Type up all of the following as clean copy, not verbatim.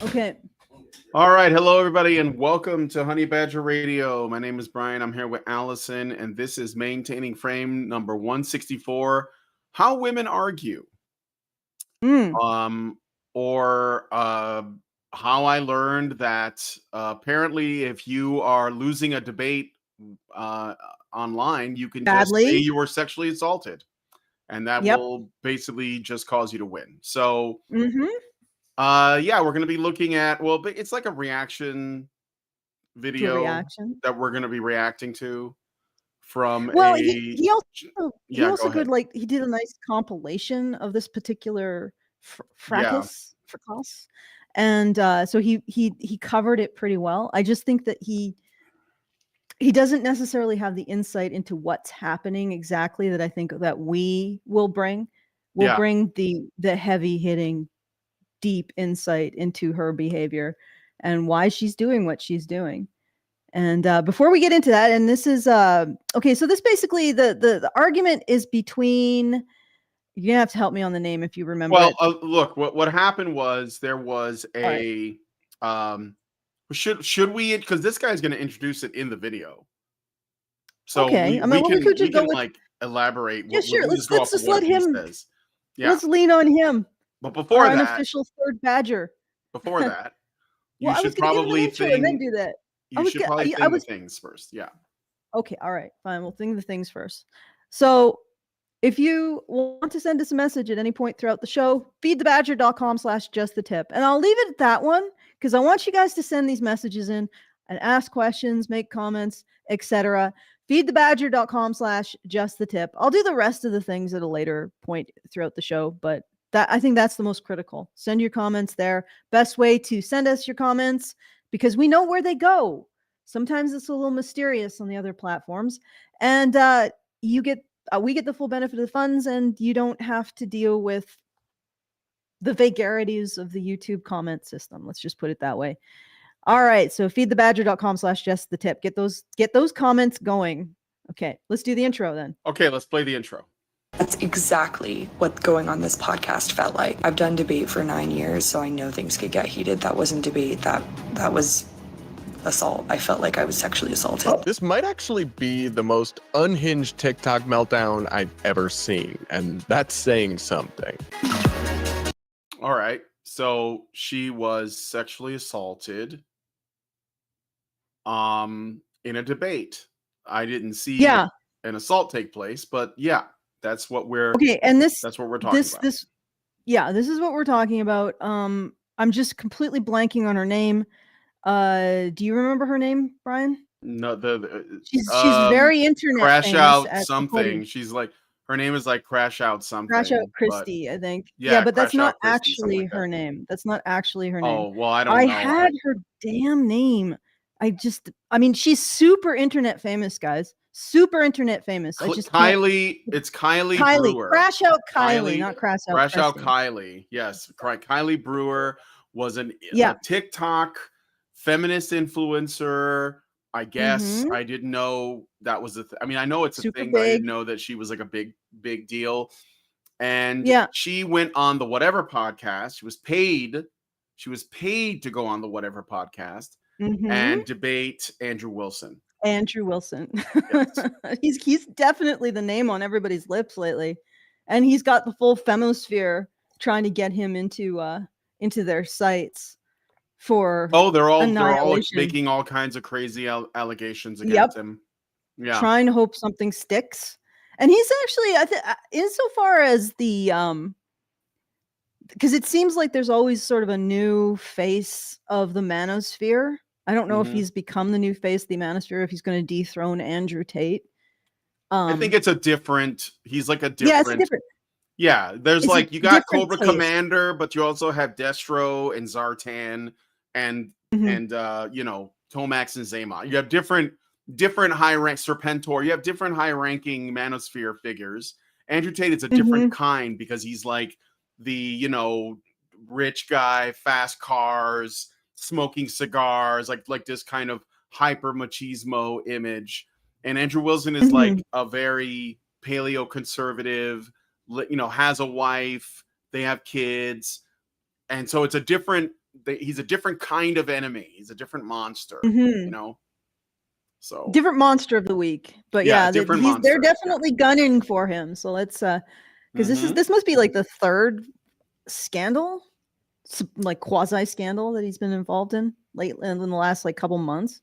Okay. All right. Hello, everybody, and welcome to Honey Badger Radio. My name is Brian. I'm here with Allison, and this is Maintaining Frame number 164, How Women Argue. Mm. Or how I learned that apparently if you are losing a debate online, you can just say Badly. you were sexually assaulted, and that Yep. will basically just cause you to win. So Mm-hmm. yeah, we're going to be looking at, well, it's like a reaction To a video reaction. that we're going to be reacting to from Well, a he yeah, go also ahead. he did a nice compilation of this particular Yeah. fracas, and so he covered it pretty well. I just think that he doesn't necessarily have the insight into what's happening exactly that I think that we will bring. We'll Yeah. bring the heavy hitting, deep insight into her behavior and why she's doing what she's doing. And before we get into that, and this is okay, so this basically the argument is between. You're gonna have to help me on the name if you remember Well, it. look, what happened was there was All right. a should we, because this guy's going to introduce it in the video, so Okay, I mean, we well, we can could just go with. like elaborate. Yeah, sure. We'll Let's just go off of just what let he him. says. Yeah, Let's lean on him, but our before that, unofficial third badger. you Well, I was should gonna give him an probably intro and then thing. do that. You should probably I thing the was things first. Yeah. okay. All right, fine. We'll think the things first. So if you want to send us a message at any point throughout the show, feedthebadger.com/justthetip. And I'll leave it at that one because I want you guys to send these messages in and ask questions, make comments, etc. Feedthebadger.com/justthetip. I'll do the rest of the things at a later point throughout the show, but I think that's the most critical. Send your comments there. Best way to send us your comments because we know where they go. Sometimes it's a little mysterious on the other platforms. And we get the full benefit of the funds, and you don't have to deal with the vagaries of the YouTube comment system. Let's just put it that way. All right, so feedthebadger.com/justthetip. Get those comments going. Okay, let's do the intro then. Okay, let's play the intro. That's exactly what going on this podcast felt like. I've done debate for 9 years, so I know things could get heated. That wasn't debate. That was assault. I felt like I was sexually assaulted. This might actually be the most unhinged TikTok meltdown I've ever seen, and that's saying something. All right, so she was sexually assaulted in a debate. I didn't see an assault take place, but yeah, that's what we're that's what we're talking about. This is what we're talking about. I'm just completely blanking on her name. Do you remember her name, Brian? No, she's very internet Crash famous Out at something. She's like, her name is like Crash Out something. Crash Out Christie, I think. Yeah, but that's not Christie, actually like her name. That's not actually her name. Oh, well, I don't know. I had her damn name. I mean, she's super internet famous, guys. Super internet famous. Kylie, it's Kylie Brewer. Crash Out Kylie, not Crash Out Crash Out Christie. Kylie. Yes, Kylie Brewer was a TikTok feminist influencer. I guess I didn't know that was I mean, I know it's a thing, but I didn't know that she was like a big deal. And she went on the Whatever podcast. She was paid to go on the Whatever podcast and debate Andrew Wilson. Andrew Wilson. Yes. he's definitely the name on everybody's lips lately. And he's got the full femosphere trying to get him into their sites for they're all making all kinds of crazy allegations against him. Yeah. Trying to hope something sticks. And he's actually, insofar as the because it seems like there's always sort of a new face of the manosphere. I don't know if he's become the new face of the manosphere, if he's going to dethrone Andrew Tate. I think it's he's like a different. Yeah, it's different. Yeah, there's like, you got Cobra Commander, but you also have Destro and Zartan and Tomax and Zaymot. You have different high rank Serpentor. You have different high ranking manosphere figures. Andrew Tate is a different kind because he's like the rich guy, fast cars, smoking cigars, like this kind of hyper machismo image. And Andrew Wilson is like a very paleo conservative, has a wife, they have kids, and so it's a different he's a different kind of enemy. He's a different monster, So different monster of the week. But different they're monster. definitely gunning for him. So let's because this must be like the third scandal, like quasi scandal that he's been involved in in the last like couple months.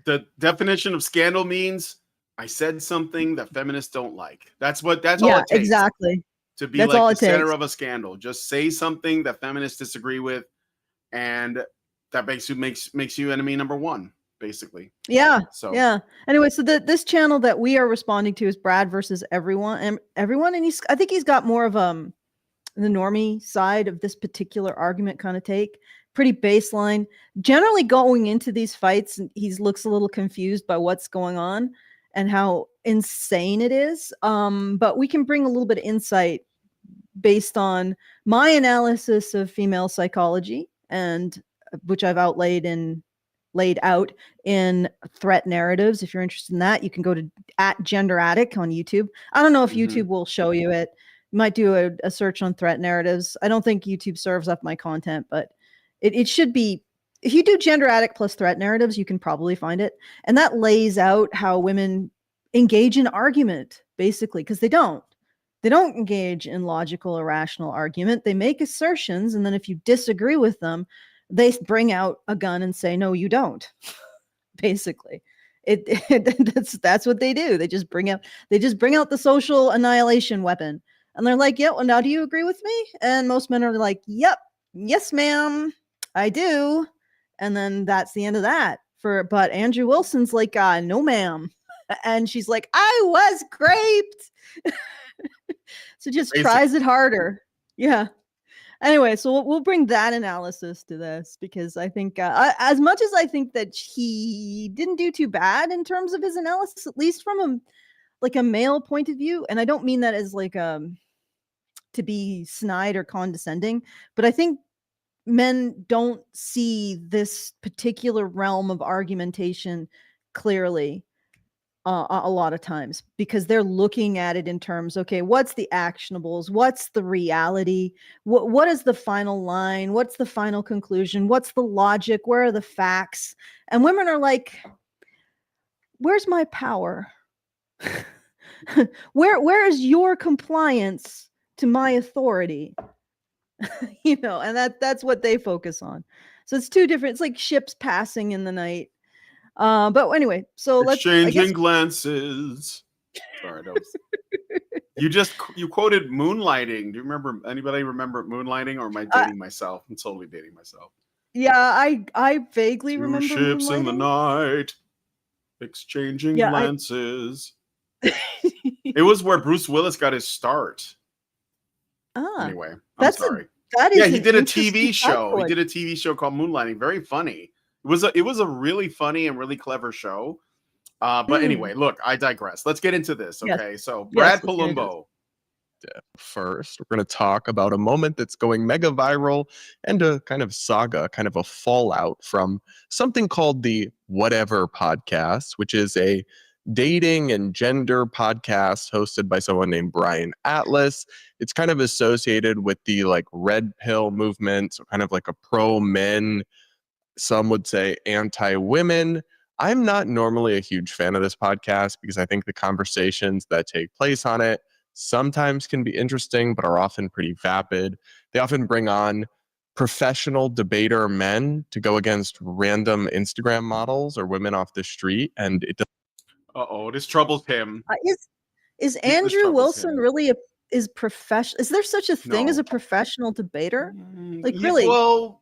The definition of scandal means I said something that feminists don't like. That's all it takes. Exactly. To be like the center of a scandal. Just say something that feminists disagree with, and that makes you enemy number one, basically. Yeah. So anyway, so this channel that we are responding to is Brad versus everyone, and I think he's got more of the normie side of this particular argument kind of take. Pretty baseline. Generally going into these fights, he looks a little confused by what's going on and how insane it is. But we can bring a little bit of insight based on my analysis of female psychology, and which I've laid out in Threat Narratives. If you're interested in that, you can go to @GenderAddict on YouTube. I don't know if YouTube will show you it. You might do a search on Threat Narratives. I don't think YouTube serves up my content, but it should be. If you do Gender Addict plus Threat Narratives, you can probably find it. And that lays out how women engage in argument, basically, because they don't engage in logical or rational argument. They make assertions, and then if you disagree with them, they bring out a gun and say, no, you don't. Basically, that's what they do. They just bring out the social annihilation weapon, and they're like, yeah, well, now do you agree with me? And most men are like, yep, yes, ma'am, I do. And then that's the end of that. But Andrew Wilson's like, no, ma'am. And she's like, I was raped. So just tries it harder. Yeah. Anyway, so we'll bring that analysis to this, because I think as much as I think that he didn't do too bad in terms of his analysis, at least from a male point of view, and I don't mean that as like to be snide or condescending, but I think men don't see this particular realm of argumentation clearly a lot of times, because they're looking at it in terms, okay, what's the actionables? What's the reality? What is the final line? What's the final conclusion? What's the logic? Where are the facts? And women are like, where's my power? Where is your compliance to my authority? And that's what they focus on. So it's two different, it's like ships passing in the night. But anyway, so let's exchanging glances. Sorry, that was you quoted moonlighting. Do you remember? Anybody remember moonlighting, or am I dating myself? I'm totally dating myself. Yeah, I vaguely remember ships in the night, exchanging glances. It was where Bruce Willis got his start. Anyway, I'm sorry. He did a TV show. He did a TV show called Moonlighting. Very funny. It was a really funny and really clever show. But anyway, look, I digress. Let's get into this. Okay. So Brad Palumbo. First, we're going to talk about a moment that's going mega viral and a kind of saga, kind of a fallout from something called the Whatever Podcast, which is a dating and gender podcast hosted by someone named Brian Atlas. It's kind of associated with the like red pill movement, so kind of like a pro men, some would say anti-women. I'm not normally a huge fan of this podcast because I think the conversations that take place on it sometimes can be interesting, but are often pretty vapid. They often bring on professional debater men to go against random Instagram models or women off the street. And it this troubles him. Is Andrew Wilson really is professional? Is there such a thing as a professional debater? Like, really? Well,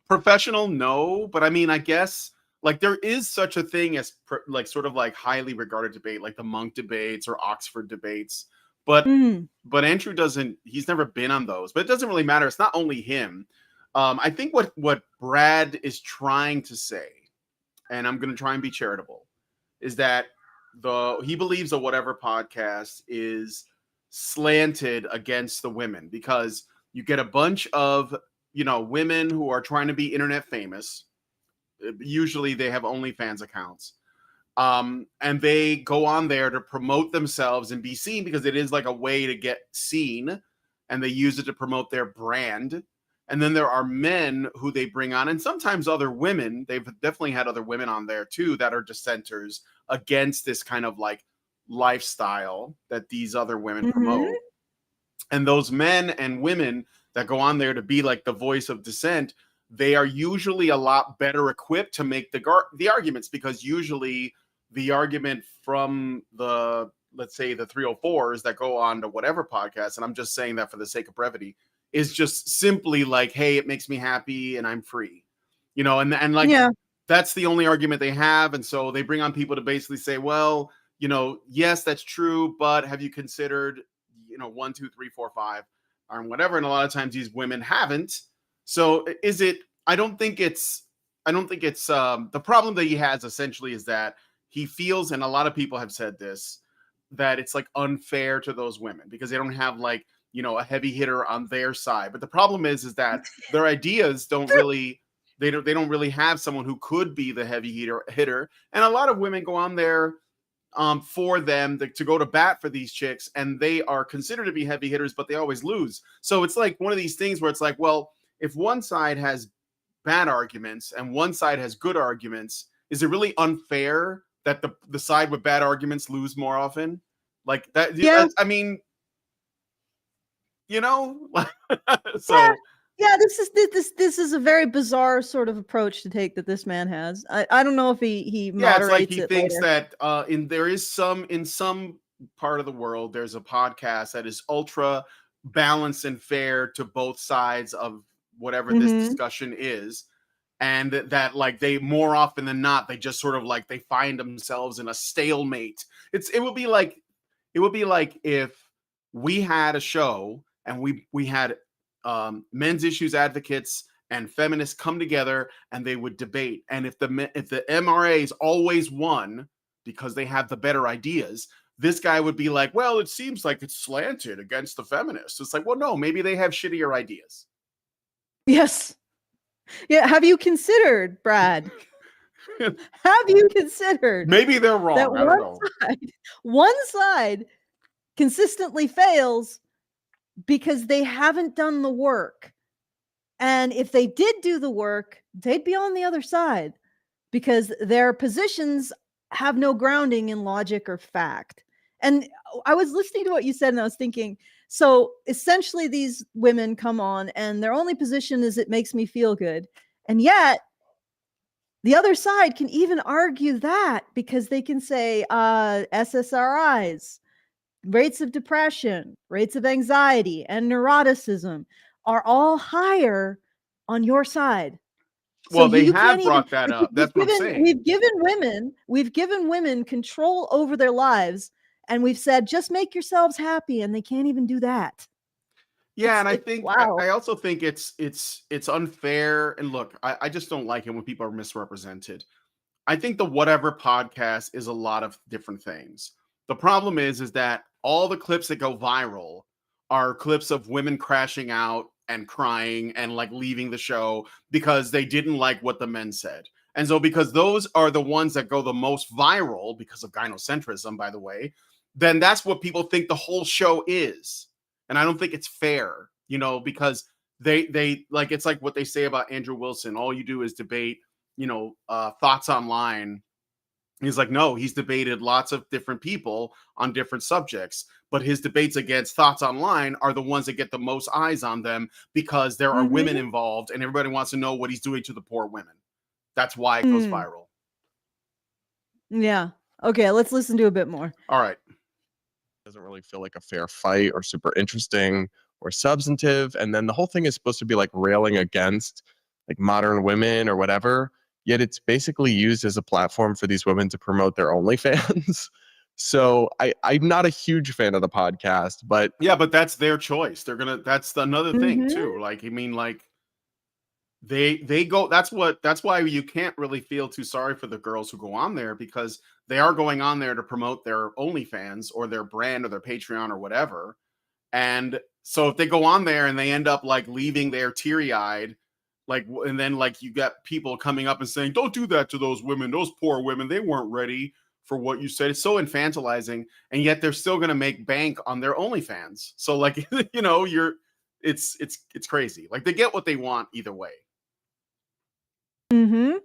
professional, no, but I mean, I guess like there is such a thing as like sort of like highly regarded debate, like the Monk debates or Oxford debates. But Andrew he's never been on those. But it doesn't really matter. It's not only him. I think what Brad is trying to say, and I'm going to try and be charitable, is that he believes the Whatever Podcast is slanted against the women, because you get a bunch of women who are trying to be internet famous. Usually they have OnlyFans accounts. And they go on there to promote themselves and be seen, because it is like a way to get seen, and they use it to promote their brand. And then there are men who they bring on, and sometimes other women. They've definitely had other women on there too that are dissenters against this kind of like lifestyle that these other women promote. And those men and women that go on there to be like the voice of dissent, they are usually a lot better equipped to make the arguments, because usually the argument from the, let's say, the 304s that go on to whatever podcast, and I'm just saying that for the sake of brevity, is just simply like, hey, it makes me happy and I'm free, you know, and like, that's the only argument they have. And so they bring on people to basically say, well, you know, yes, that's true, but have you considered, you know, 1, 2, 3, 4, 5, or whatever? And a lot of times these women haven't. So is it, I don't think it's the problem that he has essentially is that he feels, and a lot of people have said this, that it's like unfair to those women because they don't have like, you know, a heavy hitter on their side. But the problem is that their ideas don't really, they don't really have someone who could be the heavy hitter. And a lot of women go on there for them to go to bat for these chicks, and they are considered to be heavy hitters, but they always lose. So it's like one of these things where it's like, well, if one side has bad arguments and one side has good arguments, is it really unfair that the side with bad arguments lose more often? Like that? Yeah. I mean, you know, so yeah, this is a very bizarre sort of approach to take that this man has. I don't know if he moderates it's like he thinks later. that in some part of the world there's a podcast that is ultra balanced and fair to both sides of whatever this discussion is, and that like they more often than not they just sort of like they find themselves in a stalemate. It would be like if we had a show and we had men's issues advocates and feminists come together and they would debate, and if the MRAs always won because they have the better ideas, this guy would be like, well, it seems like it's slanted against the feminists. It's like, well, no, maybe they have shittier ideas. Yes. Yeah. Have you considered, Brad? Have you considered? Maybe they're wrong. That I don't know. One side consistently fails because they haven't done the work. And if they did do the work, they'd be on the other side because their positions have no grounding in logic or fact. And I was listening to what you said and I was thinking, so essentially these women come on and their only position is it makes me feel good. And yet the other side can even argue that because they can say SSRIs, rates of depression, rates of anxiety, and neuroticism are all higher on your side. Well, so they have brought that up. That's what I'm saying. We've given women control over their lives, and we've said, just make yourselves happy, and they can't even do that. Yeah, and I think I also think it's unfair. And look, I just don't like it when people are misrepresented. I think the Whatever podcast is a lot of different things. The problem is that all the clips that go viral are clips of women crashing out and crying and like leaving the show because they didn't like what the men said. And so because those are the ones that go the most viral because of gynocentrism, by the way, then that's what people think the whole show is. And I don't think it's fair, you know, because they like, it's like what they say about Andrew Wilson. All you do is debate, you know, thoughts online. He's like, no, he's debated lots of different people on different subjects, but his debates against thoughts online are the ones that get the most eyes on them because there are women involved and everybody wants to know what he's doing to the poor women. That's why it goes viral. Yeah. Okay, let's listen to a bit more. All right. Doesn't really feel like a fair fight or super interesting or substantive. And then the whole thing is supposed to be like railing against like modern women or whatever. Yet it's basically used as a platform for these women to promote their OnlyFans. So I'm not a huge fan of the podcast, but yeah, but that's their choice. That's another thing too. Like, I mean, like they go, that's why you can't really feel too sorry for the girls who go on there because they are going on there to promote their OnlyFans or their brand or their Patreon or whatever. And so if they go on there and they end up like leaving there teary-eyed, like, and then like you got people coming up and saying, don't do that to those women, those poor women, they weren't ready for what you said. It's so infantilizing, and yet they're still going to make bank on their OnlyFans. So like, you know, it's crazy. Like they get what they want either way. Mm-hmm.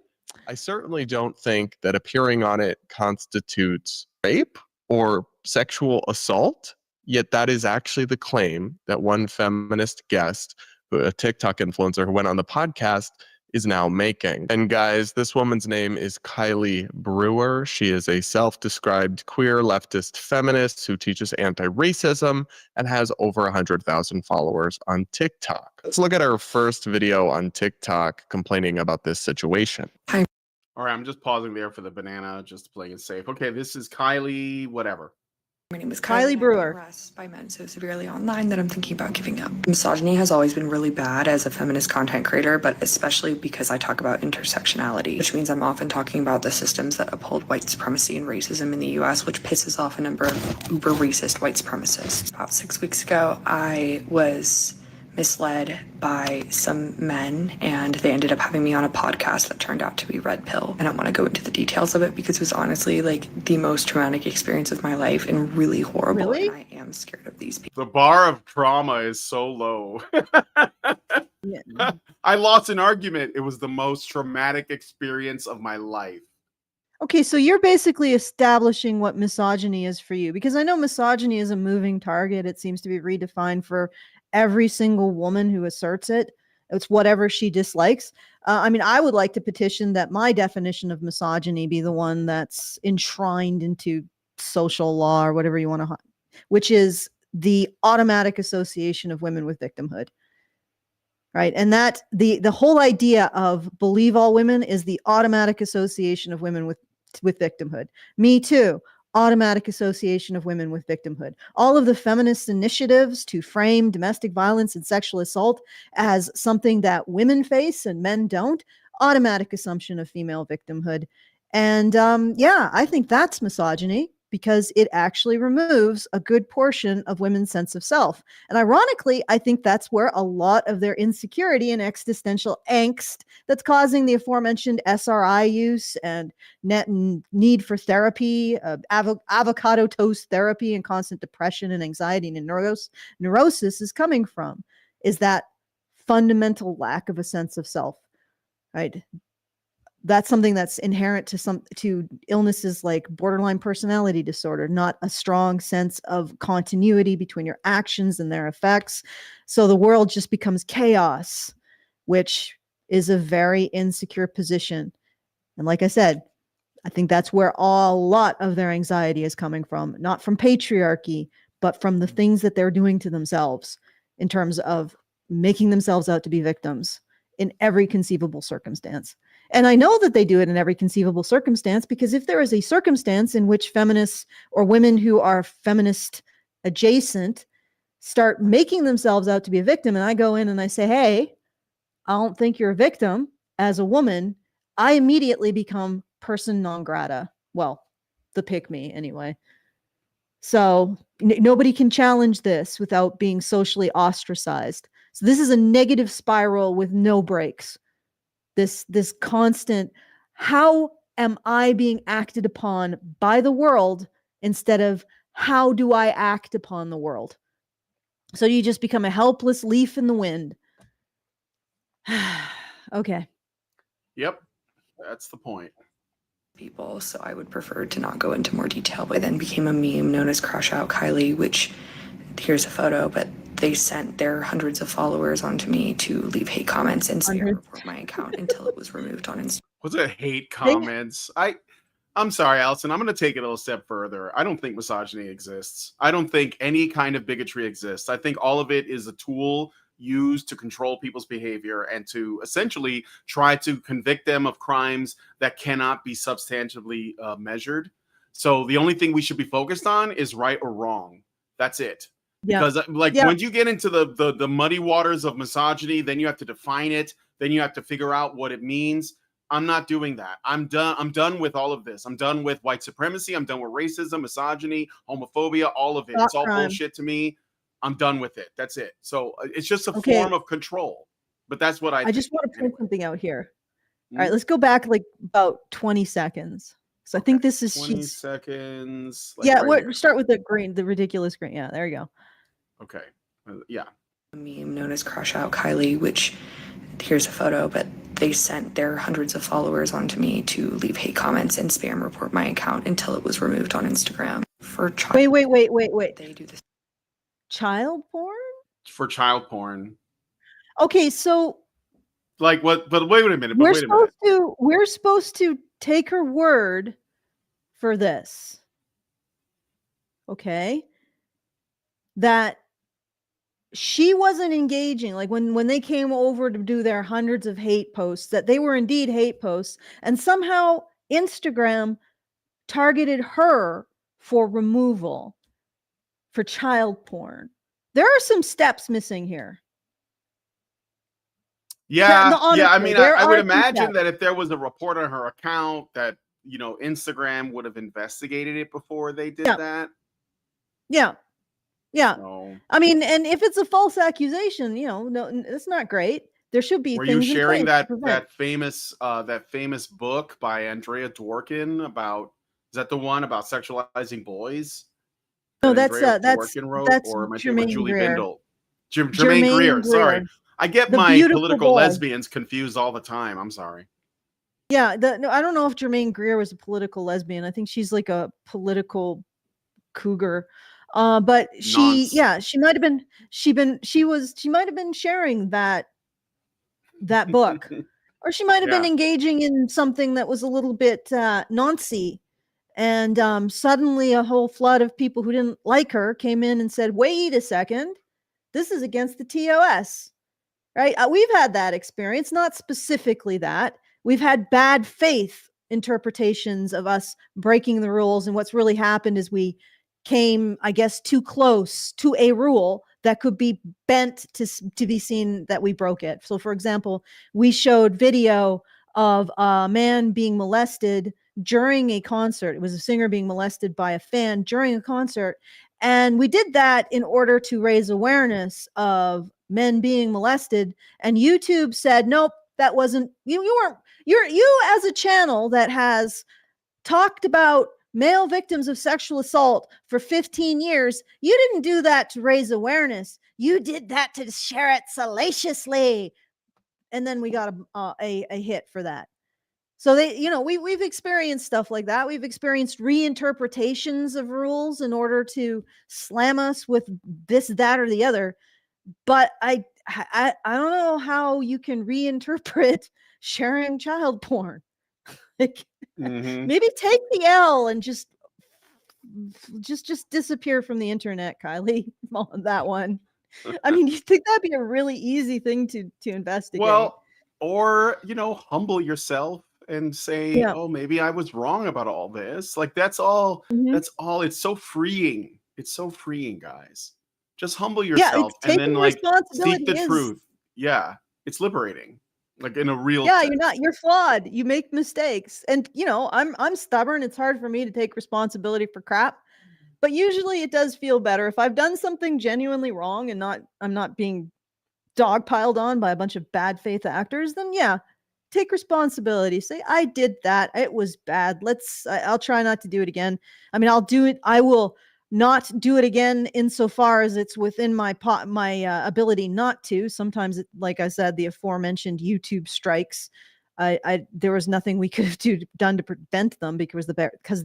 I certainly don't think that appearing on it constitutes rape or sexual assault, yet that is actually the claim that one feminist guest, a TikTok influencer who went on the podcast, is now making. And guys, this woman's name is Kylie Brewer. She is a self-described queer leftist feminist who teaches anti-racism and has over 100,000 followers on TikTok. Let's look at her first video on TikTok complaining about this situation. All right, I'm just pausing there for the banana, just playing it safe. Okay, this is Kylie, whatever. My name is Kylie Brewer. Harassed by men so severely online that I'm thinking about giving up. Misogyny has always been really bad as a feminist content creator, but especially because I talk about intersectionality, which means I'm often talking about the systems that uphold white supremacy and racism in the US, which pisses off a number of uber racist white supremacists. About 6 weeks ago, I was misled by some men, and they ended up having me on a podcast that turned out to be Red Pill. I don't want to go into the details of it because it was honestly like the most traumatic experience of my life and really horrible. Really? And I am scared of these people. The bar of trauma is so low. Yeah. I lost an argument. It was the most traumatic experience of my life. Okay, so you're basically establishing what misogyny is for you, because I know misogyny is a moving target. It seems to be redefined for every single woman who asserts it. It's whatever she dislikes. I mean, I would like to petition that my definition of misogyny be the one that's enshrined into social law or whatever you want to, which is the automatic association of women with victimhood. Right. And that the whole idea of believe all women is the automatic association of women with victimhood. Me too. Automatic association of women with victimhood. All of the feminist initiatives to frame domestic violence and sexual assault as something that women face and men don't. Automatic assumption of female victimhood. And yeah, I think that's misogyny, because it actually removes a good portion of women's sense of self. And ironically, I think that's where a lot of their insecurity and existential angst that's causing the aforementioned SRI use and need for therapy, avocado toast therapy, and constant depression and anxiety and neurosis is coming from, is that fundamental lack of a sense of self, right? That's something that's inherent to illnesses like borderline personality disorder, not a strong sense of continuity between your actions and their effects. So the world just becomes chaos, which is a very insecure position. And like I said, I think that's where a lot of their anxiety is coming from, not from patriarchy, but from the things that they're doing to themselves in terms of making themselves out to be victims in every conceivable circumstance. And I know that they do it in every conceivable circumstance, because if there is a circumstance in which feminists or women who are feminist adjacent start making themselves out to be a victim, and I go in and I say, hey, I don't think you're a victim as a woman, I immediately become person non grata. Well, the pick me anyway. So nobody can challenge this without being socially ostracized. So this is a negative spiral with no breaks. This constant, how am I being acted upon by the world instead of how do I act upon the world? So you just become a helpless leaf in the wind. Okay. Yep, that's the point. People, so I would prefer to not go into more detail. But I then became a meme known as Out Kylie, which, here's a photo, but they sent their hundreds of followers onto me to leave hate comments and say report my account until it was removed on Instagram. Was it hate comments? I'm sorry, Allison. I'm going to take it a little step further. I don't think misogyny exists. I don't think any kind of bigotry exists. I think all of it is a tool used to control people's behavior and to essentially try to convict them of crimes that cannot be substantively measured. So the only thing we should be focused on is right or wrong. That's it. Because when you get into the muddy waters of misogyny, then you have to define it. Then you have to figure out what it means. I'm not doing that. I'm done with all of this. I'm done with white supremacy. I'm done with racism, misogyny, homophobia, all of it. It's all bullshit to me. I'm done with it. That's it. So it's just a form of control. But that's what I just want to point something out here. All right, let's go back like about 20 seconds. So I think this is 20 seconds. Like we'll start with the ridiculous green. Yeah, there you go. Okay. Yeah. A meme known as Out Kylie, which here's a photo, but they sent their hundreds of followers onto me to leave hate comments and spam report my account until it was removed on Instagram. For child. Wait. They do this. Child porn? For child porn. Okay, so like what? But wait a minute. We're supposed to take her word for this. Okay, that she wasn't engaging, like when they came over to do their hundreds of hate posts, that they were indeed hate posts, and somehow Instagram targeted her for removal for child porn. There are some steps missing here. Yeah, I mean, I would imagine that if there was a report on her account, that Instagram would have investigated it before they did that. Yeah. So, I mean, and if it's a false accusation, no, it's not great. There should be. Were you sharing that famous book by Andrea Dworkin about? Is that the one about sexualizing boys? No, that's Dworkin wrote, that's or am I Jermaine Julie Greer. Bindel? Jermaine Greer. Sorry, I get my political lesbians confused all the time. I'm sorry. Yeah, no, I don't know if Jermaine Greer was a political lesbian. I think she's like a political cougar. But she might have been sharing that book, or she might have been engaging in something that was a little bit noncy. And suddenly a whole flood of people who didn't like her came in and said, wait a second, this is against the TOS, right? We've had that experience, not specifically that. We've had bad faith interpretations of us breaking the rules. And what's really happened is we came, I guess, too close to a rule that could be bent to be seen that we broke it. So, for example, we showed video of a man being molested during a concert. It was a singer being molested by a fan during a concert. And we did that in order to raise awareness of men being molested. And YouTube said, nope, that wasn't, you as a channel that has talked about male victims of sexual assault for 15 years, you didn't do that to raise awareness. You did that to share it salaciously. And then we got a hit for that. So we've experienced stuff like that. We've experienced reinterpretations of rules in order to slam us with this, that, or the other. But I don't know how you can reinterpret sharing child porn. Maybe take the L and just disappear from the internet, Kylie, on that one. I mean, you think that'd be a really easy thing to investigate? Well, or humble yourself and say, oh, maybe I was wrong about all this. Like, that's all. That's all. It's so freeing. It's so freeing, guys. Just humble yourself and then seek the truth. Yeah, it's liberating. Like in a real sense. You're flawed. You make mistakes. And I'm stubborn. It's hard for me to take responsibility for crap. But usually it does feel better if I've done something genuinely wrong and I'm not being dogpiled on by a bunch of bad faith actors, then take responsibility. Say, I did that. It was bad. I'll try not to do it again. I mean, I'll do it. I will not do it again insofar as it's within my ability not to. Sometimes, like I said, the aforementioned YouTube strikes, there was nothing we could have done to prevent them because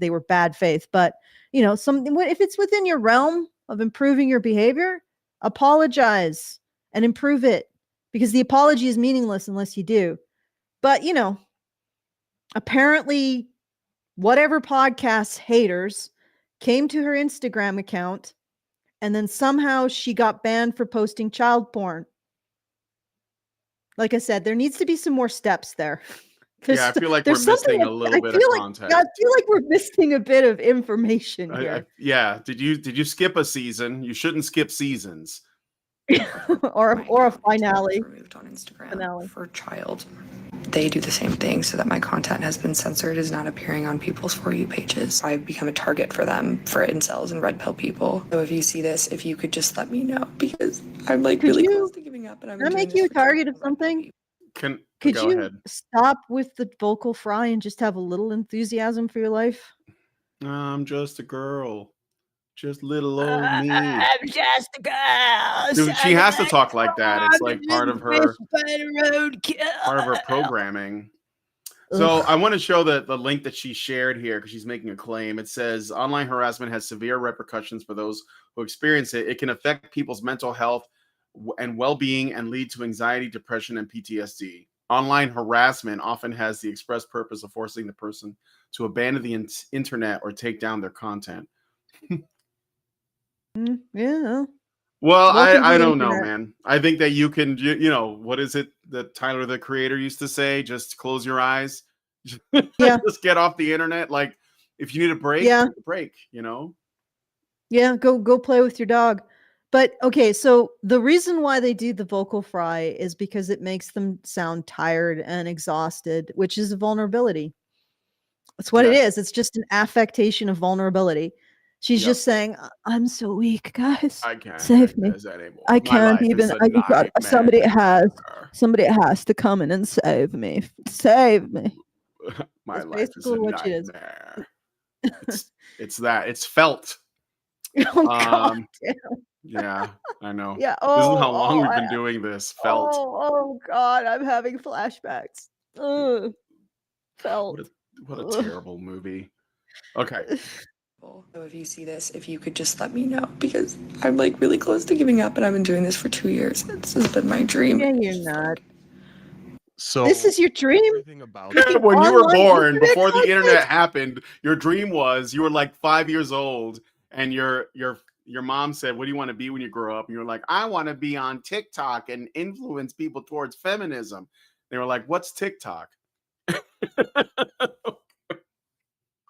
they were bad faith. But if it's within your realm of improving your behavior, apologize and improve it, because the apology is meaningless unless you do. But apparently, whatever podcast haters came to her Instagram account, and then somehow she got banned for posting child porn. Like I said, there needs to be some more steps there. Yeah, I feel like we're missing a little bit of context. I feel like we're missing a bit of information here. Did you skip a season? You shouldn't skip seasons. or a finale. Removed on Instagram for child. They do the same thing, so that my content has been censored, is not appearing on people's For You pages. I've become a target for them, for incels and red pill people. So if you see this, if you could just let me know, because I'm really close to giving up. And can I make you a target of something? Could you ahead. Stop with the vocal fry and just have a little enthusiasm for your life? I'm just a girl. just little old me. I'm just a girl. Dude, she has to talk like that. It's like part of her roadkill. programming. So I want to show the link that she shared here because she's making a claim. It says online harassment has severe repercussions for those who experience it. It can affect people's mental health and well-being and lead to anxiety, depression, and PTSD. Online harassment often has the express purpose of forcing the person to abandon the internet or take down their content. Yeah. Well, Welcome to I the don't know, internet. man. I think that you can, you know, what is it that Tyler, the creator, used to say? Just close your eyes. Yeah. Just get off the internet. Like, if you need a break, Yeah. take a break, you know? Yeah, go play with your dog. But okay, so the reason why they do the vocal fry is because it makes them sound tired and exhausted, which is a vulnerability. That's what it is. It's just an affectation of vulnerability. She's just saying, I'm so weak, guys. I can't Save me. anymore. I can't even. I just got somebody has to come in and save me. Save me. My That's life is basically a what she is. nightmare. It's that. It's felt. Oh God. Yeah, I know. Yeah. This is how long we've been doing this. Felt. Oh God, I'm having flashbacks. Ugh. Felt. What a terrible movie. Okay. So if you see this, if you could just let me know, because I'm like really close to giving up and I've been doing this for 2 years. This has been my dream. Yeah, you're not. So this is your dream? Everything about When you were Online born, internet before the content? internet happened, your dream was you were like 5 years old, and your mom said, "What do you want to be when you grow up?" And you're like, "I want to be on TikTok and influence people towards feminism." They were like, "What's TikTok?"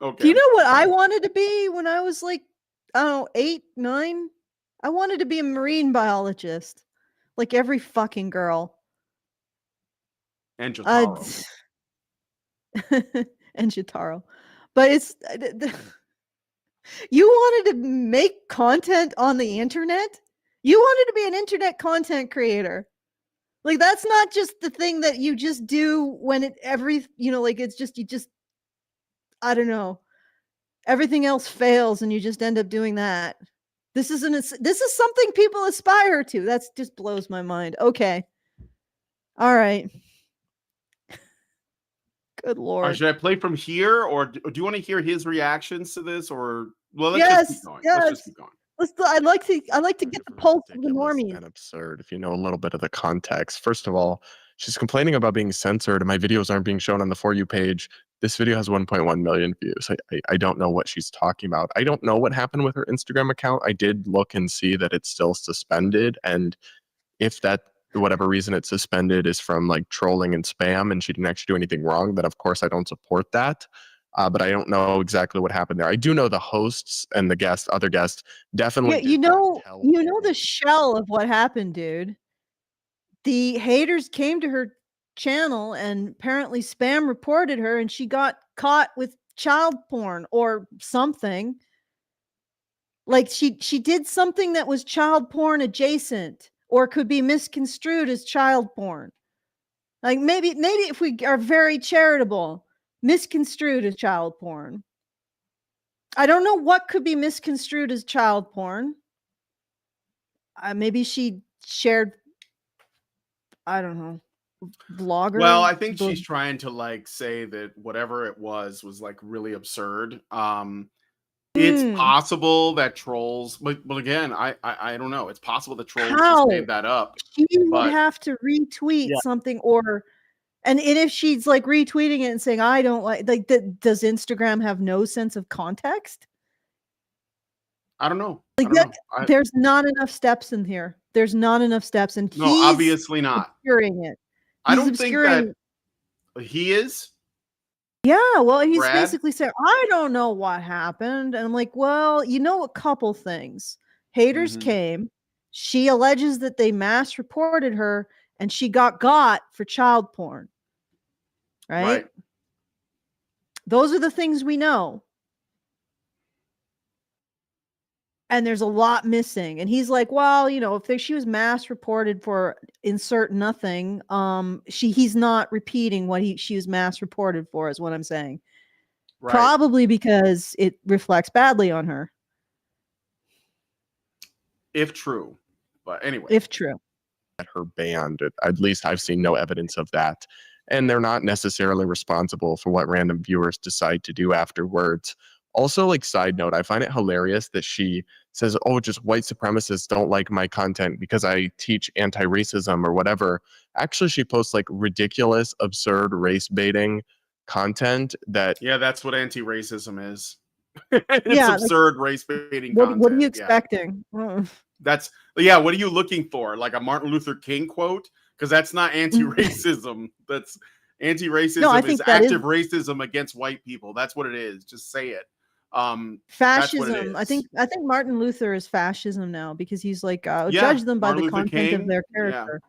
Okay. Do you know what I wanted to be when I was like, I don't know, 8, 9? I wanted to be a marine biologist, like every fucking girl. And Jotaro. And Jotaro. But it's you wanted to make content on the internet? You wanted to be an internet content creator. Like that's not just the thing that you just do when like it's just I don't know. Everything else fails and you just end up doing that. This is something people aspire to. That just blows my mind. Okay. All right. Good Lord. Should I play from here, or do you want to hear his reactions to this, or let's yes, just keep going. yes. Let's just keep going. I'd like to get the pulse of the normies. And absurd if you know a little bit of the context. First of all, she's complaining about being censored and my videos aren't being shown on the For You page. This video has 1.1 million views. I don't know what she's talking about. I don't know what happened with her Instagram account. I did look and see that it's still suspended. And if that, whatever reason it's suspended is from like trolling and spam and she didn't actually do anything wrong, then of course I don't support that. But I don't know exactly what happened there. I do know the hosts and the other guests definitely. Yeah, you know the shell of what happened, dude. The haters came to her channel and apparently spam reported her, and she got caught with child porn or something. Like she did something that was child porn adjacent, or could be misconstrued as child porn. Like maybe if we are very charitable, misconstrued as child porn. I don't know what could be misconstrued as child porn. Maybe she shared, I don't know, vlogger. Well, I think she's trying to like say that whatever it was like really absurd. It's possible that trolls, but again, I don't know. It's possible that trolls just made that up. She would have to retweet something, and if she's like retweeting it and saying, I don't like that, does Instagram have no sense of context? I don't know. There's not enough steps in here. There's not enough steps, and no, obviously not. Obscuring it. I don't think that he is. Yeah, well, he's basically saying, I don't know what happened. And I'm like, well, you know, a couple things. Haters came. She alleges that they mass reported her and she got for child porn. Right? Those are the things we know. And there's a lot missing. And he's like, well, you know, if she was mass reported for insert nothing, he's not repeating what she was mass reported for, is what I'm saying. Right. Probably because it reflects badly on her. if true. But anyway, if true. At her band, at least I've seen no evidence of that. And they're not necessarily responsible for what random viewers decide to do afterwards. Also, like, side note, I find it hilarious that she says, oh, just white supremacists don't like my content because I teach anti-racism or whatever. Actually, she posts like ridiculous, absurd race baiting content that yeah, that's what anti-racism is. It's absurd race baiting content. What are you expecting? That's what are you looking for? Like a Martin Luther King quote? Because that's not anti-racism. That's anti-racism is active racism against white people. That's what it is. Just say it. Fascism. I think Martin Luther is fascism now because he's like judge them by Martin the Luther content King. of their character.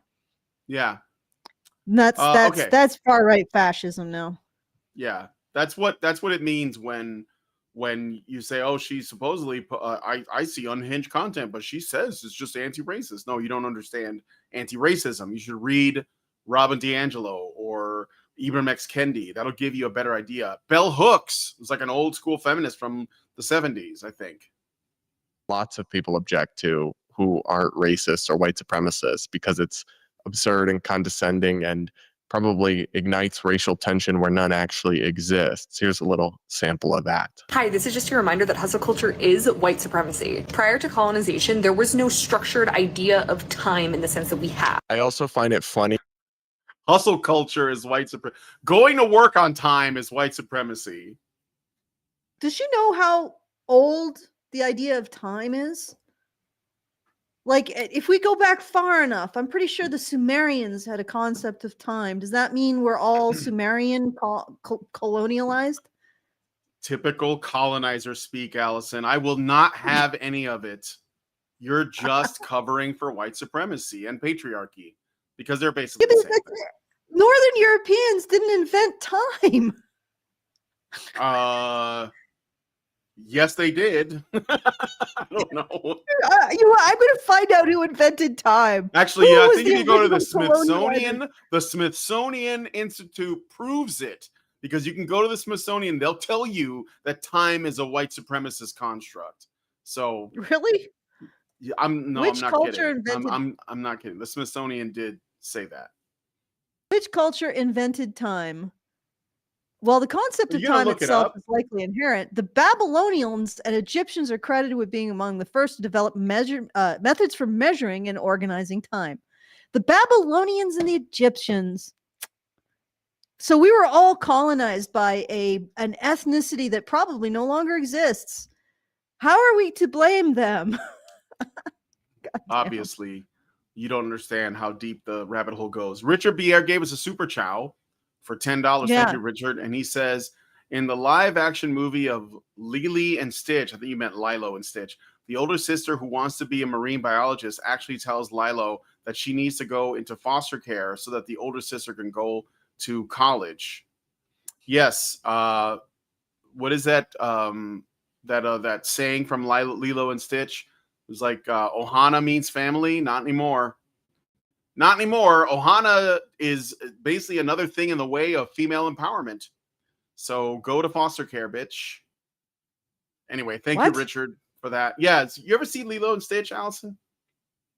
Yeah. And that's far right fascism now. Yeah, that's what it means when you say, oh, she's supposedly I see unhinged content, but she says it's just anti-racist. No, you don't understand anti-racism. You should read Robin DiAngelo or Ibram X. Kendi. That'll give you a better idea. Bell Hooks was like an old school feminist from the 70s, I think. Lots of people object to who aren't racists or white supremacists because it's absurd and condescending and probably ignites racial tension where none actually exists. Here's a little sample of that. Hi, this is just a reminder that hustle culture is white supremacy. Prior to colonization, there was no structured idea of time in the sense that we have. I also find it funny. Hustle culture is white supremacy. Going to work on time is white supremacy. Does she know how old the idea of time is? Like, if we go back far enough, I'm pretty sure the Sumerians had a concept of time. Does that mean we're all Sumerian colonialized? Typical colonizer speak, Allison. I will not have any of it. You're just covering for white supremacy and patriarchy because they're basically the same thing. Northern Europeans didn't invent time. Yes, they did. I don't know. I'm going to find out who invented time. Actually, I think if you go to the Smithsonian Institute proves it, because you can go to the Smithsonian, they'll tell you that time is a white supremacist construct. So really, I'm not kidding. I'm not kidding. The Smithsonian did say that. Which culture invented time? Well, the concept of time itself is likely inherent. The Babylonians and Egyptians are credited with being among the first to develop methods for measuring and organizing time. The Babylonians and the Egyptians. So we were all colonized by an ethnicity that probably no longer exists. How are we to blame them? Obviously, you don't understand how deep the rabbit hole goes. Richard Bier gave us a super chow for $10. Yeah. Thank you, Richard. And he says, in the live action movie of Lily and Stitch, I think you meant Lilo and Stitch, the older sister who wants to be a marine biologist actually tells Lilo that she needs to go into foster care so that the older sister can go to college. Yes. What is that? That saying from Lilo and Stitch? It was like, Ohana means family. Not anymore. Not anymore. Ohana is basically another thing in the way of female empowerment. So go to foster care, bitch. Anyway, thank you, Richard, for that. Yeah, you ever see Lilo and Stitch, Allison?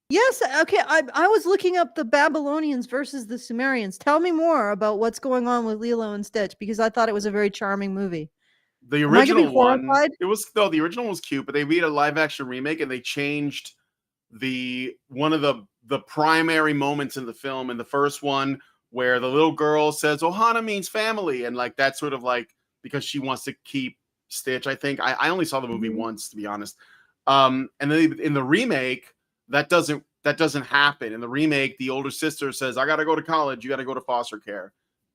Yes. Okay. I was looking up the Babylonians versus the Sumerians. Tell me more about what's going on with Lilo and Stitch, because I thought it was a very charming movie. The original one, the original was cute, but they made a live action remake and they changed one of the primary moments in the film. In the first one, where the little girl says Ohana means family, and like that's sort of like because she wants to keep Stitch. I think I only saw the movie once, to be honest. And then in the remake, that doesn't happen. In the remake, the older sister says, I got to go to college, you got to go to foster care.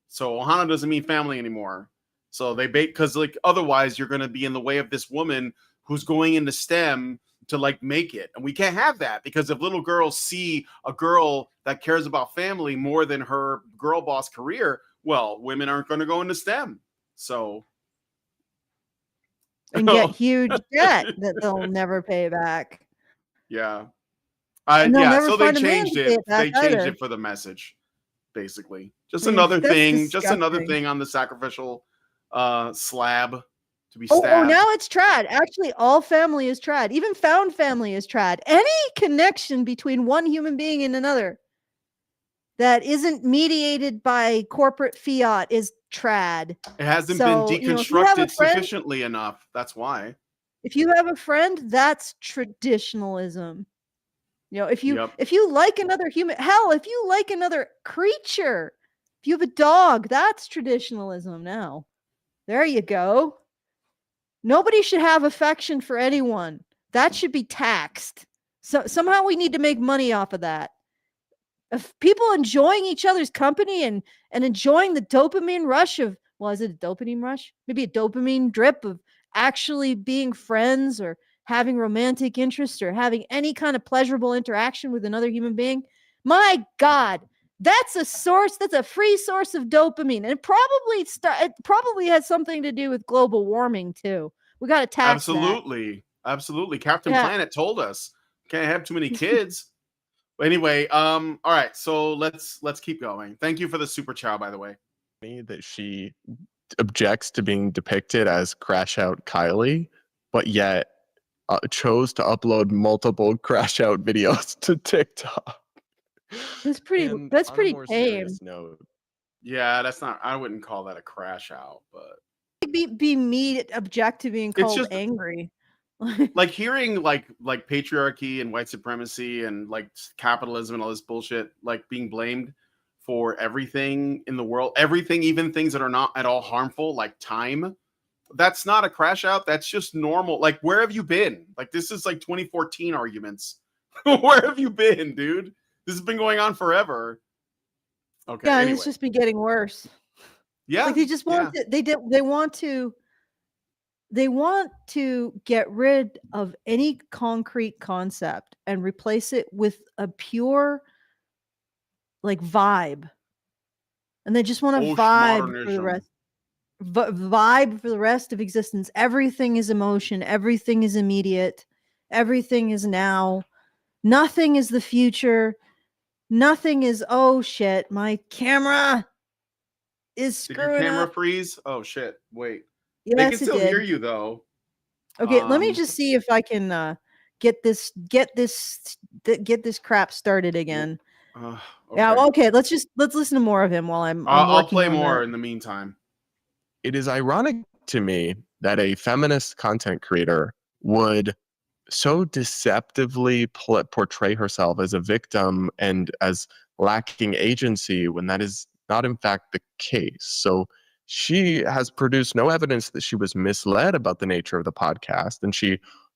So Ohana doesn't mean family anymore. So they because like otherwise you're going to be in the way of this woman who's going into STEM to like make it. And we can't have that, because if little girls see a girl that cares about family more than her girl boss career, well, women aren't going to go into STEM. So and get huge debt that they'll never pay back. Yeah. So they changed it. They changed it for the message, basically. Just another thing. Disgusting. Just another thing on the sacrificial slab to be Oh, stabbed. now it's trad. Actually, all family is trad. Even found family is trad. Any connection between one human being and another that isn't mediated by corporate fiat is trad. It hasn't So, been you know, if you have a deconstructed friend, sufficiently enough. That's why. if you have a friend, that's traditionalism. You know, if you Yep. if you like another human, hell, if you like another creature, if you have a dog, that's traditionalism now. There you go. Nobody should have affection for anyone. That should be taxed. So somehow we need to make money off of that. If people enjoying each other's company and enjoying the dopamine rush of, well, is it a dopamine rush? Maybe a dopamine drip of actually being friends or having romantic interest or having any kind of pleasurable interaction with another human being. My God, that's a source. That's a free source of dopamine, and it probably has something to do with global warming too. We got to tax Absolutely. Absolutely. Captain that. Planet told us can't have too many kids. But anyway, all right, so let's keep going. Thank you for the super chow, by the way. That she objects to being depicted as Crash Out Kylie, but yet chose to upload multiple Crash Out videos to TikTok. That's pretty. And That's on a pretty more tame. serious note, Yeah, that's not. I wouldn't call that a crash out, but Be me object to being it's called just angry. like hearing like patriarchy and white supremacy and like capitalism and all this bullshit like being blamed for everything in the world, everything, even things that are not at all harmful, like time. That's not a crash out. That's just normal. Like, where have you been? Like, this is like 2014 arguments. Where have you been, dude? This has been going on forever. Okay. Yeah, and Anyway. it's just been getting worse. Yeah. Like they just want to, they want to get rid of any concrete concept and replace it with a pure like vibe. And they just want to vibe for the rest vibe for the rest of existence. Everything is emotion, everything is immediate, everything is now. Nothing is the future. Nothing is, oh shit, my camera is Did your screwing camera up. freeze? Oh shit. Wait. Yes, they can it still did. hear you though. Okay, let me just see if I can get this crap started again. Okay. Yeah, okay, let's listen to more of him while I'm I'll working play on more that. in the meantime. it is ironic to me that a feminist content creator would so deceptively portray herself as a victim and as lacking agency when that is not in fact the case. So she has produced no evidence that she was misled about the nature of the podcast. And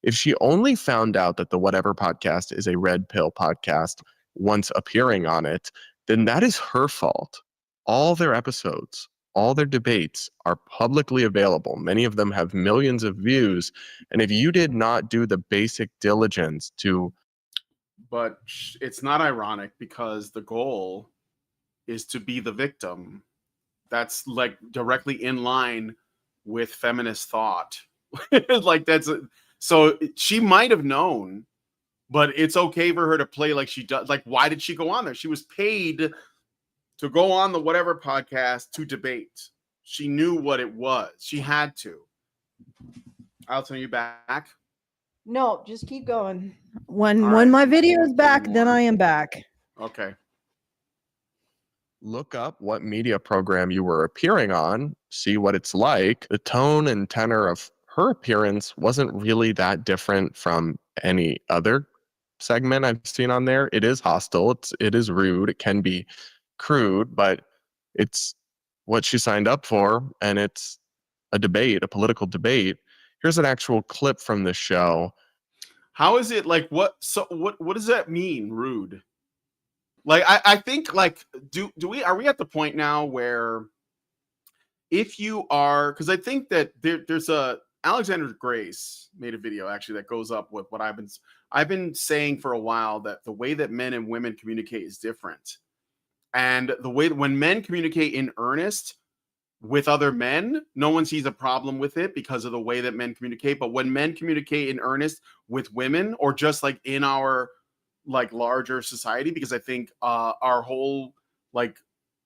if she only found out that the Whatever podcast is a red pill podcast once appearing on it, then that is her fault. All their episodes, all their debates are publicly available. Many of them have millions of views. And if you did not do the basic diligence to... But it's not ironic because the goal is to be the victim. That's like directly in line with feminist thought. Like so she might have known, but it's okay for her to play like she does. Like, why did she go on there? She was paid to go on the Whatever podcast to debate. She knew what it was. She had to. I'll turn you back. No, just keep going. When my video is back, then I am back. Okay. Look up what media program you were appearing on, see what it's like. The tone and tenor of her appearance wasn't really that different from any other segment I've seen on there. It is hostile, it is rude, it can be crude, but it's what she signed up for, and it's a debate, a political debate. Here's an actual clip from the show. How is it like what does that mean, rude? Like I think like are we at the point now where if you are, because I think that there's a Alexander Grace made a video actually that goes up with what I've been saying for a while, that the way that men and women communicate is different. And the way that when men communicate in earnest with other men, no one sees a problem with it because of the way that men communicate. But when men communicate in earnest with women, or just like in our like larger society, because I think our whole like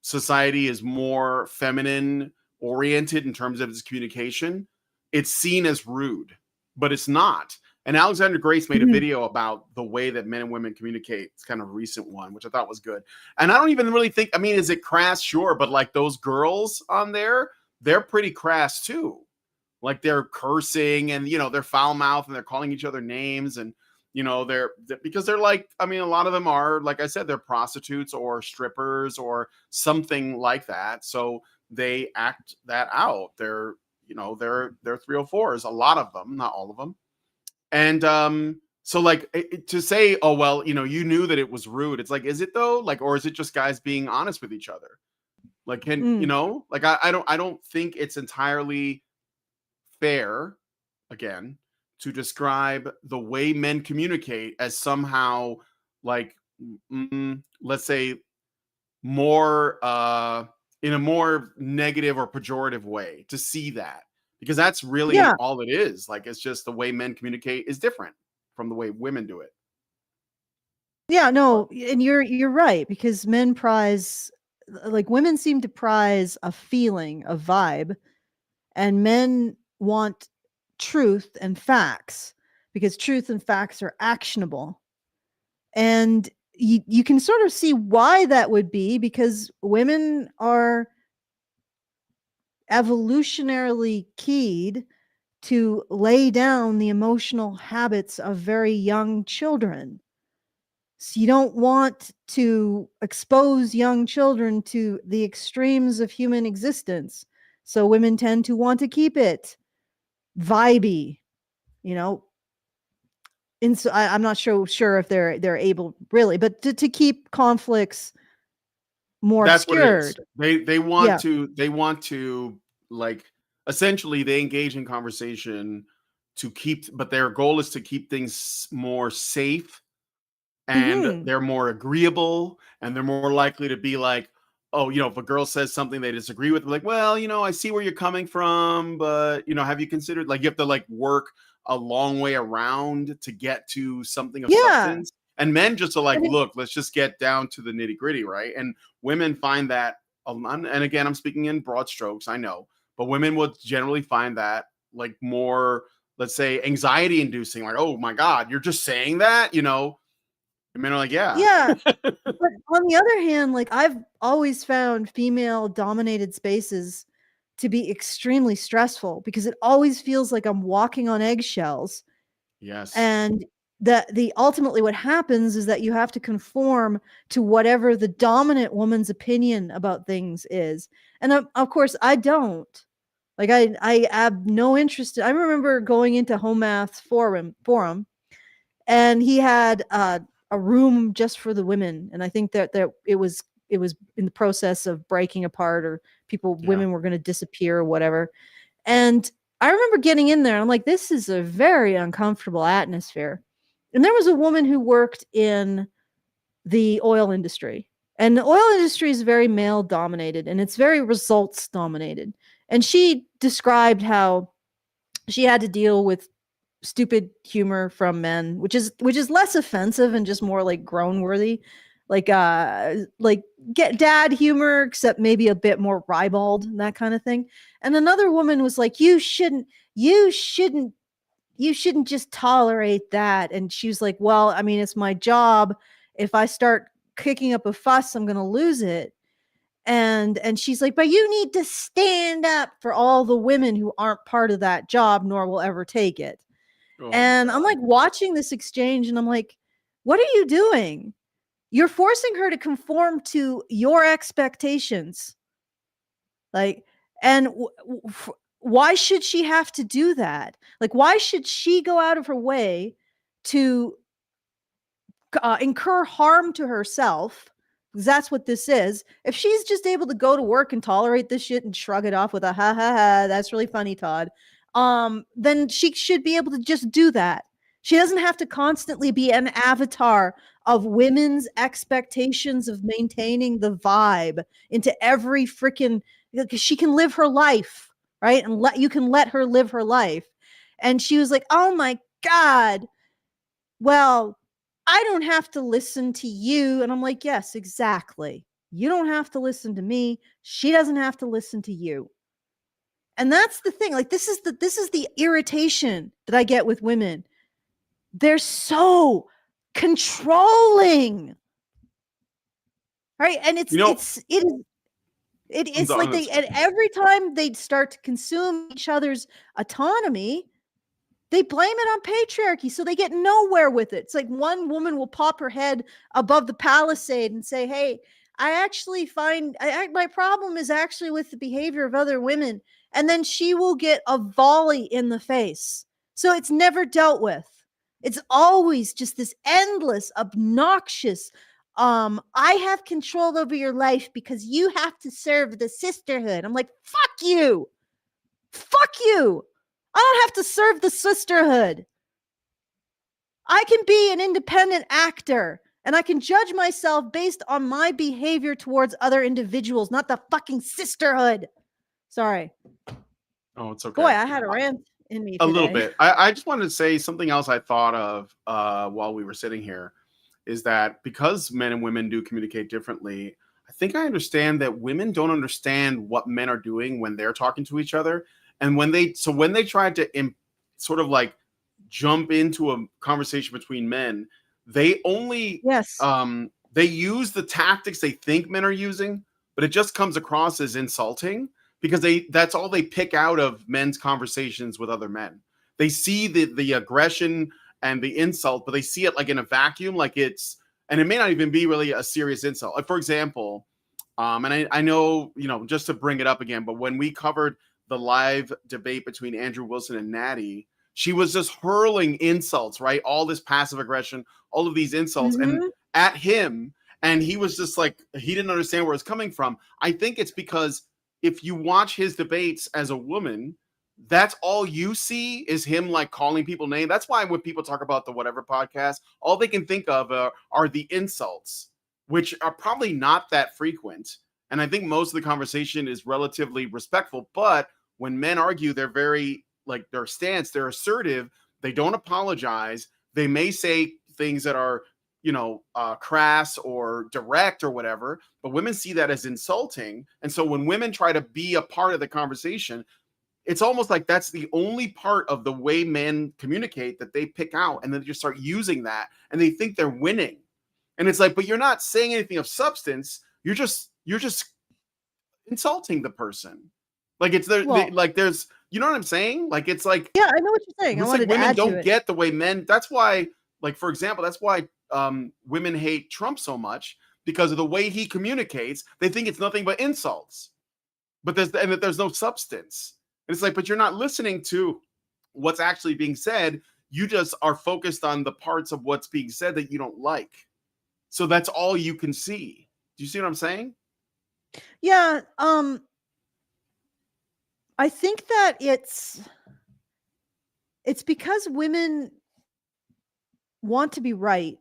society is more feminine oriented in terms of its communication, it's seen as rude, but it's not. And Alexandra Grace made a video about the way that men and women communicate. It's kind of a recent one, which I thought was good. And I don't even really think, I mean, is it crass? Sure. But like those girls on there, they're pretty crass too. Like they're cursing and, you know, they're foul mouth and they're calling each other names. And, you know, because they're like, I mean, a lot of them are, like I said, they're prostitutes or strippers or something like that. So they act that out. They're 304s, a lot of them, not all of them. And so like to say, oh well, you know, you knew that it was rude. It's like, is it though? Like, or is it just guys being honest with each other? Like, you know, like I don't think it's entirely fair, again, to describe the way men communicate as somehow like let's say more in a more negative or pejorative way, to see that, because that's really all it is. Like, it's just the way men communicate is different from the way women do it. Yeah, no, and you're right, because men prize, like women seem to prize a feeling, a vibe, and men want truth and facts, because truth and facts are actionable. And you can sort of see why that would be, because women are evolutionarily keyed to lay down the emotional habits of very young children. So you don't want to expose young children to the extremes of human existence. So women tend to want to keep it vibey, you know. And so I'm not sure if they're able really, but to keep conflicts more That's obscured. What it is. They want to like, essentially they engage in conversation to keep, but their goal is to keep things more safe, and they're more agreeable, and they're more likely to be like, oh, you know, if a girl says something they disagree with, like, well, you know, I see where you're coming from, but, you know, have you considered, like, you have to like work a long way around to get to something of substance. And men just are like, look, let's just get down to the nitty gritty, right? And women find that, and again, I'm speaking in broad strokes, I know, but women would generally find that like more, let's say, anxiety inducing, like, oh my God, you're just saying that, you know? And men are like, yeah. But on the other hand, like I've always found female dominated spaces to be extremely stressful, because it always feels like I'm walking on eggshells. Yes. And the ultimately what happens is that you have to conform to whatever the dominant woman's opinion about things is. And of course I don't. Like I have no interest. I remember going into Home Math forum, and he had a room just for the women, and I think that it was in the process of breaking apart, or women were going to disappear or whatever. And I remember getting in there and I'm like, this is a very uncomfortable atmosphere. And there was a woman who worked in the oil industry, and the oil industry is very male dominated and it's very results dominated. And she described how she had to deal with stupid humor from men, which is less offensive and just more like groan worthy, like get dad humor, except maybe a bit more ribald and that kind of thing. And another woman was like, you shouldn't just tolerate that. And she was like, well, I mean, it's my job. If I start kicking up a fuss, I'm gonna lose it. And she's like, but you need to stand up for all the women who aren't part of that job nor will ever take it. And I'm like watching this exchange and I'm like, what are you doing? You're forcing her to conform to your expectations. Like, and why should she have to do that? Like, why should she go out of her way to incur harm to herself? Because that's what this is. If she's just able to go to work and tolerate this shit and shrug it off with a ha ha ha, that's really funny, Todd. Then she should be able to just do that. She doesn't have to constantly be an avatar of women's expectations of maintaining the vibe into every freaking, because she can live her life, right? And you can let her live her life. And she was like, oh my God, well, I don't have to listen to you. And I'm like, yes, exactly. You don't have to listen to me. She doesn't have to listen to you. And that's the thing. Like, this is the irritation that I get with women. They're so controlling. Right? And it's like and every time they start to consume each other's autonomy, they blame it on patriarchy. So they get nowhere with it. It's like one woman will pop her head above the palisade and say, hey, I actually find my problem is actually with the behavior of other women. And then she will get a volley in the face. So it's never dealt with. It's always just this endless, obnoxious, I have control over your life because you have to serve the sisterhood. I'm like, fuck you. Fuck you. I don't have to serve the sisterhood. I can be an independent actor and I can judge myself based on my behavior towards other individuals, not the fucking sisterhood. Sorry. Oh, it's okay. Boy, I had a rant in me today. A little bit. I just wanted to say something else I thought of while we were sitting here, is that because men and women do communicate differently, I think I understand that women don't understand what men are doing when they're talking to each other. And when they try to sort of like jump into a conversation between men, they only they use the tactics they think men are using, but it just comes across as insulting because that's all they pick out of men's conversations with other men. They see the aggression and the insult, but they see it like in a vacuum, like and it may not even be really a serious insult. Like, for example, and I know, just to bring it up again, but when we covered the live debate between Andrew Wilson and Natty, she was just hurling insults, right? All this passive aggression, all of these insults and at him. And he was just like, he didn't understand where it's coming from. I think it's because if you watch his debates as a woman, that's all you see is him like calling people names. That's why when people talk about the Whatever podcast, all they can think of are the insults, which are probably not that frequent. And I think most of the conversation is relatively respectful. But when men argue, they're very like their stance, they're assertive. They don't apologize. They may say things that are, crass or direct or whatever, but women see that as insulting. And so when women try to be a part of the conversation, it's almost like that's the only part of the way men communicate that they pick out, and then they just start using that and they think they're winning. And it's like, but you're not saying anything of substance. You're just insulting the person. Like it's there, there's, you know what I'm saying? Like, it's like, yeah, I know what you're saying. It's like women don't get the way men, that's why, like, for example, that's why women hate Trump so much, because of the way he communicates. They think it's nothing but insults, but there's no substance. And it's like, but you're not listening to what's actually being said. You just are focused on the parts of what's being said that you don't like. So that's all you can see. Do you see what I'm saying? Yeah. I think that it's because women want to be right.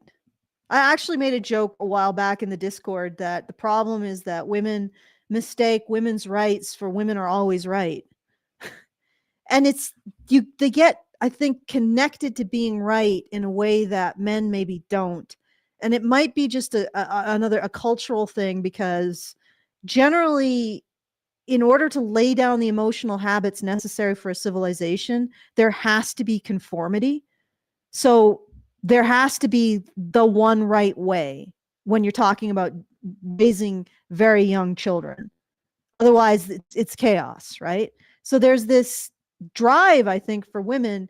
I actually made a joke a while back in the Discord that the problem is that women mistake women's rights for women are always right. And they get, I think, connected to being right in a way that men maybe don't. And it might be just a cultural thing, because generally, in order to lay down the emotional habits necessary for a civilization, there has to be conformity. So there has to be the one right way when you're talking about raising very young children. Otherwise, it's chaos, right? So there's this drive, I think, for women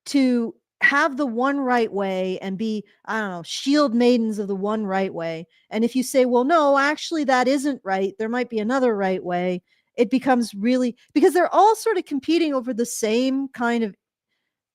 to have the one right way and be, I don't know, shield maidens of the one right way. And if you say, well, no, actually that isn't right, there might be another right way, it becomes really, because they're all sort of competing over the same kind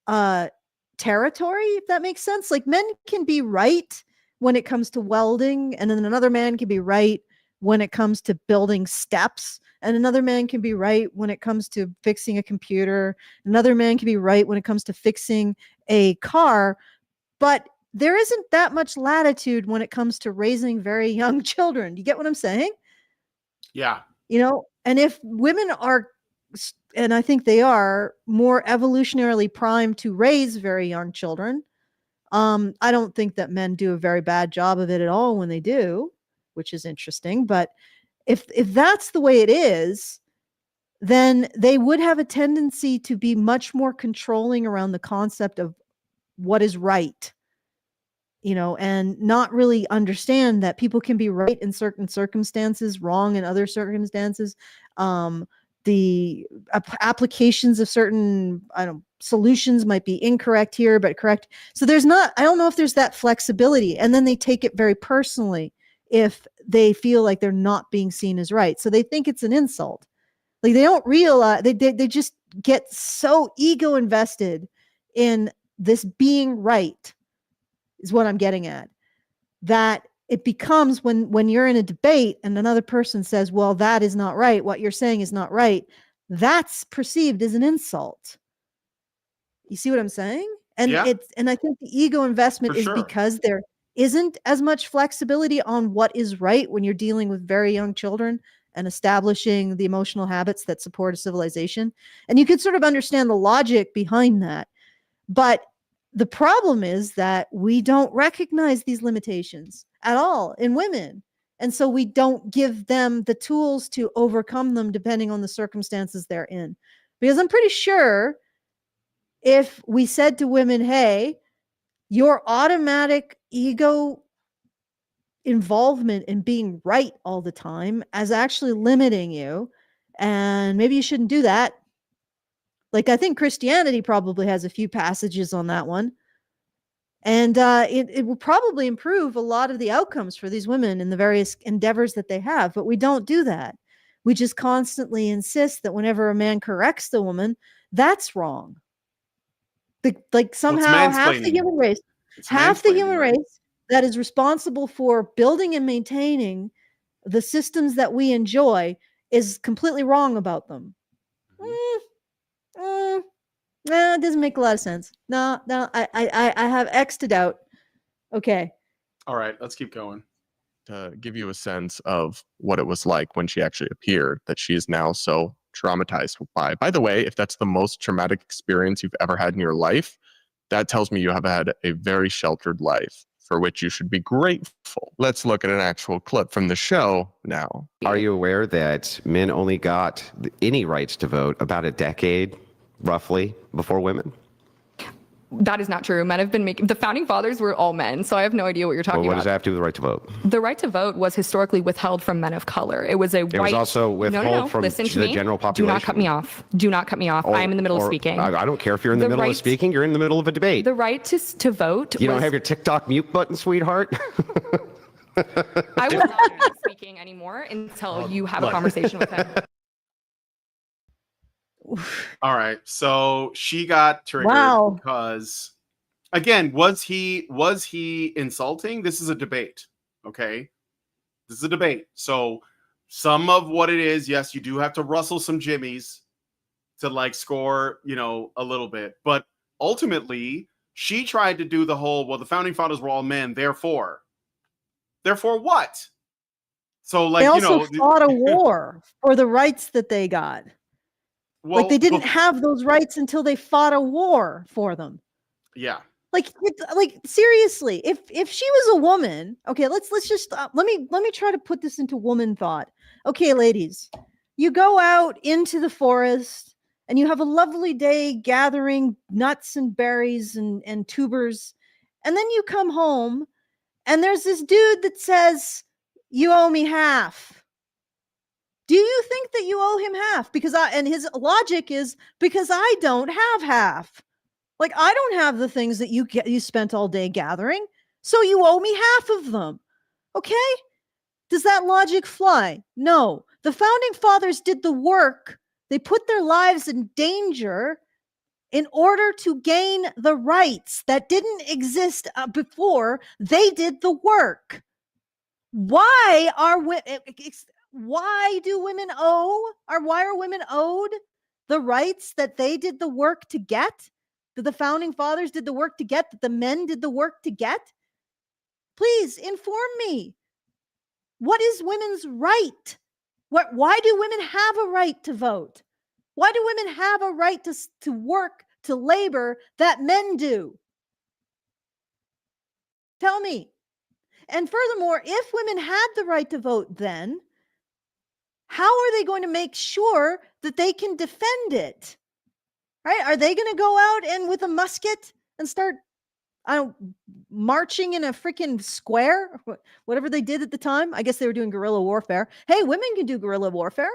of territory, if that makes sense. Like, men can be right when it comes to welding, and then another man can be right when it comes to building steps, and another man can be right when it comes to fixing a computer. Another man can be right when it comes to fixing a car. But there isn't that much latitude when it comes to raising very young children. You get what I'm saying? Yeah. And if women are, and I think they are, more evolutionarily primed to raise very young children, I don't think that men do a very bad job of it at all when they do, which is interesting. But if that's the way it is, then they would have a tendency to be much more controlling around the concept of what is right, and not really understand that people can be right in certain circumstances, wrong in other circumstances. The applications of certain solutions might be incorrect here, but correct. So I don't know if there's that flexibility. And then they take it very personally if they feel like they're not being seen as right. So they think it's an insult. Like they don't realize, they just get so ego invested in this being right, is what I'm getting at, that it becomes when you're in a debate and another person says, well, that is not right, what you're saying is not right, that's perceived as an insult. You see what I'm saying? And and I think the ego investment is because there isn't as much flexibility on what is right when you're dealing with very young children and establishing the emotional habits that support a civilization. And you could sort of understand the logic behind that. But the problem is that we don't recognize these limitations at all in women. And so we don't give them the tools to overcome them depending on the circumstances they're in. Because I'm pretty sure if we said to women, hey, your automatic ego involvement in being right all the time is actually limiting you, and maybe you shouldn't do that. Like, I think Christianity probably has a few passages on that one. And it will probably improve a lot of the outcomes for these women in the various endeavors that they have. But we don't do that. We just constantly insist that whenever a man corrects the woman, that's wrong. Like somehow half the human race that is responsible for building and maintaining the systems that we enjoy is completely wrong about them. No, it doesn't make a lot of sense. No, I have X'd it out. Okay. All right, let's keep going. To give you a sense of what it was like when she actually appeared, that she is now so traumatized by. By the way, if that's the most traumatic experience you've ever had in your life, that tells me you have had a very sheltered life, for which you should be grateful. Let's look at an actual clip from the show now. Are you aware that men only got any rights to vote about a decade, roughly, before women? That is not true. Men have been making, the founding fathers were all men, so I have no idea what you're talking about. What does that have to do with the right to vote? The right to vote was historically withheld from men of color. It was It was also withheld from the general population. Do not cut me off. Do not cut me off. I am in the middle of speaking. I don't care if you're in the middle of speaking. You're in the middle of a debate. The right to vote. You don't have your TikTok mute button, sweetheart? I will not be speaking anymore until you have a conversation with him. All right, so she got triggered because, again, was he insulting? This is a debate, okay? This is a debate. So some of what it is, yes, you do have to rustle some jimmies to like score, a little bit. But ultimately, she tried to do the whole, well, the founding fathers were all men, therefore what? So like, they also fought a war for the rights that they got. Well, like they didn't have those rights until they fought a war for them. Yeah. Like seriously, if she was a woman, okay, let's just let me try to put this into woman thought. Okay, ladies, you go out into the forest and you have a lovely day gathering nuts and berries and tubers, and then you come home and there's this dude that says, you owe me half. Do you think that you owe him half? And his logic is, because I don't have half. Like, I don't have the things that you spent all day gathering, so you owe me half of them. Okay? Does that logic fly? No. The founding fathers did the work. They put their lives in danger in order to gain the rights that didn't exist before they did the work. Why are why are women owed the rights that they did the work to get? That the founding fathers did the work to get? That the men did the work to get? Please inform me. What is women's right? Why do women have a right to vote? Why do women have a right to work, to labor that men do? Tell me. And furthermore, if women had the right to vote then, how are they going to make sure that they can defend it? Right? Are they going to go out and with a musket and start marching in a freaking square? Whatever they did at the time. I guess they were doing guerrilla warfare. Hey, women can do guerrilla warfare.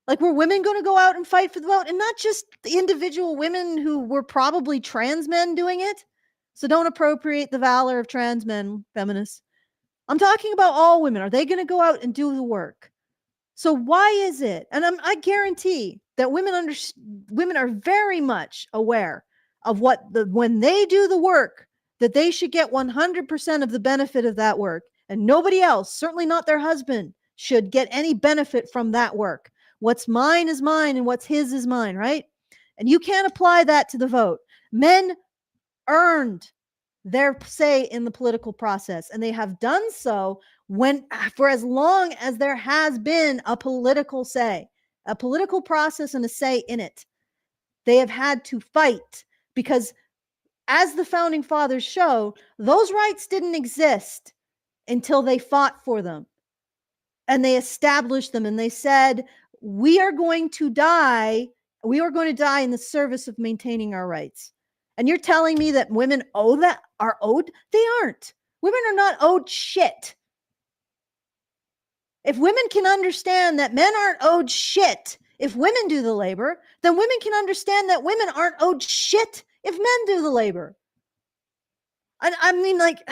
Like, were women going to go out and fight for the vote? And not just the individual women who were probably trans men doing it. So don't appropriate the valor of trans men, feminists. I'm talking about all women. Are they going to go out and do the work? So why is it? And I guarantee that women are very much aware of when they do the work, that they should get 100% of the benefit of that work, and nobody else, certainly not their husband, should get any benefit from that work. What's mine is mine, and what's his is mine, right? And you can't apply that to the vote. Men earned their say in the political process, and they have done so for as long as there has been a political say, a political process, and a say in it. They have had to fight because, as the founding fathers show, those rights didn't exist until they fought for them and they established them, and they said, we are going to die in the service of maintaining our rights. And you're telling me that women are owed? They aren't. Women are not owed shit. If women can understand that men aren't owed shit if women do the labor, then women can understand that women aren't owed shit if men do the labor. I mean, like,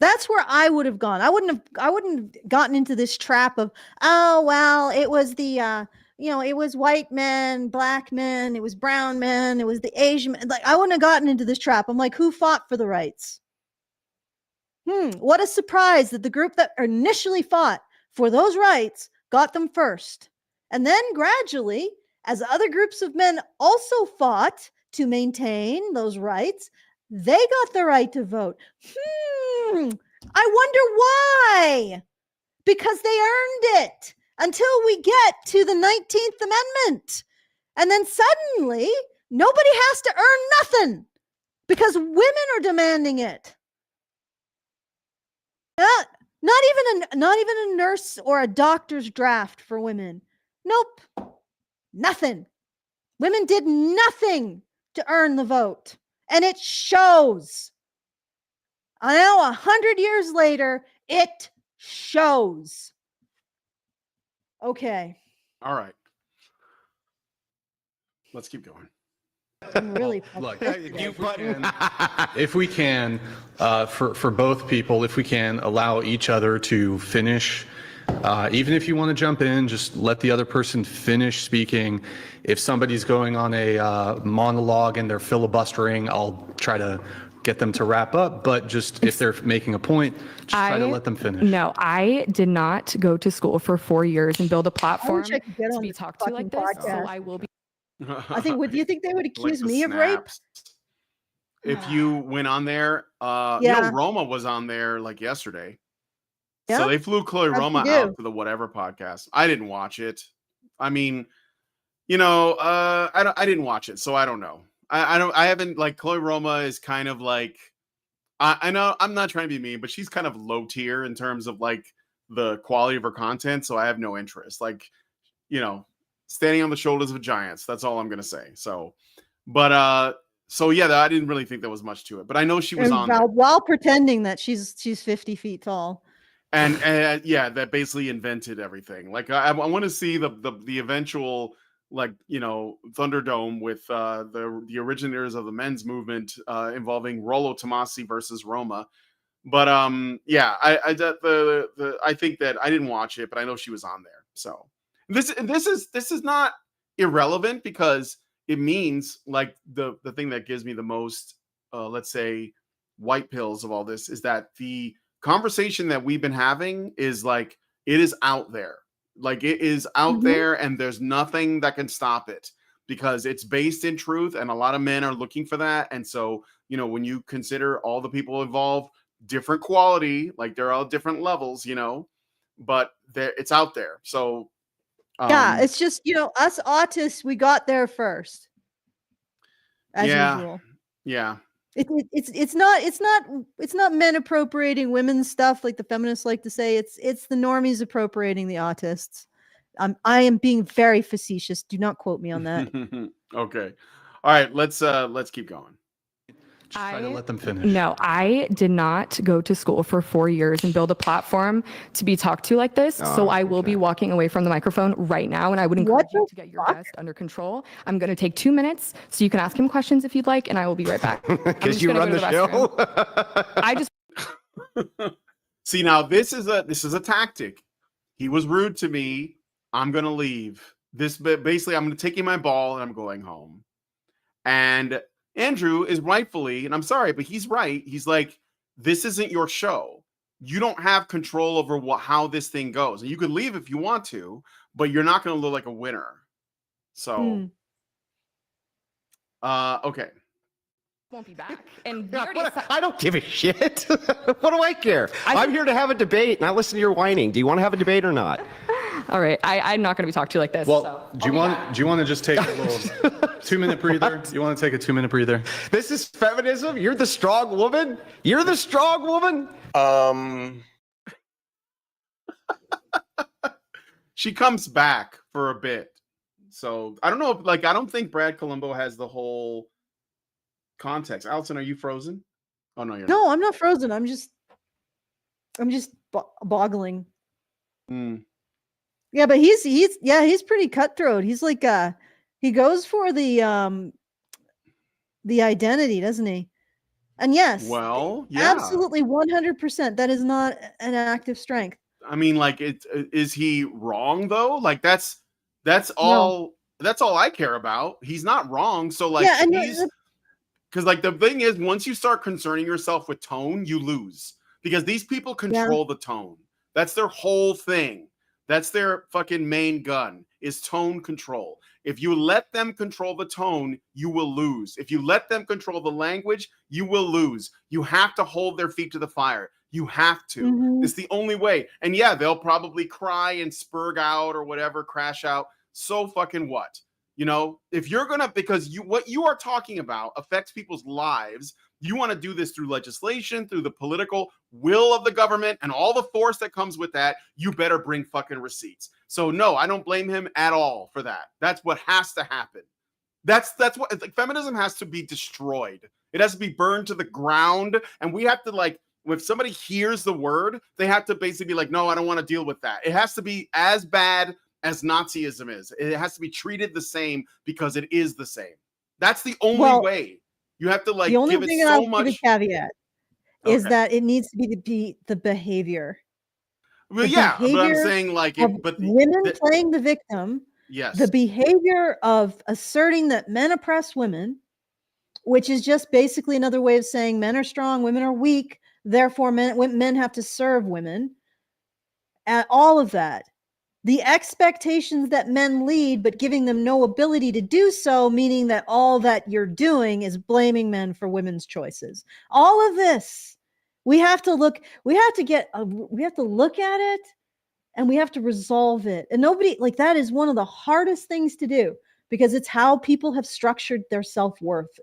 that's where I would have gone. I wouldn't have gotten into this trap of, oh, well, it was the, it was white men, black men, it was brown men, it was the Asian men. Like, I wouldn't have gotten into this trap. I'm like, who fought for the rights? What a surprise that the group that initially fought for those rights got them first. And then gradually, as other groups of men also fought to maintain those rights, they got the right to vote. I wonder why. Because they earned it until we get to the 19th Amendment. And then suddenly, nobody has to earn nothing because women are demanding it. Not even a nurse or a doctor's draft for women. Nope. Nothing. Women did nothing to earn the vote. And it shows. Now, 100 years later, it shows. Okay. All right. Let's keep going. I'm really look, if we can, for both people, if we can allow each other to finish, even if you want to jump in, just let the other person finish speaking. If somebody's going on a monologue and they're filibustering, I'll try to get them to wrap up. But just if they're making a point, just try to let them finish. No, I did not go to school for 4 years and build a platform to be talked to like this. So I will be. I think. Do you think they would accuse Like me of rape? If you went on there, Roma was on there like yesterday. Yeah? So they flew Chloe How'd Roma she do? out to the whatever podcast. I didn't watch it. I mean, I didn't watch it, so I don't know. I haven't, like, Chloe Roma is kind of like, I know I'm not trying to be mean, but she's kind of low tier in terms of like the quality of her content. So I have no interest. Like, standing on the shoulders of giants. That's all I'm gonna say. So, but so yeah, I didn't really think there was much to it. But I know she was on there. While pretending that she's 50 feet tall. And yeah, that basically invented everything. Like, I want to see the eventual, like, Thunderdome with the originators of the men's movement involving Rollo Tomasi versus Roma. But yeah, I think that I didn't watch it, but I know she was on there. So this is not irrelevant because it means, like, the thing that gives me the most let's say white pills of all this is that the conversation that we've been having is, like, it is out there. Like, it is out there, and there's nothing that can stop it because it's based in truth, and a lot of men are looking for that. And so, when you consider all the people involved, different quality, like, they're all different levels, but it's out there. So yeah, it's just, us autists, we got there first. As usual. Yeah. It's not men appropriating women's stuff like the feminists like to say. It's the normies appropriating the autists. I am being very facetious. Do not quote me on that. Okay. All right, let's keep going. Try to let them finish. No, I did not go to school for 4 years and build a platform to be talked to like this. So I will be walking away from the microphone right now, and I would encourage you to get your guest under control. I'm going to take 2 minutes so you can ask him questions if you'd like, and I will be right back. Because you run the show. I just See, now this is a tactic. He was rude to me. I'm gonna leave. Basically, I'm gonna take my ball and I'm going home. And Andrew is rightfully, and I'm sorry, but he's right. He's like, this isn't your show. You don't have control over how this thing goes. And you could leave if you want to, but you're not going to look like a winner. So, okay. won't be back. And I don't give a shit. What do I care? I'm here to have a debate, not listen to your whining. Do you want to have a debate or not? all right, I'm not going to be talked to like this. Well, so. do you want to just take a little 2-minute breather? You want to take a 2-minute breather? This is feminism? You're the strong woman? You're the strong woman? She comes back for a bit. So I don't know. I don't think Brad Columbo has the whole context. Allison, are you frozen? Oh no, you're not. No, I'm not frozen. I'm just boggling. Yeah, but he's pretty cutthroat. He's like he goes for the identity, doesn't he? And yes, well, yeah, absolutely 100%. That is not an act of strength. I mean, is he wrong though? That's all. That's all I care about. He's not wrong. So because the thing is, once you start concerning yourself with tone, you lose, because these people control the tone. That's their whole thing. That's their fucking main gun, is tone control. If you let them control the tone, you will lose. If you let them control the language, you will lose. You have to hold their feet to the fire. You have to. Mm-hmm. It's the only way. And yeah, they'll probably cry and spurg out or whatever, crash out. So fucking what? You know, if you're going to, because what you are talking about affects people's lives, you want to do this through legislation, through the political will of the government and all the force that comes with that, you better bring fucking receipts. So no, I don't blame him at all for that. That's what has to happen. That's what feminism has to be destroyed. It has to be burned to the ground. And we have to if somebody hears the word, they have to basically be like, no, I don't want to deal with that. It has to be as bad as Nazism is. It has to be treated the same because it is the same. That's the only way. You have to the only give thing it so much. The caveat is that it needs to be the behavior. Well, but I'm saying women playing the victim. Yes. The behavior of asserting that men oppress women, which is just basically another way of saying men are strong, women are weak, therefore men have to serve women. And all of that. The expectations that men lead, but giving them no ability to do so, meaning that all that you're doing is blaming men for women's choices. All of this, we have to look at it, and we have to resolve it. And that is one of the hardest things to do, because it's how people have structured their self-worth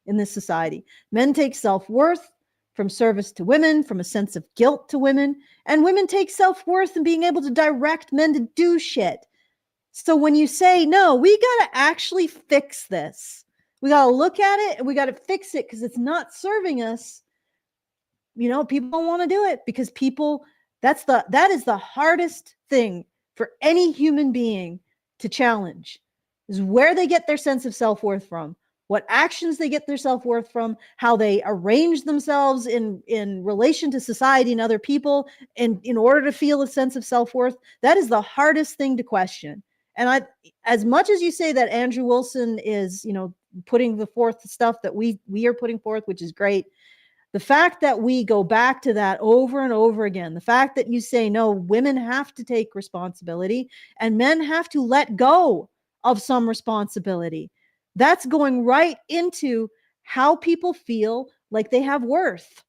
in this society. Men take self-worth from service to women, from a sense of guilt to women, and women take self-worth in being able to direct men to do shit. So when you say, no, we got to actually fix this, we got to look at it and we got to fix it because it's not serving us, people don't want to do it, because that is the hardest thing for any human being to challenge, is where they get their sense of self-worth from. What actions they get their self-worth from, how they arrange themselves in relation to society and other people, and in order to feel a sense of self-worth. That is the hardest thing to question. And as much as you say that Andrew Wilson is, putting forth the stuff that we are putting forth, which is great, the fact that we go back to that over and over again, the fact that you say, no, women have to take responsibility and men have to let go of some responsibility. That's going right into how people feel like they have worth.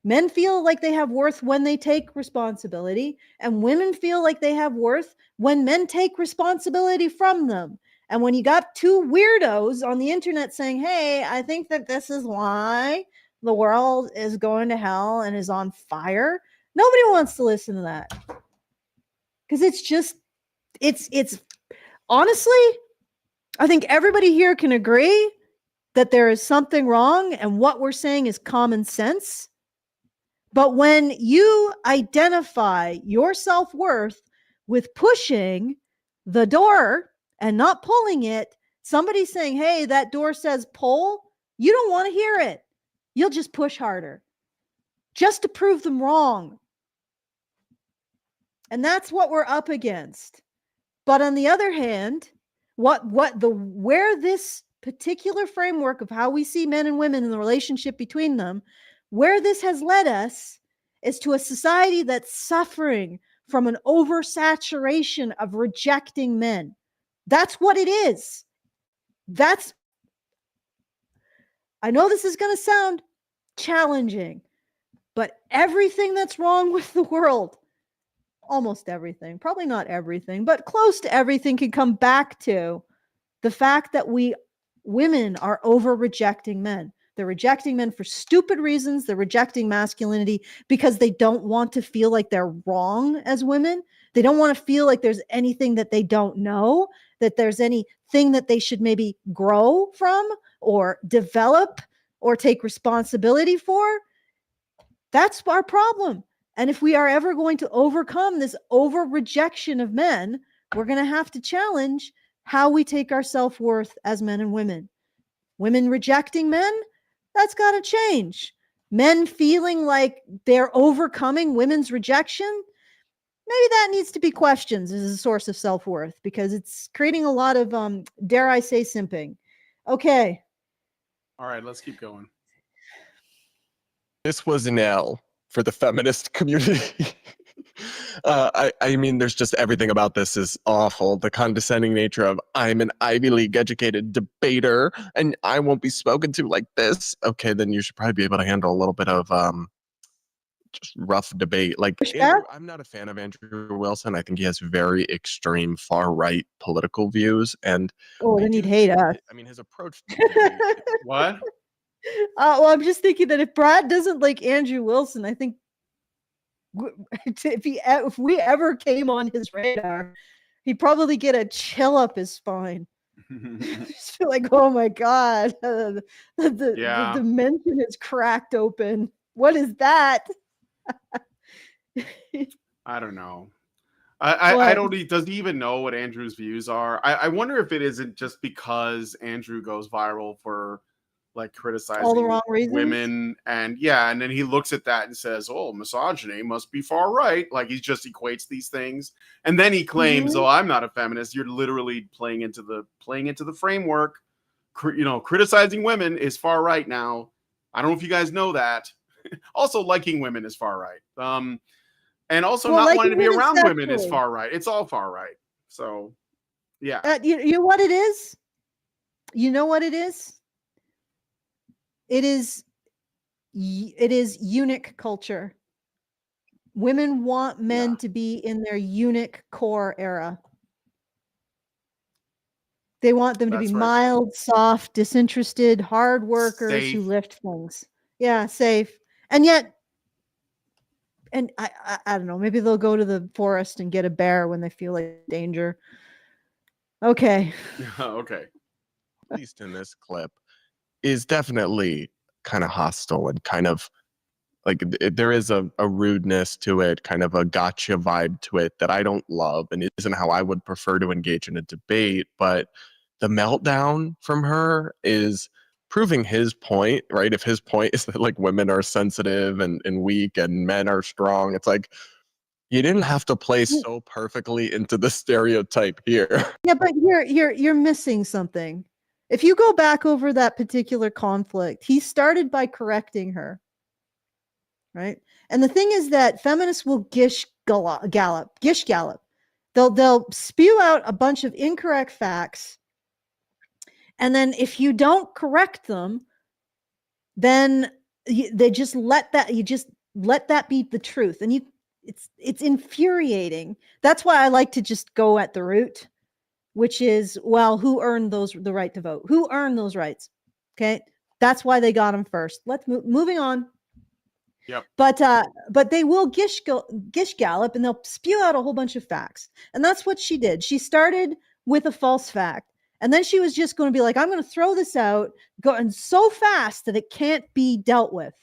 Men feel like they have worth when they take responsibility, and women feel like they have worth when men take responsibility from them. And when you got two weirdos on the internet saying, hey, I think that this is why the world is going to hell and is on fire, nobody wants to listen to that. Because it's honestly, I think everybody here can agree that there is something wrong and what we're saying is common sense. But when you identify your self-worth with pushing the door and not pulling it, somebody saying, hey, that door says pull, you don't want to hear it. You'll just push harder just to prove them wrong. And that's what we're up against. But on the other hand, where this particular framework of how we see men and women and the relationship between them, where this has led us is to a society that's suffering from an oversaturation of rejecting men. That's what it is. I know this is going to sound challenging, but everything that's wrong with the world, almost everything, probably not everything, but close to everything, can come back to the fact that women are over rejecting men. They're rejecting men for stupid reasons. They're rejecting masculinity because they don't want to feel like they're wrong as women. They don't want to feel like there's anything that they don't know, that there's anything that they should maybe grow from or develop or take responsibility for. That's our problem. And if we are ever going to overcome this over rejection of men, we're going to have to challenge how we take our self-worth as men and women. Women rejecting men, that's got to change. Men feeling like they're overcoming women's rejection, maybe that needs to be questioned as a source of self-worth, because it's creating a lot of, dare I say, simping. Okay. All right, let's keep going. This was an L for the feminist community. I mean, there's just everything about this is awful. The condescending nature of, I'm an Ivy League educated debater and I won't be spoken to like this. Okay, then you should probably be able to handle a little bit of just rough debate. Like, Andrew, I'm not a fan of Andrew Wilson. I think he has very extreme far-right political views. And then he'd hate us. I mean, his approach. What? Well, I'm just thinking that if Brad doesn't like Andrew Wilson, I think if we ever came on his radar, he'd probably get a chill up his spine. Just feel like, oh my God, the dimension is cracked open. What is that? I don't know. I don't. Does he even know what Andrew's views are? I wonder if it isn't just because Andrew goes viral for like criticizing all the wrong reasons. Women, and then he looks at that and says, "Oh, misogyny must be far right." Like he just equates these things, and then he claims, "Oh, I'm not a feminist." You're literally playing into the framework. Criticizing women is far right now. I don't know if you guys know that. Also, liking women is far right. And also not wanting to be around women is far right. It's all far right. So, yeah. You know what it is? You know what it is? It is eunuch culture. Women want men to be in their eunuch core era. They want them to be mild, soft, disinterested, hard workers who lift things. Yeah, safe. And yet, and I don't know, maybe they'll go to the forest and get a bear when they feel like danger. Okay. Okay. At least in this clip, is definitely kind of hostile and kind of like there is a rudeness to it, kind of a gotcha vibe to it that I don't love, and it isn't how I would prefer to engage in a debate. But the meltdown from her is proving his point, right? If his point is that like women are sensitive and weak and men are strong, it's like you didn't have to play so perfectly into the stereotype here. Yeah, but you're missing something. If you go back over that particular conflict, he started by correcting her, right? And the thing is that feminists will gish gallop. They'll spew out a bunch of incorrect facts, and then if you don't correct them, then they just let that be the truth. And it's infuriating. That's why I like to just go at the root. which is, well, who earned the right to vote? Who earned those rights? Okay, that's why they got him first. Let's moving on. Yep. But they will gish gallop, and they'll spew out a whole bunch of facts, and that's what she did. She started with a false fact, and then she was just going to be like, I'm going to throw this out, going so fast that it can't be dealt with.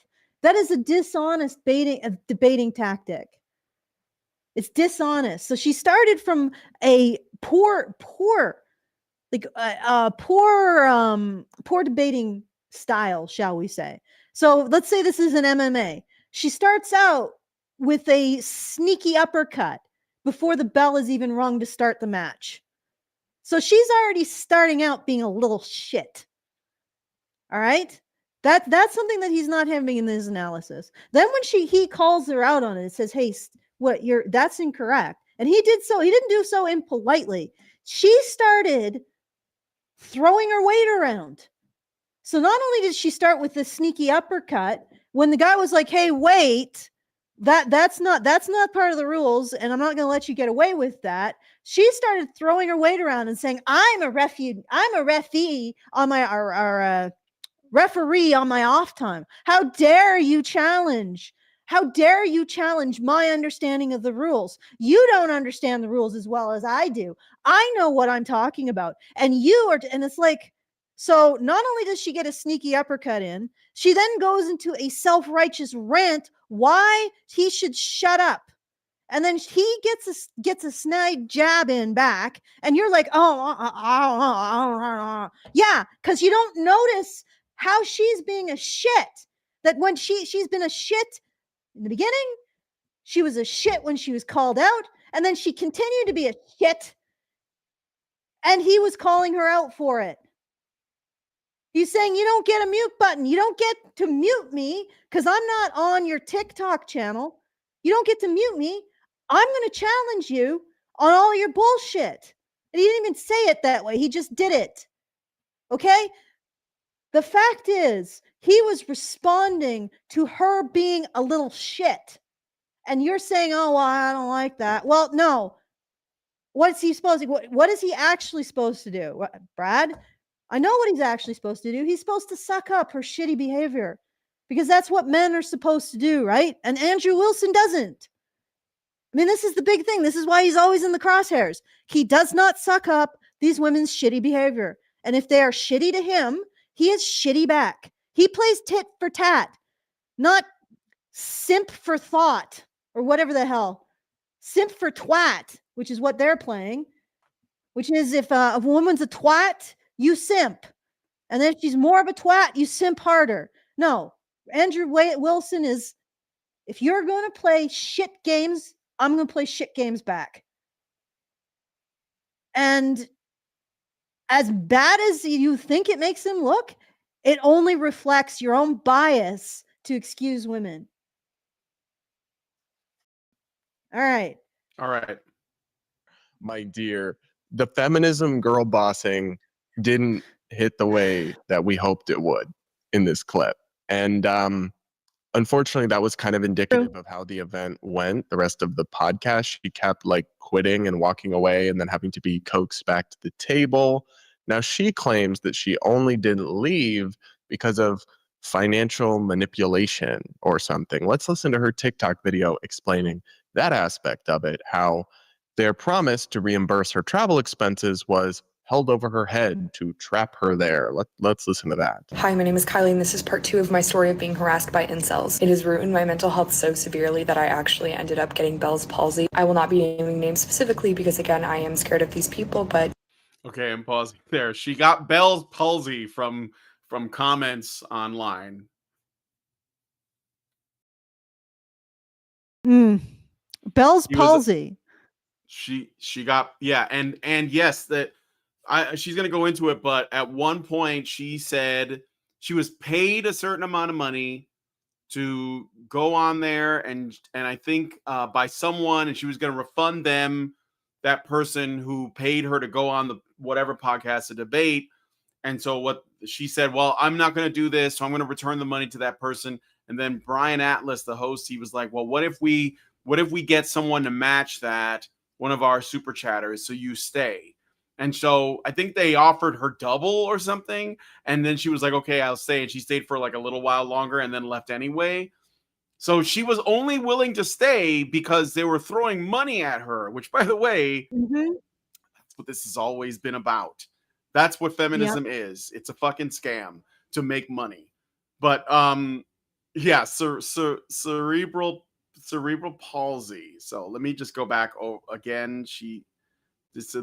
That is a dishonest debating tactic. It's dishonest. So she started from a poor debating style, shall we say. So let's say this is an MMA. She starts out with a sneaky uppercut before the bell is even rung to start the match. So she's already starting out being a little shit. All right? That's something that he's not having in his analysis. Then when he calls her out on it, it says, hey, that's incorrect. And he didn't do so impolitely. She started throwing her weight around. So not only did she start with the sneaky uppercut, when the guy was like, hey, wait, that's not part of the rules, and I'm not going to let you get away with that. She started throwing her weight around and saying, I'm a referee on my referee on my off time. How dare you challenge? How dare you challenge my understanding of the rules? You don't understand the rules as well as I do. I know what I'm talking about. And it's like, so not only does she get a sneaky uppercut in, she then goes into a self-righteous rant why he should shut up. And then he gets a snide jab in back, and you're like, yeah, because you don't notice how she's being a shit. That when she's been a shit in the beginning, she was a shit when she was called out, and then she continued to be a shit, and he was calling her out for it. He's saying, you don't get a mute button. You don't get to mute me because I'm not on your TikTok channel. You don't get to mute me. I'm going to challenge you on all your bullshit. And he didn't even say it that way. He just did it. Okay? The fact is, he was responding to her being a little shit. And you're saying, oh, well, I don't like that. Well, no. What is he actually supposed to do? What, Brad? I know what he's actually supposed to do. He's supposed to suck up her shitty behavior because that's what men are supposed to do, right? And Andrew Wilson doesn't. I mean, this is the big thing. This is why he's always in the crosshairs. He does not suck up these women's shitty behavior. And if they are shitty to him, he is shitty back. He plays tit for tat, not simp for thought or whatever the hell. Simp for twat, which is what they're playing, which is if a woman's a twat, you simp. And then if she's more of a twat, you simp harder. No, Andrew Wilson is, if you're going to play shit games, I'm going to play shit games back. And as bad as you think it makes him look, it only reflects your own bias to excuse women. All right. My dear, the feminism girl bossing didn't hit the way that we hoped it would in this clip. And unfortunately, that was kind of indicative of how the event went. The rest of the podcast, she kept like quitting and walking away and then having to be coaxed back to the table. Now, she claims that she only didn't leave because of financial manipulation or something. Let's listen to her TikTok video explaining that aspect of it, how their promise to reimburse her travel expenses was held over her head to trap her there. Let's listen to that. Hi, my name is Kylie, and this is part 2 of my story of being harassed by incels. It has ruined my mental health so severely that I actually ended up getting Bell's palsy. I will not be naming names specifically because, again, I am scared of these people, but... Okay, I'm pausing there. She got Bell's palsy from comments online. Bell's palsy. She got, yeah, and yes, that she's gonna go into it, but at one point she said she was paid a certain amount of money to go on there, and I think by someone, and she was gonna refund them, that person who paid her to go on the whatever podcast to debate. And so what she said, well, I'm not going to do this, so I'm going to return the money to that person. And then Brian Atlas, the host, he was like, well, what if we get someone to match that, one of our super chatters, so you stay? And so I think they offered her double or something. And then she was like, okay, I'll stay. And she stayed for like a little while longer and then left anyway. So she was only willing to stay because they were throwing money at her, which, by the way, that's what this has always been about. That's what feminism is. It's a fucking scam to make money. But yeah, cerebral palsy. So let me just go back again. This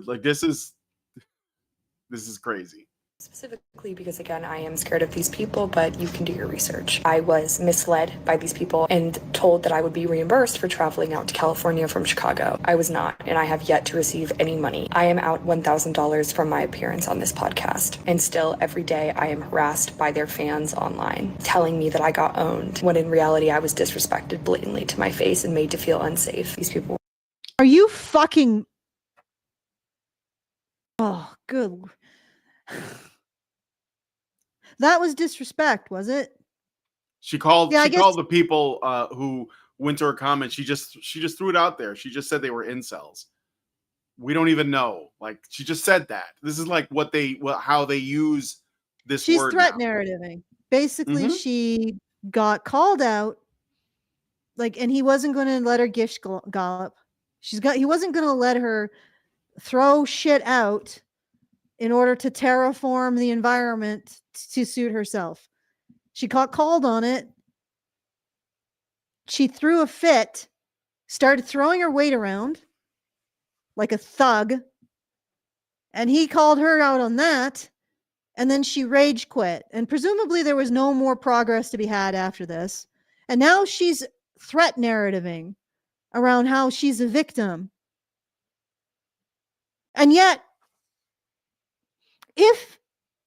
is crazy. Specifically because, again, I am scared of these people, but you can do your research. I was misled by these people and told that I would be reimbursed for traveling out to California from Chicago. I was not, and I have yet to receive any money. I am out $1,000 from my appearance on this podcast, and still every day I am harassed by their fans online, telling me that I got owned, when in reality I was disrespected blatantly to my face and made to feel unsafe. These people. Are you fucking... Oh, good. That was disrespect, was it? She called the people who went to her comments. She just threw it out there. She just said they were incels. We don't even know. Like, she just said that. This is like how they use this She's word. She's threat narrativing. Basically, she got called out. Like, and he wasn't going to let her gish gallop. He wasn't going to let her throw shit out in order to terraform the environment to suit herself. She got called on it. She threw a fit, started throwing her weight around like a thug, and he called her out on that, and then she rage quit. And presumably there was no more progress to be had after this. And now she's threat narrativing around how she's a victim. And yet, if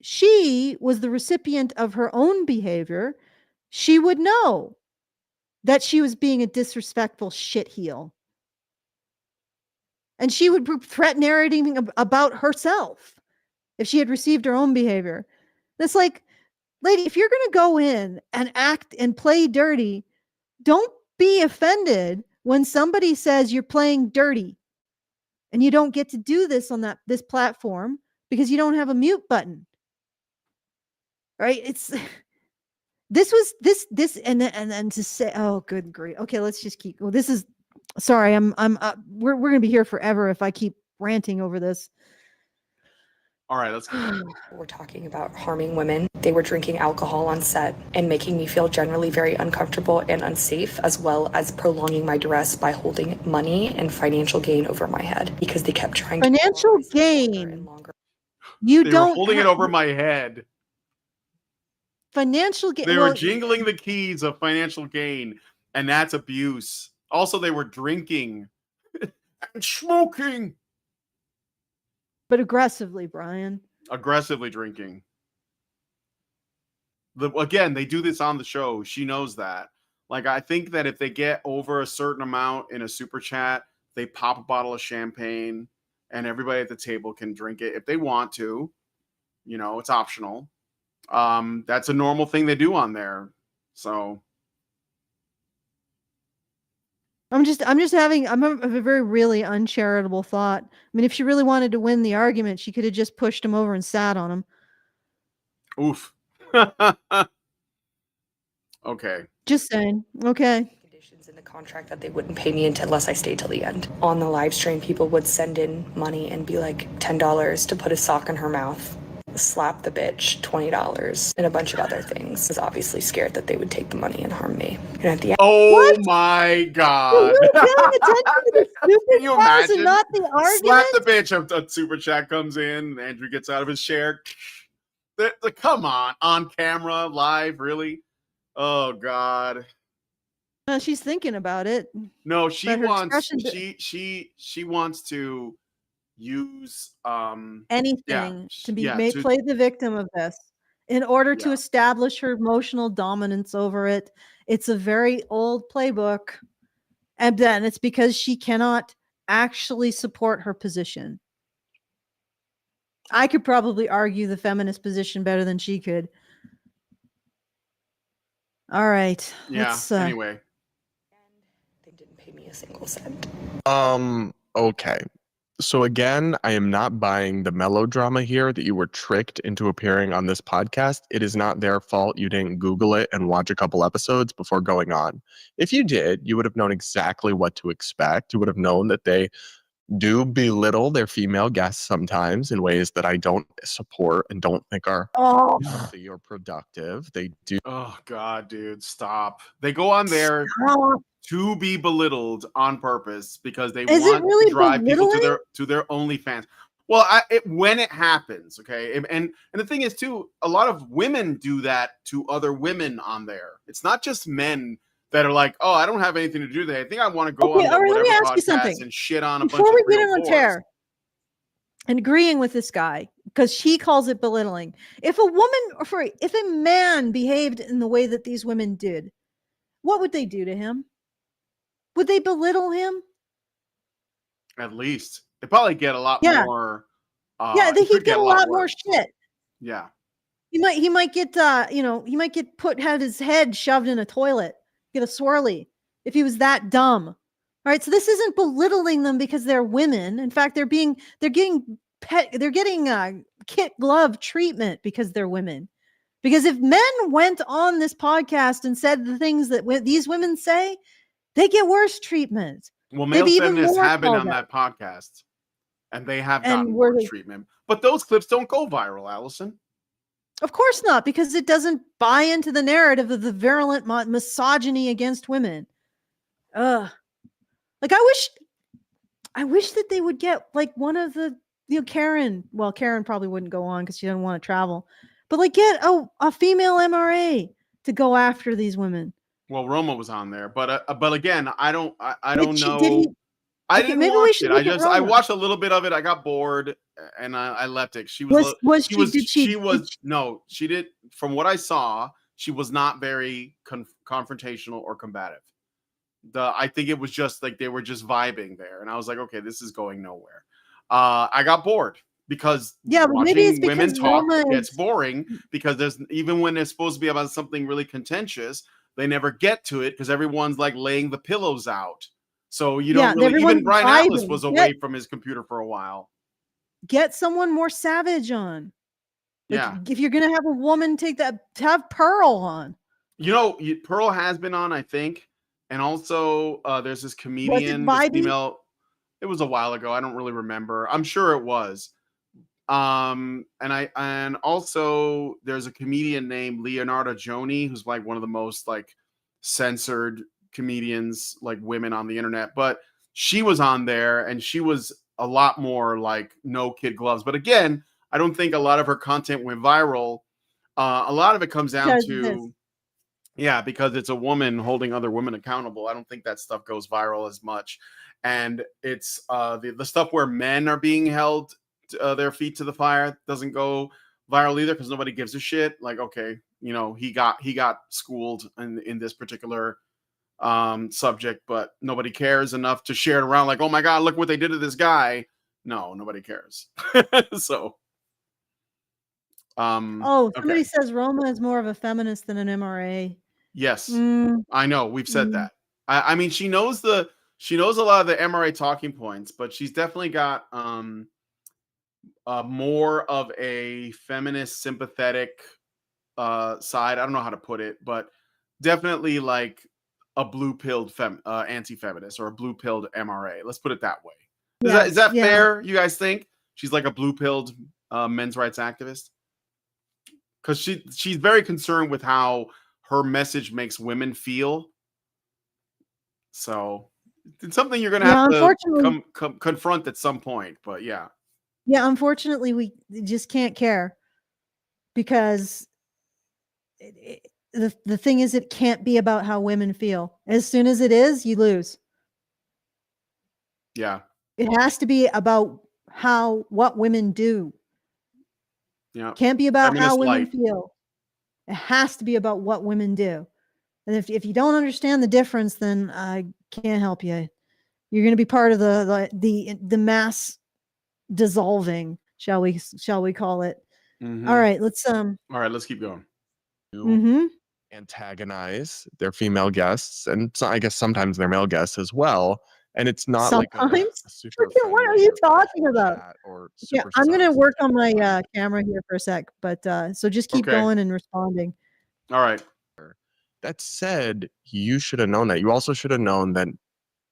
she was the recipient of her own behavior, she would know that she was being a disrespectful shitheel. And she would be threat narrating about herself if she had received her own behavior. It's like, lady, if you're going to go in and act and play dirty, don't be offended when somebody says you're playing dirty and you don't get to do this on this platform because you don't have a mute button. Right? It's this and then to say, oh, good grief. Okay, let's just keep. Well, this is sorry. We're going to be here forever if I keep ranting over this. All right, let's go. We're talking about harming women. They were drinking alcohol on set and making me feel generally very uncomfortable and unsafe, as well as prolonging my duress by holding money and financial gain over my head because they kept trying to financial gain. They were holding it over my head. Financial gain. They were jingling the keys of financial gain, and that's abuse. Also, they were drinking and smoking. But aggressively, Brian. Aggressively drinking. Again, they do this on the show. She knows that. Like, I think that if they get over a certain amount in a super chat, they pop a bottle of champagne, and everybody at the table can drink it if they want to. You know, it's optional. That's a normal thing they do on there. So I'm having a very really uncharitable thought. I mean, if she really wanted to win the argument, she could have just pushed him over and sat on him. Oof. Okay. Just saying. Okay. Conditions in the contract that they wouldn't pay me unless I stayed till the end. On the live stream, people would send in money and be like $10 to put a sock in her mouth, slap the bitch, $20, and a bunch of other things. I was obviously scared that they would take the money and harm me. And at the end, my God! Can you imagine? Not the argument? Slap the bitch. A super chat comes in. Andrew gets out of his chair. Come on camera, live, really? Oh God! She's thinking about it. No, she wants. She wants to use anything to play the victim of this in order to establish her emotional dominance over it. It's a very old playbook, and then it's because she cannot actually support her position. I could probably argue the feminist position better than she could. All right. Yeah. Anyway, they didn't pay me a single cent. Okay. So again, I am not buying the melodrama here that you were tricked into appearing on this podcast. It is not their fault you didn't Google it and watch a couple episodes before going on. If you did, you would have known exactly what to expect. You would have known that they do belittle their female guests sometimes in ways that I don't support and don't think are healthy or productive. They do. Oh God, dude, stop. They go on there to be belittled on purpose because they want to drive people to their OnlyFans. Well, when it happens, okay, and the thing is too, a lot of women do that to other women on there. It's not just men that are like, oh, I don't have anything to do there. I think I want to go on whatever podcast and shit on a bunch of before we get real on a tear. And agreeing with this guy because she calls it belittling. If a man behaved in the way that these women did, what would they do to him? Would they belittle him? At least they probably get a lot more. He'd get a lot more shit. Yeah, he might get have his head shoved in a toilet, get a swirly if he was that dumb. All right, so this isn't belittling them because they're women. In fact, they're getting kit glove treatment because they're women. Because if men went on this podcast and said the things that these women say, they get worse treatment. Well, male feminists have been on that podcast, and they have gotten worse treatment. But those clips don't go viral, Allison. Of course not, because it doesn't buy into the narrative of the virulent misogyny against women. Ugh. Like I wish that they would get like one of the Karen. Well, Karen probably wouldn't go on because she doesn't want to travel, but like get a female MRA to go after these women. Well, Roma was on there, but again, I don't know. I didn't watch it. I watched a little bit of it. I got bored and I left it. She did. From what I saw, she was not very confrontational or combative. I think it was just like they were just vibing there, and I was like, okay, this is going nowhere. I got bored because watching women talk gets boring because even when it's supposed to be about something really contentious, they never get to it because everyone's like laying the pillows out. So you don't really. Even Brian Atlas was away from his computer for a while. Get someone more savage on. If you're gonna have a woman have Pearl on. Pearl has been on, I think, and also there's this comedian, this female. It was a while ago. I don't really remember. I'm sure it was. And also there's a comedian named Leonardo Joni who's like one of the most like censored comedians, like women on the internet, but she was on there and she was a lot more like no kid gloves. But again, I don't think a lot of her content went viral. A lot of it comes down to because it's a woman holding other women accountable. I don't think that stuff goes viral as much. And it's the stuff where men are being held their feet to the fire doesn't go viral either because nobody gives a shit. Like, okay, he got schooled in this particular subject, but nobody cares enough to share it around like, oh my God, look what they did to this guy. No, nobody cares. So somebody says Roma is more of a feminist than an MRA. Yes. I know, we've said that. I mean, she knows a lot of the MRA talking points, but she's definitely got more of a feminist sympathetic side. I don't know how to put it, but definitely like a blue-pilled anti-feminist or a blue-pilled MRA. Let's put it that way. Is that fair, you guys think? She's like a blue-pilled men's rights activist? Because she's very concerned with how her message makes women feel. So it's something you're going to have to confront at some point. But yeah. Yeah, unfortunately, we just can't care because the thing is, it can't be about how women feel. As soon as it is, you lose. Yeah. It has to be about what women do. Yeah. Can't be about how women feel. It has to be about what women do. And if you don't understand the difference, then I can't help you. You're going to be part of the mass dissolving, shall we call it? Mm-hmm. All right, let's keep going. Antagonize their female guests, and so I guess sometimes their male guests as well, And it's not Sometimes. like a super What are you talking about? Or Yeah, super I'm gonna sus work type on my vibe. camera here for a sec, but so just keep Okay. going and responding. All right. That said, you should have known that. You also should have known that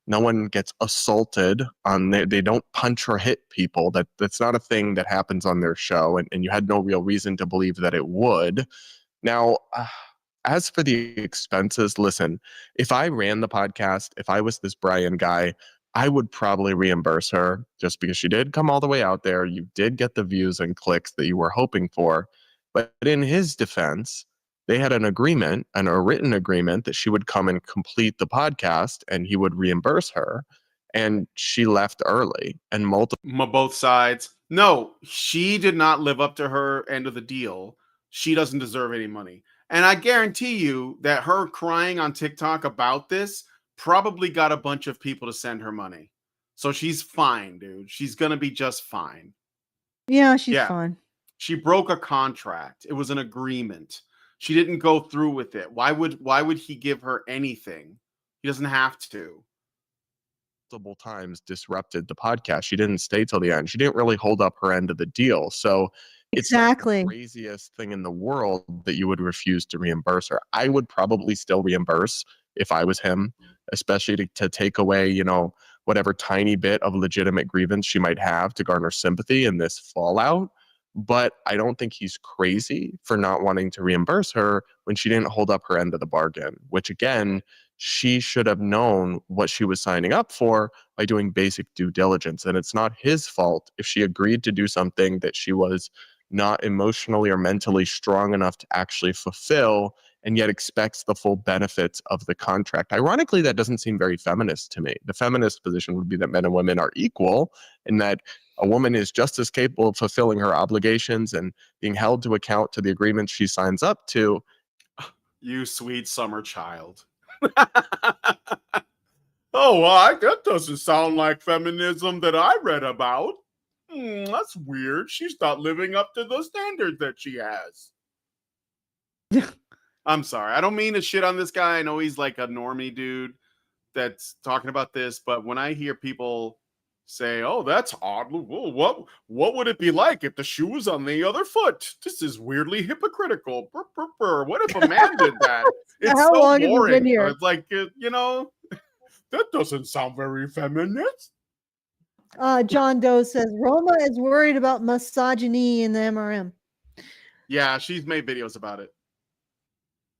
no one gets assaulted on they don't punch or hit people. That's not a thing that happens on their show, and you had no real reason to believe that it would. Now, as for the expenses, listen, if I ran the podcast, if I was this Brian guy, I would probably reimburse her just because she did come all the way out there. You did get the views and clicks that you were hoping for. But in his defense, they had an agreement, a written agreement that she would come and complete the podcast and he would reimburse her. And she left early and both sides. No, she did not live up to her end of the deal. She doesn't deserve any money. And I guarantee you that her crying on TikTok about this probably got a bunch of people to send her money. So she's fine, dude. She's going to be just fine. Yeah, she's fine. She broke a contract. It was an agreement. She didn't go through with it. Why would he give her anything? He doesn't have to. Multiple times disrupted the podcast. She didn't stay till the end. She didn't really hold up her end of the deal. So it's not the craziest thing in the world that you would refuse to reimburse her. I would probably still reimburse if I was him, especially to take away, whatever tiny bit of legitimate grievance she might have to garner sympathy in this fallout. But I don't think he's crazy for not wanting to reimburse her when she didn't hold up her end of the bargain, which again, she should have known what she was signing up for by doing basic due diligence. And it's not his fault if she agreed to do something that she was not emotionally or mentally strong enough to actually fulfill and yet expects the full benefits of the contract. Ironically, that doesn't seem very feminist to me. The feminist position would be that men and women are equal and that a woman is just as capable of fulfilling her obligations and being held to account to the agreements she signs up to. You sweet summer child. Oh, that doesn't sound like feminism that I read about. That's weird. She's not living up to the standard that she has. I'm sorry. I don't mean to shit on this guy. I know he's like a normie dude that's talking about this, but when I hear people say, "Oh, that's odd. What would it be like if the shoe was on the other foot? This is weirdly hypocritical. What if a man did that?" It's How so long have you boring. been here? It's like, that doesn't sound very feminist. John Doe says Roma is worried about misogyny in the MRM. Yeah, she's made videos about it.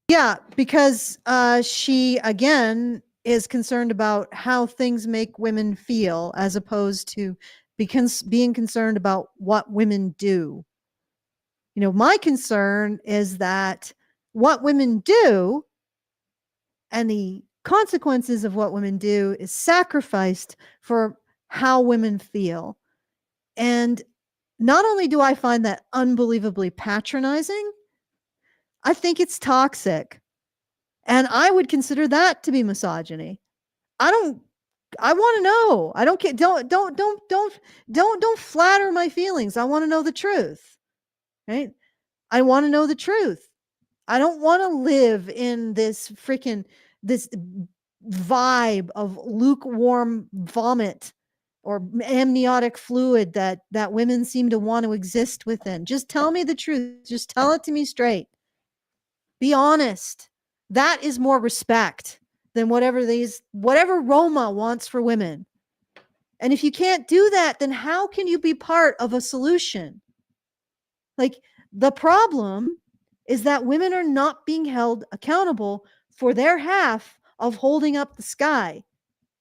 Yeah, because she again is concerned about how things make women feel as opposed to being concerned about what women do. My concern is that what women do and the consequences of what women do is sacrificed for how women feel. And not only do I find that unbelievably patronizing, I think it's toxic. And I would consider that to be misogyny. I want to know. I don't care. Don't flatter my feelings. I want to know the truth. Right? I want to know the truth. I don't want to live in this vibe of lukewarm vomit or amniotic fluid that women seem to want to exist within. Just tell me the truth. Just tell it to me straight. Be honest. That is more respect than whatever Roma wants for women. And if you can't do that, then how can you be part of a solution? Like, the problem is that women are not being held accountable for their half of holding up the sky.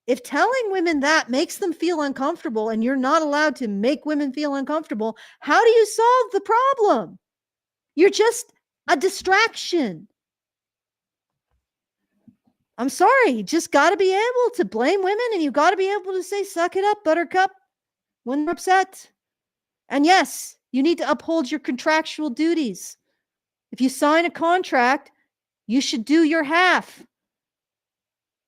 If telling women that makes them feel uncomfortable and you're not allowed to make women feel uncomfortable, how do you solve the problem? You're just a distraction. I'm sorry, you just got to be able to blame women and you got to be able to say, suck it up, buttercup, when they're upset. And yes, you need to uphold your contractual duties. If you sign a contract, you should do your half.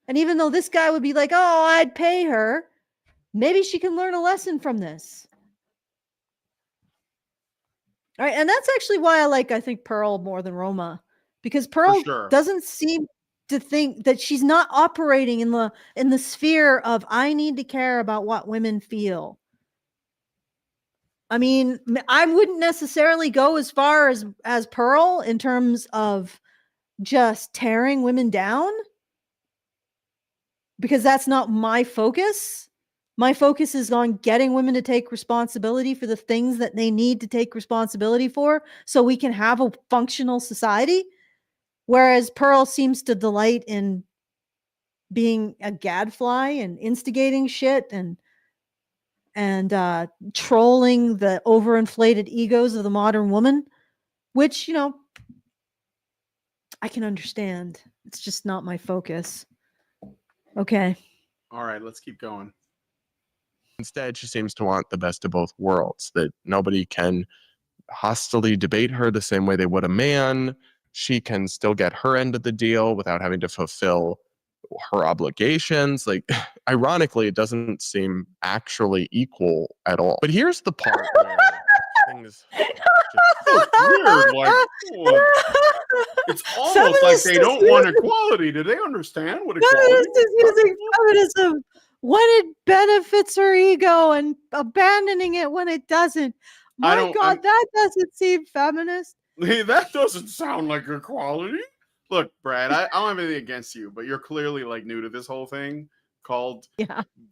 And even though this guy would be like, oh, I'd pay her, maybe she can learn a lesson from this. All right. And that's actually why I think Pearl more than Roma, because Pearl doesn't seem to think that she's not operating in the sphere of I need to care about what women feel. I mean, I wouldn't necessarily go as far as Pearl in terms of just tearing women down, because that's not my focus. My focus is on getting women to take responsibility for the things that they need to take responsibility for so we can have a functional society. Whereas Pearl seems to delight in being a gadfly and instigating shit and trolling the overinflated egos of the modern woman, which, you know, I can understand. It's just not my focus. Okay. All right, let's keep going. Instead, she seems to want the best of both worlds, that nobody can hostily debate her the same way they would a man. She can still get her end of the deal without having to fulfill her obligations. Like, ironically, it doesn't seem actually equal at all. But here's the part where things so weird. Like, it's almost like they don't want equality. Do they understand what equality is? Feminist is using feminism when it benefits her ego and abandoning it when it doesn't. That doesn't seem feminist. That doesn't sound like equality. Look, Brad, I don't have anything against you, but you're clearly like new to this whole thing called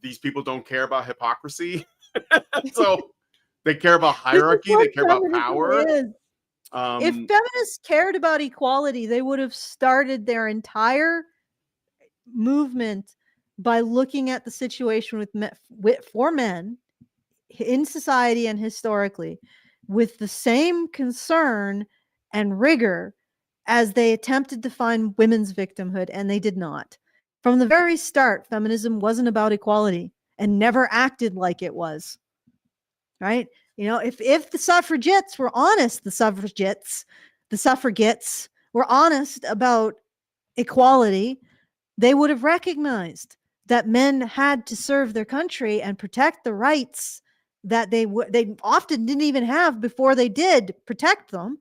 These People Don't Care About Hypocrisy. So they care about hierarchy, they care about power. If feminists cared about equality, they would have started their entire movement by looking at the situation for men in society and historically with the same concern and rigor as they attempted to find women's victimhood, and they did not. From the very start, feminism wasn't about equality and never acted like it was. Right? You know, if the suffragettes were honest, the suffragettes were honest about equality, they would have recognized that men had to serve their country and protect the rights that they often didn't even have before they did protect them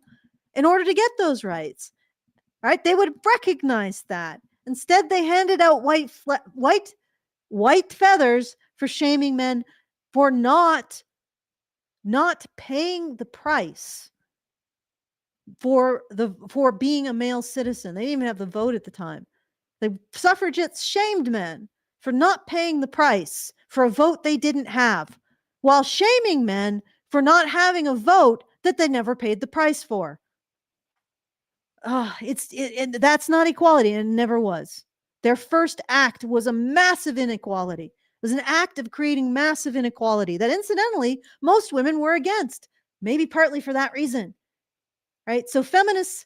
in order to get those rights. Right? They would recognize that. Instead, they handed out white feathers for shaming men for not paying the price for being a male citizen. They didn't even have the vote at the time. The suffragettes shamed men for not paying the price for a vote they didn't have, while shaming men for not having a vote that they never paid the price for. That's not equality, and it never was. Their first act was a massive inequality. It was an act of creating massive inequality that, incidentally, most women were against, maybe partly for that reason. Right? So feminists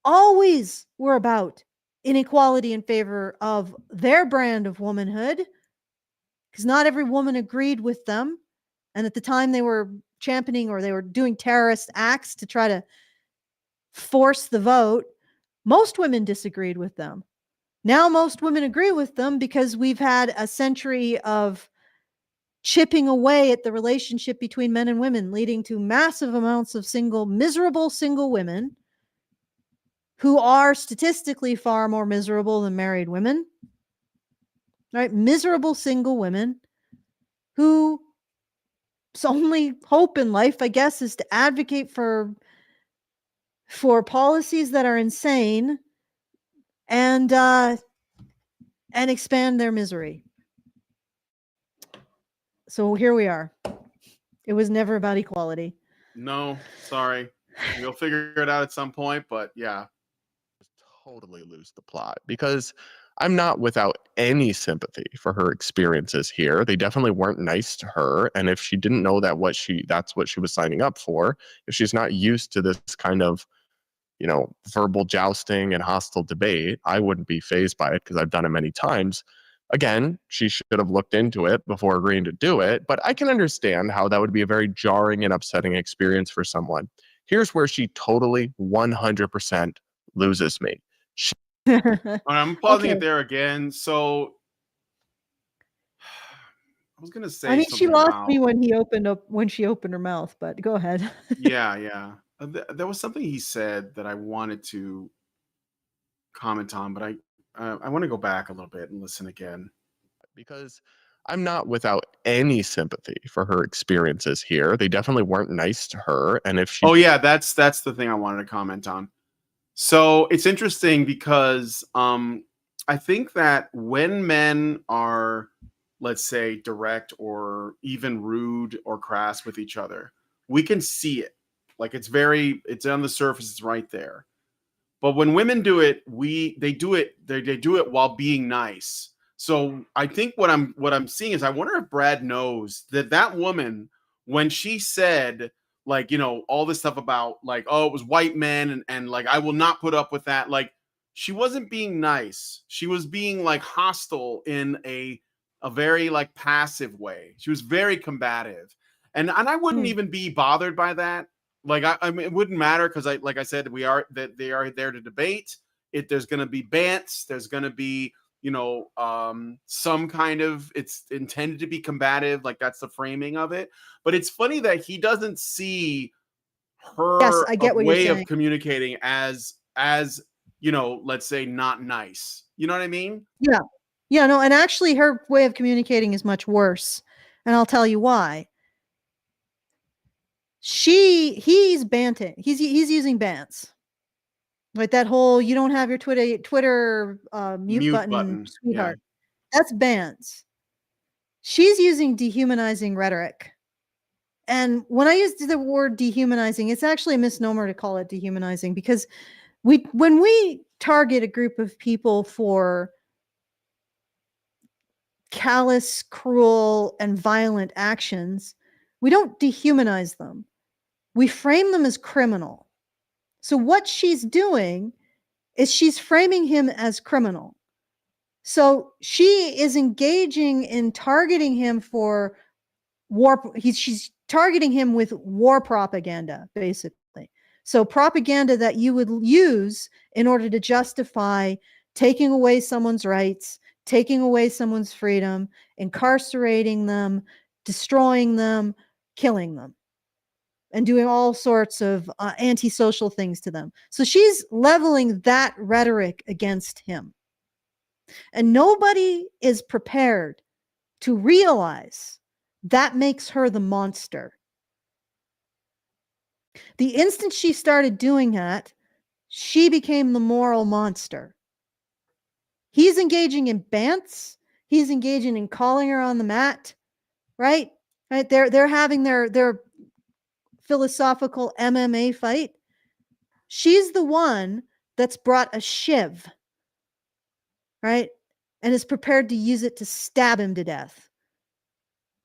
always were about inequality in favor of their brand of womanhood, because not every woman agreed with them. And at the time they were championing, or they were doing terrorist acts to try to force the vote, most women disagreed with them. Now most women agree with them because we've had a century of chipping away at the relationship between men and women, leading to massive amounts of miserable single women who are statistically far more miserable than married women. Right? Miserable single women whose only hope in life, I guess, is to advocate for policies that are insane and expand their misery. So here we are. It was never about equality. No, sorry. We'll figure it out at some point, but yeah. Totally lose the plot, because I'm not without any sympathy for her experiences here. They definitely weren't nice to her. And if she didn't know that's what she was signing up for, if she's not used to this kind of, verbal jousting and hostile debate, I wouldn't be fazed by it because I've done it many times. Again, she should have looked into it before agreeing to do it, but I can understand how that would be a very jarring and upsetting experience for someone. Here's where she totally 100% loses me. I'm pausing it there again. So I was gonna say, I mean, she lost me when she opened her mouth, but go ahead. Yeah. There was something he said that I wanted to comment on, but I want to go back a little bit and listen again. Because I'm not without any sympathy for her experiences here. They definitely weren't nice to her. And if she... Oh yeah, that's the thing I wanted to comment on. So it's interesting because I think that when men are, let's say, direct or even rude or crass with each other, we can see it. Like it's on the surface, it's right there. But when women do it, they do it while being nice. So I think what I'm seeing is I wonder if Brad knows that woman, when she said, like, you know, all this stuff about like, oh, it was white men and like I will not put up with that. Like she wasn't being nice. She was being like hostile in a very like passive way. She was very combative. And I wouldn't even be bothered by that. Like I mean, it wouldn't matter because like I said, they are there to debate. There's going to be bants. There's going to be, you know, some kind of, it's intended to be combative. Like that's the framing of it. But it's funny that he doesn't see her way of communicating as you know, let's say not nice. You know what I mean? Yeah. Yeah. No, and actually, her way of communicating is much worse, and I'll tell you why. He's banting. He's using bants. Like that whole you don't have your Twitter mute button, sweetheart. Yeah. That's bans. She's using dehumanizing rhetoric. And when I use the word dehumanizing, it's actually a misnomer to call it dehumanizing, because when we target a group of people for callous, cruel, and violent actions, we don't dehumanize them. We frame them as criminal. So what she's doing is she's framing him as criminal. So she is engaging in targeting him for war. She's targeting him with war propaganda, basically. So propaganda that you would use in order to justify taking away someone's rights, taking away someone's freedom, incarcerating them, destroying them, killing them, and doing all sorts of antisocial things to them. So she's leveling that rhetoric against him. And nobody is prepared to realize that makes her the monster. The instant she started doing that, she became the moral monster. He's engaging in bants. He's engaging in calling her on the mat, right? Right? They're having their philosophical MMA fight. She's the one that's brought a shiv, right? And is prepared to use it to stab him to death.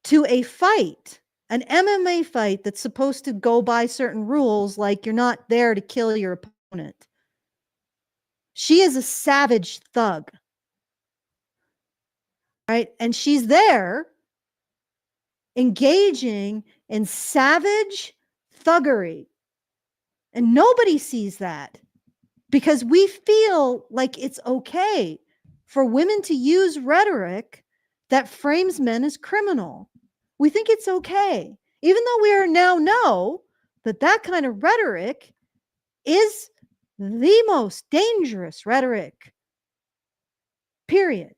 To a fight, an MMA fight that's supposed to go by certain rules, like you're not there to kill your opponent. She is a savage thug, right? And she's there engaging in savage thuggery. And nobody sees that, because we feel like it's okay for women to use rhetoric that frames men as criminal. We think it's okay, even though we now know that that kind of rhetoric is the most dangerous rhetoric, period.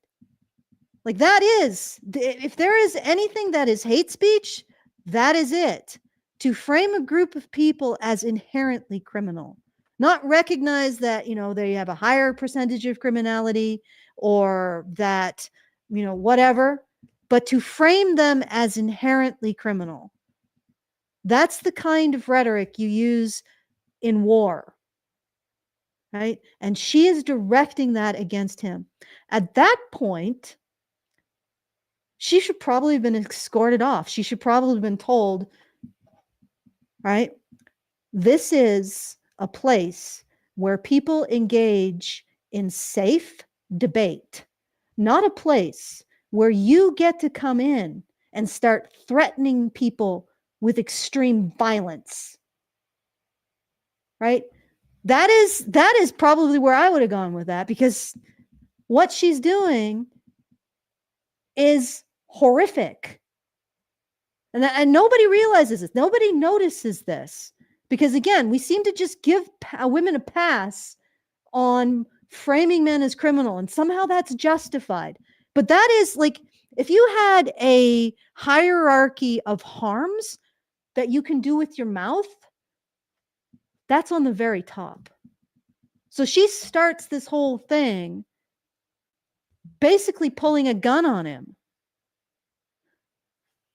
Like that is, if there is anything that is hate speech, that is it. To frame a group of people as inherently criminal, not recognize that, you know, they have a higher percentage of criminality or that, you know, whatever, but to frame them as inherently criminal. That's the kind of rhetoric you use in war, right? And she is directing that against him. At that point, she should probably have been escorted off. She should probably have been told, right? This is a place where people engage in safe debate, not a place where you get to come in and start threatening people with extreme violence, right? That is probably where I would have gone with that, because what she's doing is horrific. And nobody realizes this. Nobody notices this, because again, we seem to just give women a pass on framing men as criminal, and somehow that's justified. But that is like, if you had a hierarchy of harms that you can do with your mouth, that's on the very top. So she starts this whole thing basically pulling a gun on him.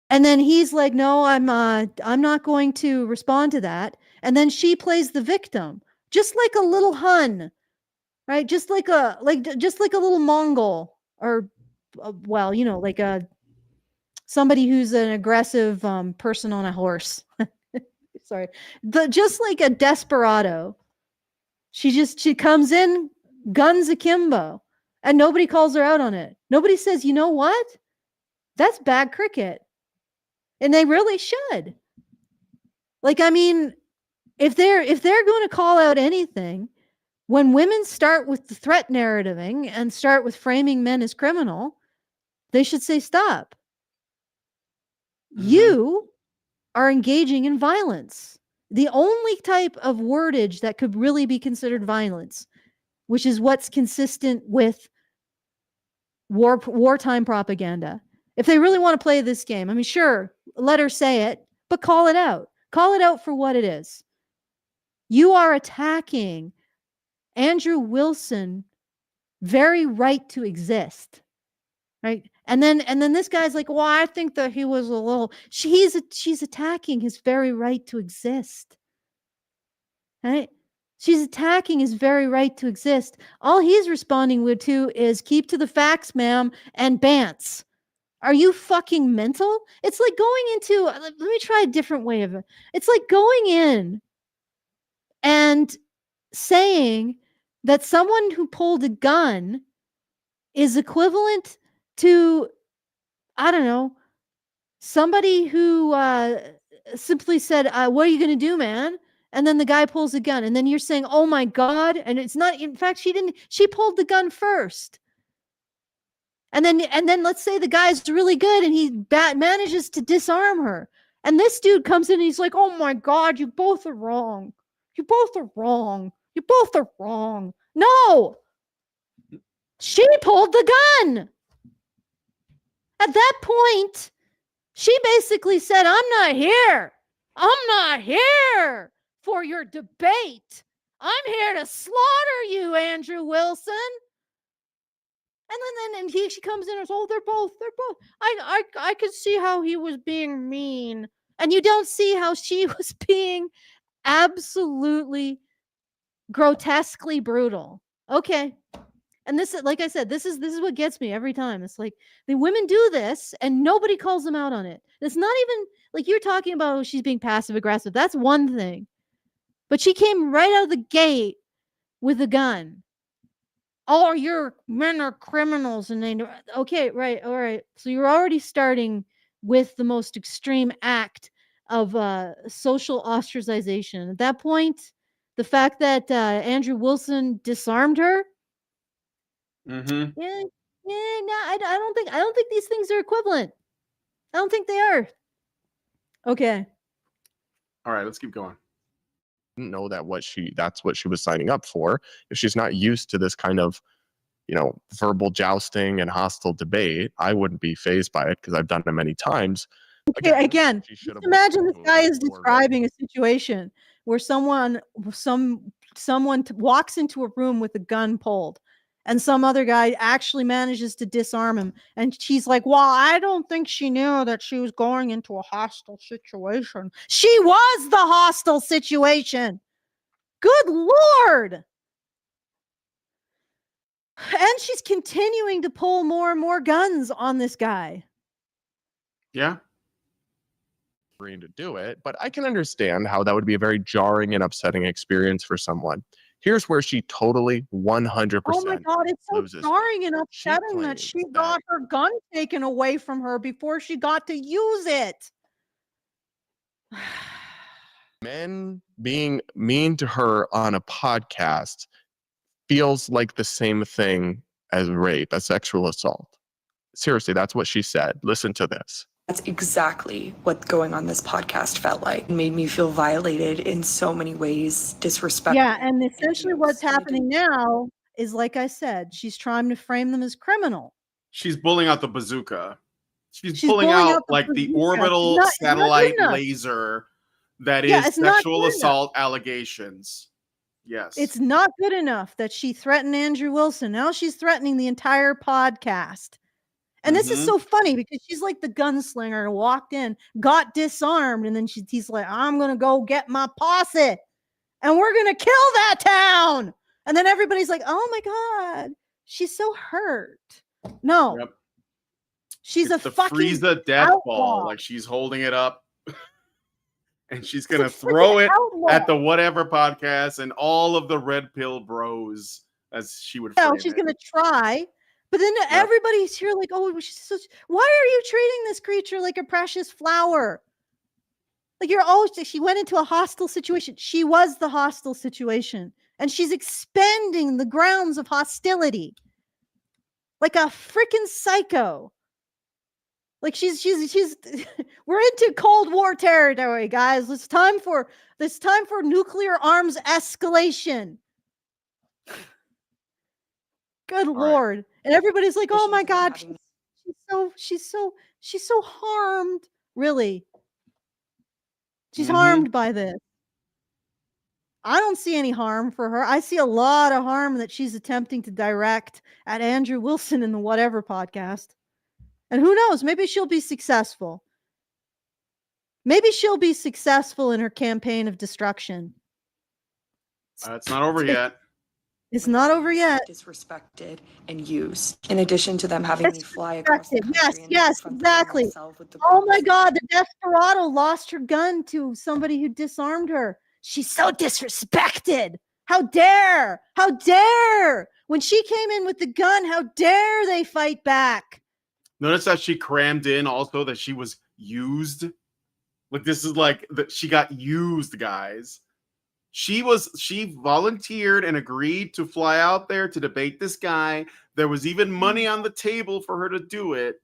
And then he's like, no, I'm not going to respond to that. And then she plays the victim, just like a little Hun, right? Just like a little Mongol, or well, you know, like somebody who's an aggressive person on a horse. Sorry. Just like a desperado. She comes in guns akimbo, and nobody calls her out on it. Nobody says, you know what? That's bad cricket. And they really should. Like, I mean, if they're going to call out anything, when women start with the threat narrativing and start with framing men as criminal, they should say, stop. You are engaging in violence. The only type of wordage that could really be considered violence, which is what's consistent with wartime propaganda. If they really want to play this game, I mean, sure, let her say it, but call it out. Call it out for what it is. You are attacking Andrew Wilson very right to exist, right? And then this guy's like, well, I think that he was a little. She's attacking his very right to exist, right? She's attacking his very right to exist. All he's responding to is keep to the facts, ma'am, and bants. Are you fucking mental? It's like going into, let me try a different way of it. It's like going in and saying that someone who pulled a gun is equivalent to, I don't know, somebody who simply said, what are you going to do, man? And then the guy pulls a gun. And then you're saying, oh my God. And it's not, in fact, she pulled the gun first. And then let's say the guy's really good and he manages to disarm her. And this dude comes in and he's like, oh my God, you both are wrong. You both are wrong. You both are wrong. No, she pulled the gun. At that point, she basically said, I'm not here. I'm not here for your debate. I'm here to slaughter you, Andrew Wilson. And then she comes in and says, oh, they're both. I could see how he was being mean. And you don't see how she was being absolutely grotesquely brutal. Okay. And this, like I said, this is what gets me every time. It's like the women do this and nobody calls them out on it. It's not even like you're talking about, oh, she's being passive aggressive. That's one thing. But she came right out of the gate with a gun. Oh, your men are criminals, and they know. Okay, right, all right. So you're already starting with the most extreme act of social ostracization. At that point, the fact that Andrew Wilson disarmed her. Yeah, no, I don't think these things are equivalent. I don't think they are. Okay. All right, let's keep going. Didn't know that that's what she was signing up for. If she's not used to this kind of, verbal jousting and hostile debate, I wouldn't be fazed by it because I've done it many times. Again, just imagine this guy is describing a situation where someone walks into a room with a gun pulled, and some other guy actually manages to disarm him, and she's like, well, I don't think she knew that she was going into a hostile situation. She was the hostile situation. Good Lord. And she's continuing to pull more and more guns on this guy. Yeah. To do it, but I can understand how that would be a very jarring and upsetting experience for someone. Here's where she totally 100%. Oh my God, it's so jarring and upsetting that she got her gun taken away from her before she got to use it. Men being mean to her on a podcast feels like the same thing as rape, as sexual assault. Seriously, that's what she said. Listen to this. That's exactly what going on this podcast felt like. It made me feel violated in so many ways, disrespected. Yeah, and essentially what's happening now is, like I said, she's trying to frame them as criminal. She's pulling out the bazooka. She's pulling out like the orbital satellite laser that is sexual assault allegations. Yes. It's not good enough that she threatened Andrew Wilson. Now she's threatening the entire podcast. And this is so funny because she's like the gunslinger who walked in, got disarmed, and then he's like, I'm going to go get my posse and we're going to kill that town. And then everybody's like, oh my God, she's so hurt. No. Yep. She's a fucking Frieza death ball. Like she's holding it up and she's going to throw it at the whatever podcast and all of the red pill bros, as she would frame she's going to try. But then everybody's here like, oh, why are you treating this creature like a precious flower? Like she went into a hostile situation. She was the hostile situation. And she's expanding the grounds of hostility. Like a freaking psycho. Like she's we're into Cold War territory, guys. It's time for nuclear arms escalation. Good Lord. And everybody's like, oh my God, she's so harmed. Really. She's harmed by this. I don't see any harm for her. I see a lot of harm that she's attempting to direct at Andrew Wilson in the whatever podcast. And who knows, maybe she'll be successful. Maybe she'll be successful in her campaign of destruction. It's not over yet. It's not over yet. Disrespected and used. In addition to them having me fly across the country. Yes, exactly. Oh my God, the desperado lost her gun to somebody who disarmed her. She's so disrespected. How dare? How dare? When she came in with the gun, how dare they fight back? Notice that she crammed in also that she was used. Like this is like that she got used, guys. She volunteered and agreed to fly out there to debate this guy. There was even money on the table for her to do it.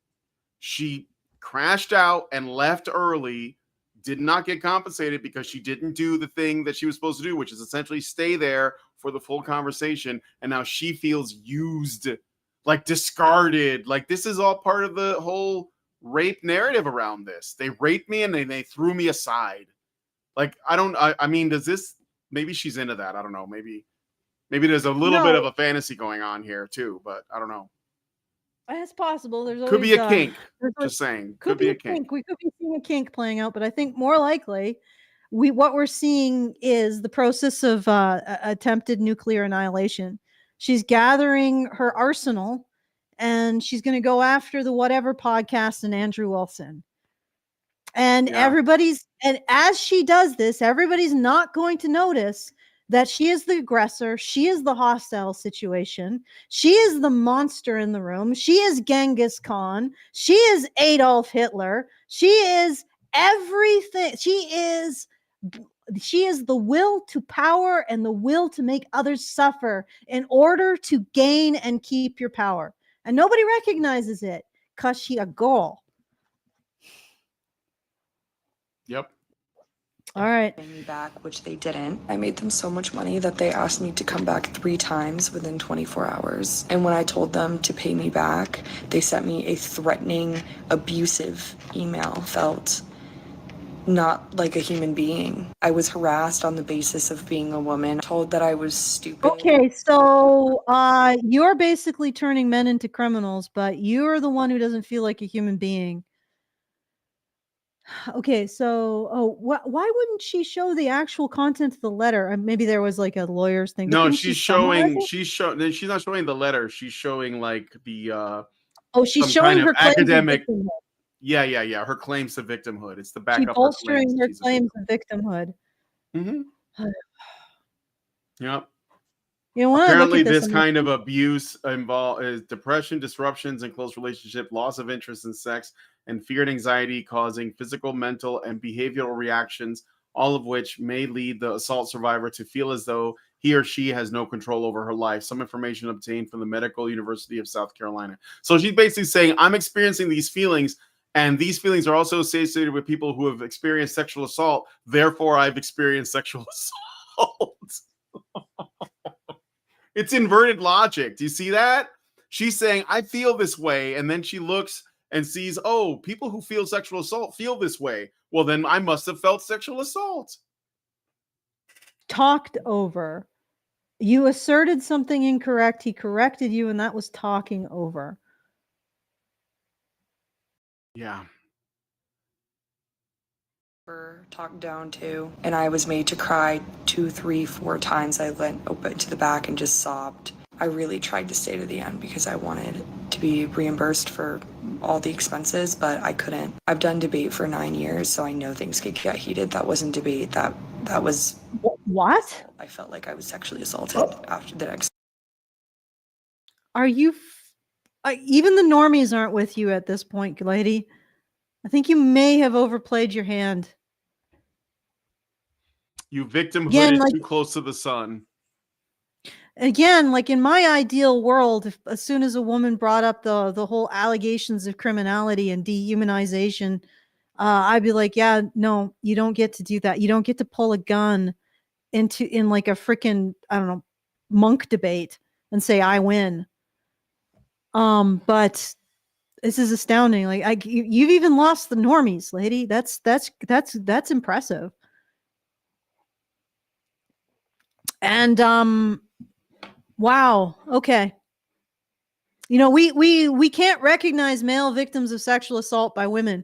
She crashed out and left early, did not get compensated because she didn't do the thing that she was supposed to do, which is essentially stay there for the full conversation. And now she feels used, like discarded. Like this is all part of the whole rape narrative around this. They raped me and they threw me aside. Like, I mean, does this, maybe she's into that. I don't know. Maybe there's a little bit of a fantasy going on here too, but I don't know. It's possible. There's could be a kink. Just saying. Could be a kink. We could be seeing a kink playing out, but I think more likely what we're seeing is the process of attempted nuclear annihilation. She's gathering her arsenal and she's going to go after the whatever podcast and Andrew Wilson. And and as she does this, everybody's not going to notice that she is the aggressor. She is the hostile situation. She is the monster in the room. She is Genghis Khan. She is Adolf Hitler. She is everything. She is the will to power and the will to make others suffer in order to gain and keep your power. And nobody recognizes it because she a girl. Yep. All right. Pay me back, which they didn't. I made them so much money that they asked me to come back 3 times within 24 hours. And when I told them to pay me back, they sent me a threatening, abusive email. Felt not like a human being. I was harassed on the basis of being a woman, told that I was stupid. Okay, so you're basically turning men into criminals, but you're the one who doesn't feel like a human being. Okay, so why wouldn't she show the actual content of the letter? Maybe there was like a lawyer's thing. No, she's not showing the letter. She's showing like the she's showing her academic. Yeah. Her claims to victimhood. It's the backup. She's bolstering her claims of victimhood. Mm-hmm. Yep. You know, apparently this kind of abuse is depression, disruptions in close relationship, loss of interest in sex, and fear and anxiety causing physical, mental, and behavioral reactions, all of which may lead the assault survivor to feel as though he or she has no control over her life. Some information obtained from the Medical University of South Carolina. So she's basically saying, I'm experiencing these feelings, and these feelings are also associated with people who have experienced sexual assault. Therefore, I've experienced sexual assault. It's inverted logic. Do you see that? She's saying, I feel this way. And then she looks and sees, oh, people who feel sexual assault feel this way. Well, then I must have felt sexual assault. Talked over. You asserted something incorrect. He corrected you, and that was talking over. Yeah. Talked down to, and I was made to cry 2, 3, 4 times. I went open to the back and just sobbed. I really tried to stay to the end because I wanted to be reimbursed for all the expenses, but I couldn't. I've done debate for 9 years, so I know things could get heated. That wasn't debate. That was what? I felt like I was sexually assaulted after the next. Are you? Even the normies aren't with you at this point, lady. I think you may have overplayed your hand. You victimhooded too close to the sun. Again, like in my ideal world, as soon as a woman brought up the whole allegations of criminality and dehumanization, I'd be like, yeah, no, you don't get to do that. You don't get to pull a gun in like a freaking, I don't know, monk debate and say I win. But this is astounding. Like you've even lost the normies, lady. That's impressive. And wow. Okay. You know, we can't recognize male victims of sexual assault by women,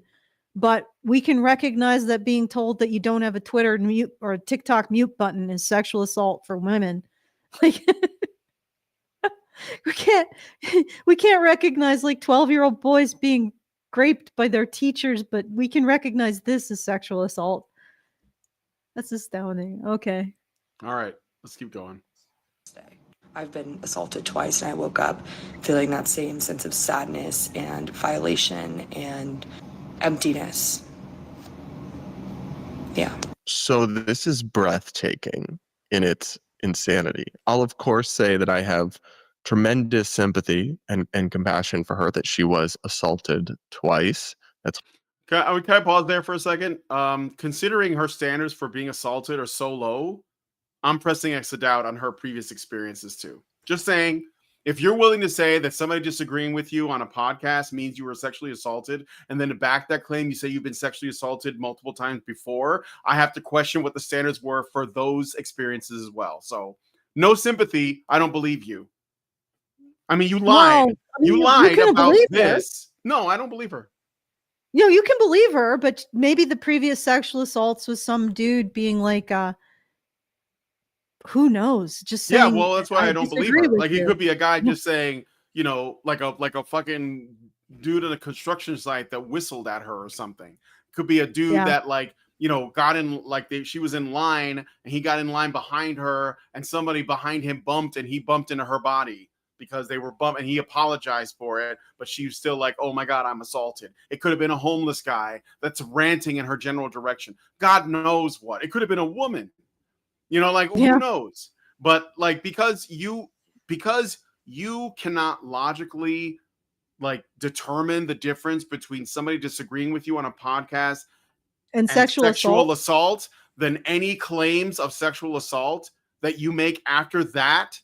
but we can recognize that being told that you don't have a Twitter mute or a TikTok mute button is sexual assault for women. Like we can't recognize like 12-year-old boys being raped by their teachers, but we can recognize this as sexual assault. That's astounding. Okay. All right. Let's keep going. I've been assaulted twice, and I woke up feeling that same sense of sadness and violation and emptiness. Yeah. So this is breathtaking in its insanity. I'll of course say that I have tremendous sympathy and compassion for her that she was assaulted twice. Can I pause there for a second? Considering her standards for being assaulted are so low, I'm pressing X a doubt on her previous experiences too. Just saying, if you're willing to say that somebody disagreeing with you on a podcast means you were sexually assaulted, and then to back that claim, you say you've been sexually assaulted multiple times before, I have to question what the standards were for those experiences as well. So no sympathy. I don't believe you. I mean, you lied. You lied about this. No, I don't believe her. No, you can believe her, but maybe the previous sexual assaults was some dude being like, who knows? Just saying, yeah, well, that's why I don't believe her. Like, you. It could be a guy just saying, you know, like a fucking dude at a construction site that whistled at her or something. Could be a dude that, like, you know, got in, like, she was in line and he got in line behind her and somebody behind him bumped and he bumped into her body because they were bumped and he apologized for it, but she was still like, oh my God, I'm assaulted. It could have been a homeless guy that's ranting in her general direction. God knows what. It could have been a woman. You know, like, who knows? But like, because you cannot logically like determine the difference between somebody disagreeing with you on a podcast and sexual assault, then any claims of sexual assault that you make after that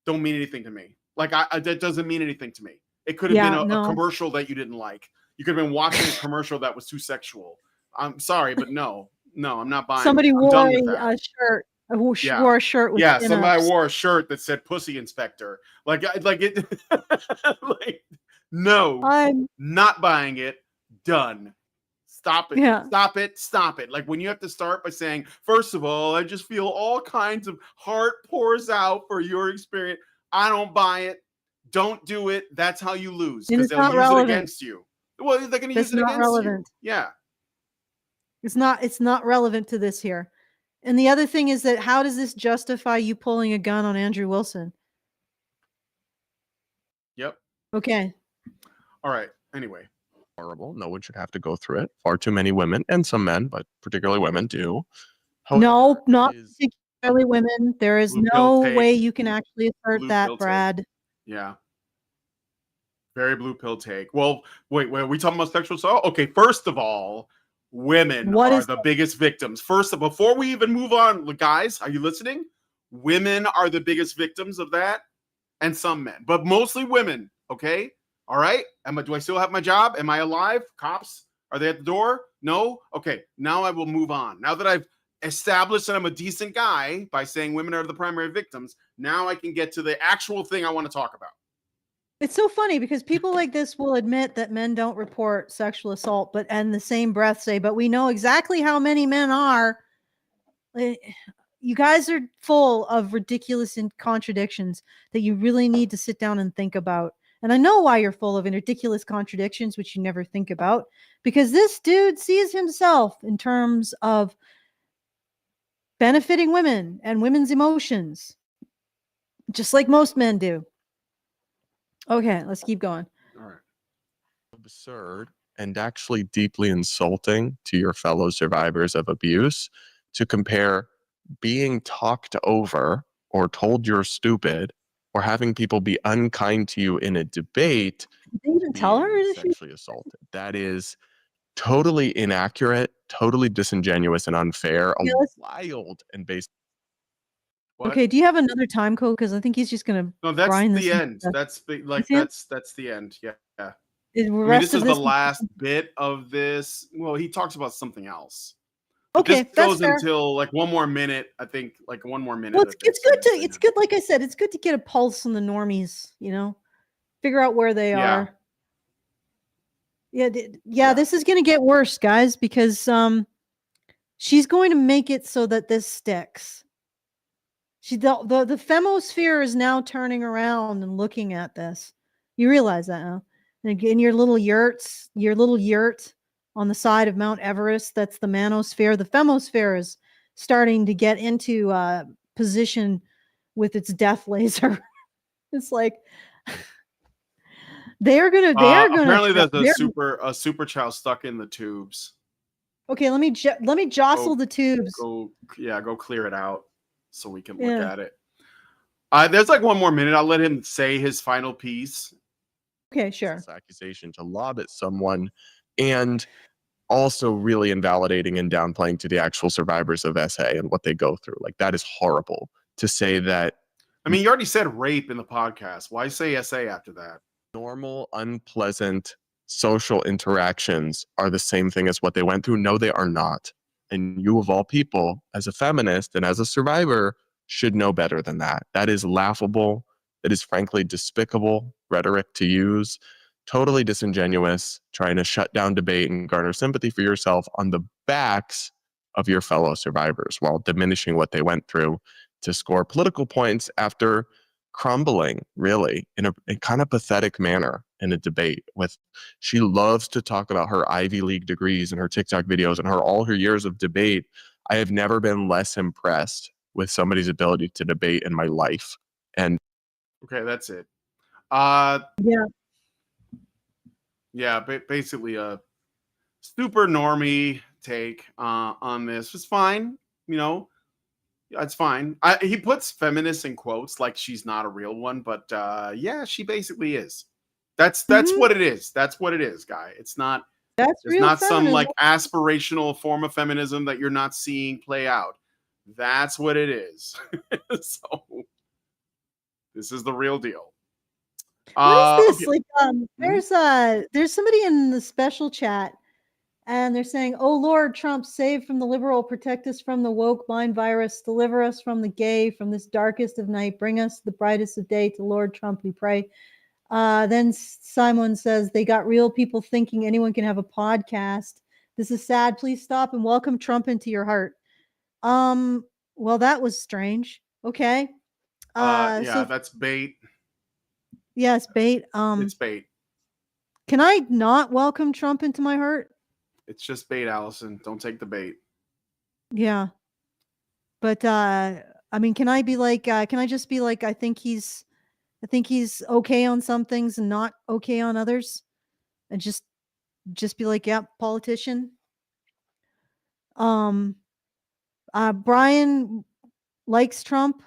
don't mean anything to me. Like, that doesn't mean anything to me. It could have been a commercial that you didn't like. You could have been watching a commercial that was too sexual. I'm sorry, but no, I'm not buying. Somebody wore a shirt. Wore a shirt. With somebody wore a shirt that said "Pussy Inspector." Like it. Like, no, I'm not buying it. Done. Stop it. Yeah. Stop it. Like, when you have to start by saying, first of all, I just feel all kinds of heart pours out for your experience. I don't buy it. Don't do it. That's how you lose, because they'll use it against you. Well, they're going to use it against you. Yeah. It's not relevant to this here. And the other thing is that how does this justify you pulling a gun on Andrew Wilson? Yep. Okay. All right. Anyway. Horrible. No one should have to go through it. Far too many women, and some men, but particularly women, do. However, no, not particularly women. There is no way you can actually assert that, Brad. Yeah. Very blue pill take. Well, wait, are we talking about sexual assault? Okay, first of all, women are the biggest victims. Before we even move on, guys, are you listening? Women are the biggest victims of that, and some men, but mostly women. Okay, all right. Do I still have my job? Am I alive? Cops, are they at the door? No. Okay, now I will move on. Now that I've established that I'm a decent guy by saying women are the primary victims, now I can get to the actual thing I want to talk about. It's so funny because people like this will admit that men don't report sexual assault, but in the same breath say, but we know exactly how many men are. You guys are full of ridiculous contradictions that you really need to sit down and think about. And I know why you're full of ridiculous contradictions, which you never think about, because this dude sees himself in terms of benefiting women and women's emotions, just like most men do. Okay, let's keep going. All right. Absurd and actually deeply insulting to your fellow survivors of abuse to compare being talked over or told you're stupid or having people be unkind to you in a debate. Did they even tell her that she sexually assaulted? That is totally inaccurate, totally disingenuous and unfair, wild and based. What? Okay, do you have another time code? Because I think he's just gonna. No, that's grind the this end. into- That's that's the end. Yeah. The I mean, rest this of is the this. last bit of this. Well, he talks about something else. But Okay, this that's goes fair. until like one more minute. I think like one more minute. Well, of it's this, good and to. then It's good, like I said, it's good to get a pulse on the normies. Figure out where they Yeah. are. Yeah. This is going to get worse, guys, because she's going to make it so that this sticks. The femosphere is now turning around and looking at this. You realize that, huh? And again, your little yurt on the side of Mount Everest, that's the manosphere. The femosphere is starting to get into position with its death laser. It's like they're gonna. Apparently, there's a super child stuck in the tubes. Okay, let me jostle the tubes. Go clear it out so we can look at it. There's like one more minute. I'll let him say his final piece. Okay, sure. This accusation to lob at someone, and also really invalidating and downplaying to the actual survivors of SA and what they go through. Like, that is horrible to say that. I mean, you already said rape in the podcast. Why say SA after that? Normal, unpleasant social interactions are the same thing as what they went through. No, they are not. And you, of all people, as a feminist and as a survivor, should know better than that. That is laughable. That is frankly despicable rhetoric to use. Totally disingenuous, trying to shut down debate and garner sympathy for yourself on the backs of your fellow survivors while diminishing what they went through to score political points after crumbling, really, in a kind of pathetic manner in a debate. She loves to talk about her Ivy League degrees and her TikTok videos and all her years of debate. I have never been less impressed with somebody's ability to debate in my life. And okay, that's it. Basically a super normie take on this. It's fine, it's fine. He puts feminist in quotes like she's not a real one, but yeah, she basically is. That's what it is. That's what it is, guy. It's not some like aspirational form of feminism that you're not seeing play out. That's what it is. So this is the real deal. What is this? Okay. Like, there's somebody in the special chat, and they're saying, "Oh Lord, Trump, save from the liberal, protect us from the woke mind virus, deliver us from the gay, from this darkest of night, bring us the brightest of day. To Lord Trump, we pray." Then Simon says, "They got real people thinking anyone can have a podcast. This is sad. Please stop and welcome Trump into your heart." Well, that was strange. Okay. Yeah, that's bait. Yes, bait. It's bait. Can I not welcome Trump into my heart? It's just bait, Allison. Don't take the bait. Yeah. But I mean, can I just be like, I think he's okay on some things and not okay on others? And just be like, yeah, politician. Brian likes Trump,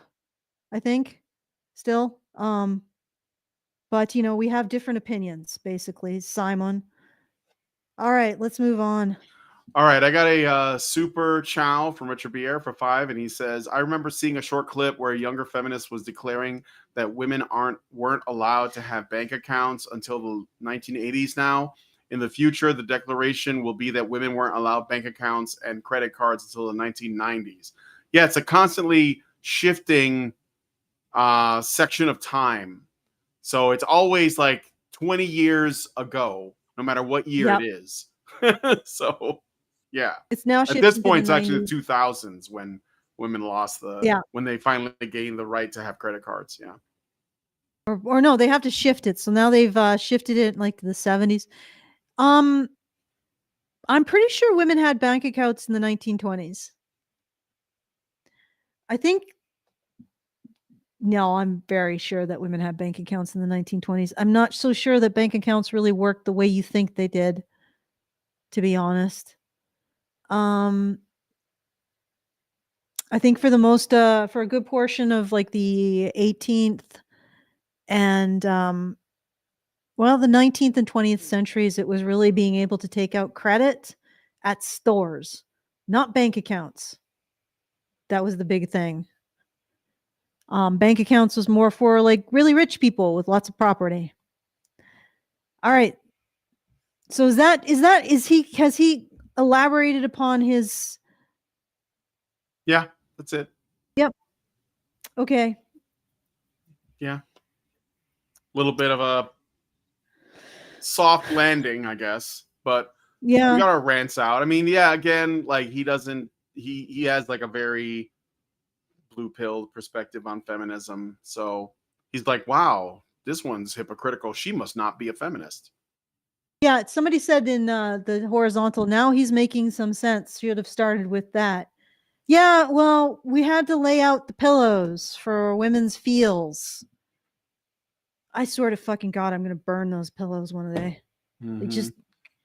I think, still. But we have different opinions, basically, Simon. All right, let's move on. All right, I got a super chow from Richard Bier for 5, and he says, I remember seeing a short clip where a younger feminist was declaring that women weren't allowed to have bank accounts until the 1980s now. In the future, the declaration will be that women weren't allowed bank accounts and credit cards until the 1990s. Yeah, it's a constantly shifting section of time. So it's always like 20 years ago, no matter what year it is. So, yeah. It's now at this shifting point, to it's the actually the 2000s when women lost when they finally gained the right to have credit cards. Yeah. Or no, they have to shift it. So now they've shifted it like the 70s. I'm pretty sure women had bank accounts in the 1920s. I think. No, I'm very sure that women had bank accounts in the 1920s. I'm not so sure that bank accounts really worked the way you think they did, to be honest. I think for the most, for a good portion of like the 18th and, the 19th and 20th centuries, it was really being able to take out credit at stores, not bank accounts. That was the big thing. Bank accounts was more for like really rich people with lots of property. All right. So has he elaborated upon his? Yeah, that's it. Yep. Okay. Yeah. A little bit of a soft landing, I guess, but yeah, we got our rants out. I mean, yeah, again, like he has like a very blue pill perspective on feminism. So he's like, wow, this one's hypocritical. She must not be a feminist. Yeah, somebody said in the horizontal, now he's making some sense. Should have started with that. Yeah, well, we had to lay out the pillows for women's feels. I swear to fucking God, I'm going to burn those pillows one day. Just,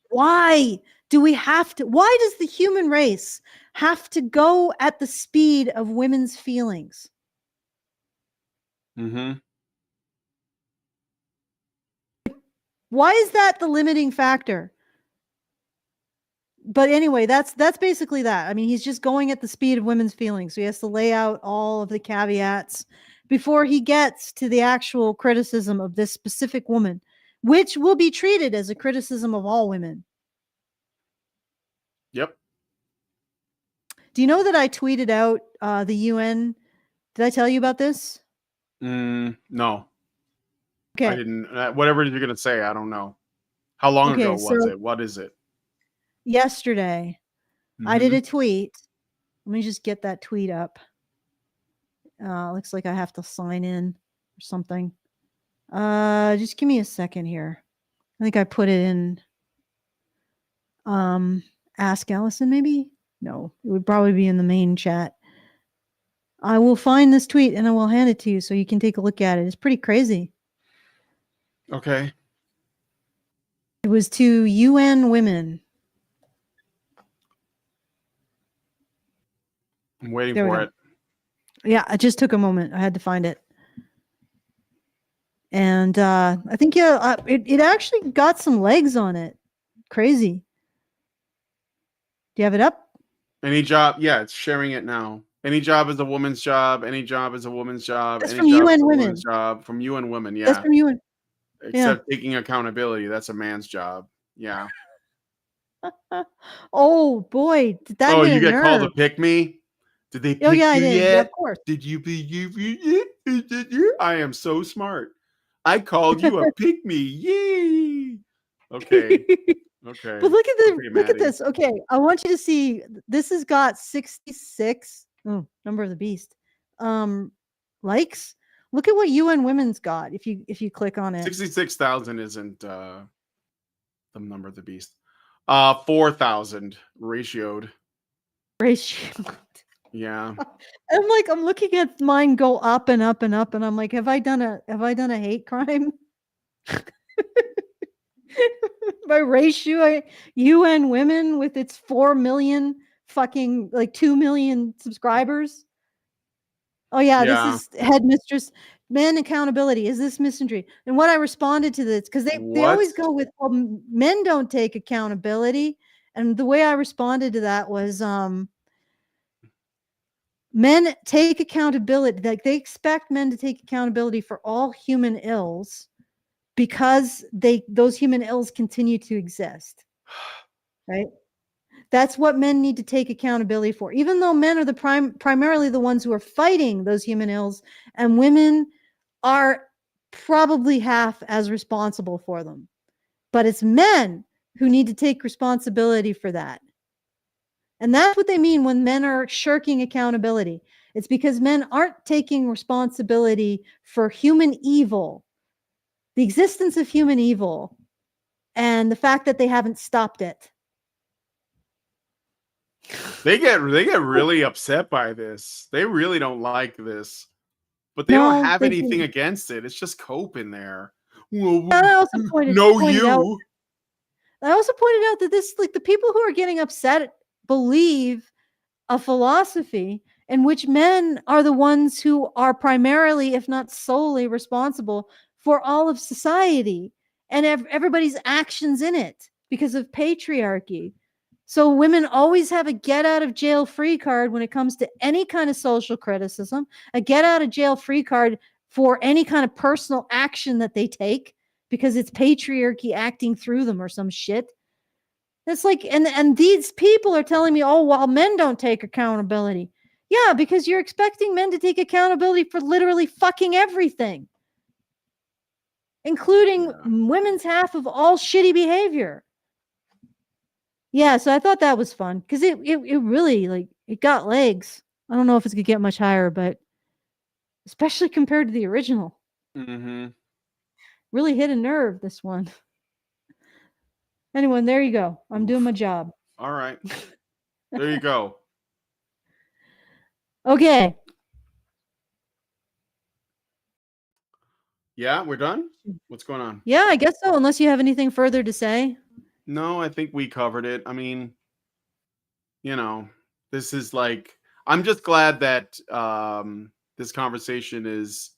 why do we have to? Why does the human race have to go at the speed of women's feelings? Why is that the limiting factor? But anyway, that's basically that. I mean, he's just going at the speed of women's feelings. So he has to lay out all of the caveats before he gets to the actual criticism of this specific woman, which will be treated as a criticism of all women. Yep. Do you know that I tweeted out the UN? Did I tell you about this? No. Okay. I didn't. Whatever you're going to say, I don't know. How long ago was it? What is it? Yesterday, I did a tweet. Let me just get that tweet up. Looks like I have to sign in or something. Just give me a second here. I think I put it in Ask Allison, maybe? No, it would probably be in the main chat. I will find this tweet and I will hand it to you so you can take a look at it. It's pretty crazy. Okay. It was to UN women. I'm waiting for it. Yeah, it just took a moment. I had to find it. And I think, it actually got some legs on it. Crazy. Do you have it up? Any job? Yeah, it's sharing it now. Any job is a woman's job. Any job is a woman's job. That's any from job UN is a women. woman's job. From UN women, yeah. That's from UN. Except taking accountability. That's a man's job. Yeah. Oh, boy. Did that you get called a pick me? Did they pick you I did. yet? Yeah, of course. Did you I am so smart. I called you a pick me. Yay. Okay. Okay. But look at this. Okay, I want you to see. This has got 66. Number of the beast. Likes. Look at what UN Women's got. If you click on it, 66,000 isn't the number of the beast. 4,000 ratioed. Yeah. I'm looking at mine go up and up and up, and I'm like, have I done a hate crime? By ratio, UN Women with its 4 million fucking 2 million subscribers. Oh yeah, this is headmistress. Men accountability. Is this misandry? And what I responded to this, because they always go with, well, men don't take accountability. And the way I responded to that was, men take accountability. Like, they expect men to take accountability for all human ills because those human ills continue to exist. Right? That's what men need to take accountability for, even though men are primarily the ones who are fighting those human ills, and women are probably half as responsible for them. But it's men who need to take responsibility for that. And that's what they mean when men are shirking accountability. It's because men aren't taking responsibility for human evil, the existence of human evil, and the fact that they haven't stopped it. They get really upset by this. They really don't like this, but they don't have anything against it. It's just Cope in there. Well, I also pointed out that this, like, the people who are getting upset believe a philosophy in which men are the ones who are primarily, if not solely, responsible for all of society and everybody's actions in it because of patriarchy. So women always have a get out of jail free card when it comes to any kind of social criticism, a get out of jail free card for any kind of personal action that they take because it's patriarchy acting through them or some shit. That's like, and these people are telling me, oh, well, men don't take accountability. Yeah, because you're expecting men to take accountability for literally fucking everything, including women's half of all shitty behavior. Yeah, so I thought that was fun because it really, like, it got legs. I don't know if it's gonna get much higher, but especially compared to the original, really hit a nerve, this one. Anyway, there you go. I'm doing my job. All right. There you go. Okay. Yeah, we're done? What's going on? Yeah, I guess so, unless you have anything further to say. No, I think we covered it. I mean, this is like, I'm just glad that this conversation is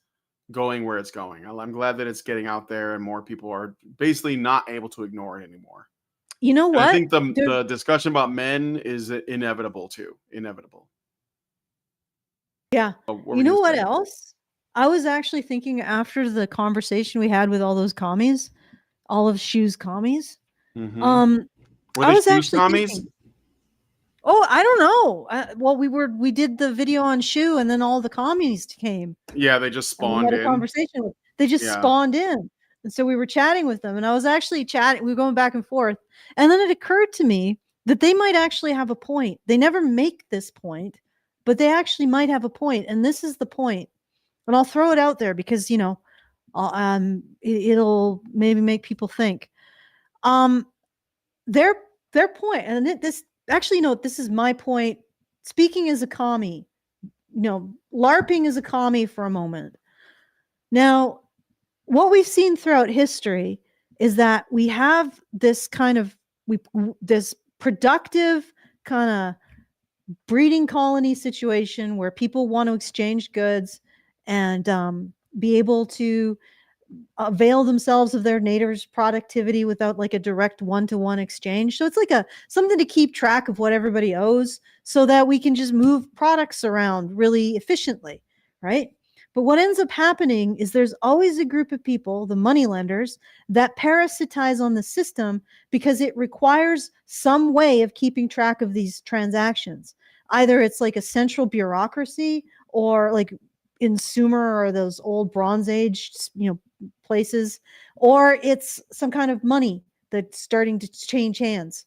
going where it's going. I'm glad that it's getting out there and more people are basically not able to ignore it anymore. You know what? I think the discussion about men is inevitable too. Inevitable. Yeah. You know what else? I was actually thinking after the conversation we had with all those commies, all of Shu's commies. Were I was Shu's actually commies? thinking, oh, I don't know. Well, we did the video on Shu, and then all the commies came. Yeah, they just spawned we had in. a conversation. They just spawned in, and so we were chatting with them. And I was actually chatting. We were going back and forth, and then it occurred to me that they might actually have a point. They never make this point, but they actually might have a point, and this is the point. And I'll throw it out there because it'll maybe make people think. Their point, and this actually, this is my point. Speaking as a commie, LARPing as a commie for a moment. Now, what we've seen throughout history is that we have this kind of this productive kind of breeding colony situation where people want to exchange goods and be able to avail themselves of their neighbor's productivity without like a direct one-to-one exchange. So it's like something to keep track of what everybody owes so that we can just move products around really efficiently, right? But what ends up happening is there's always a group of people, the moneylenders, that parasitize on the system because it requires some way of keeping track of these transactions. Either it's like a central bureaucracy or like in Sumer or those old Bronze Age, places, or it's some kind of money that's starting to change hands.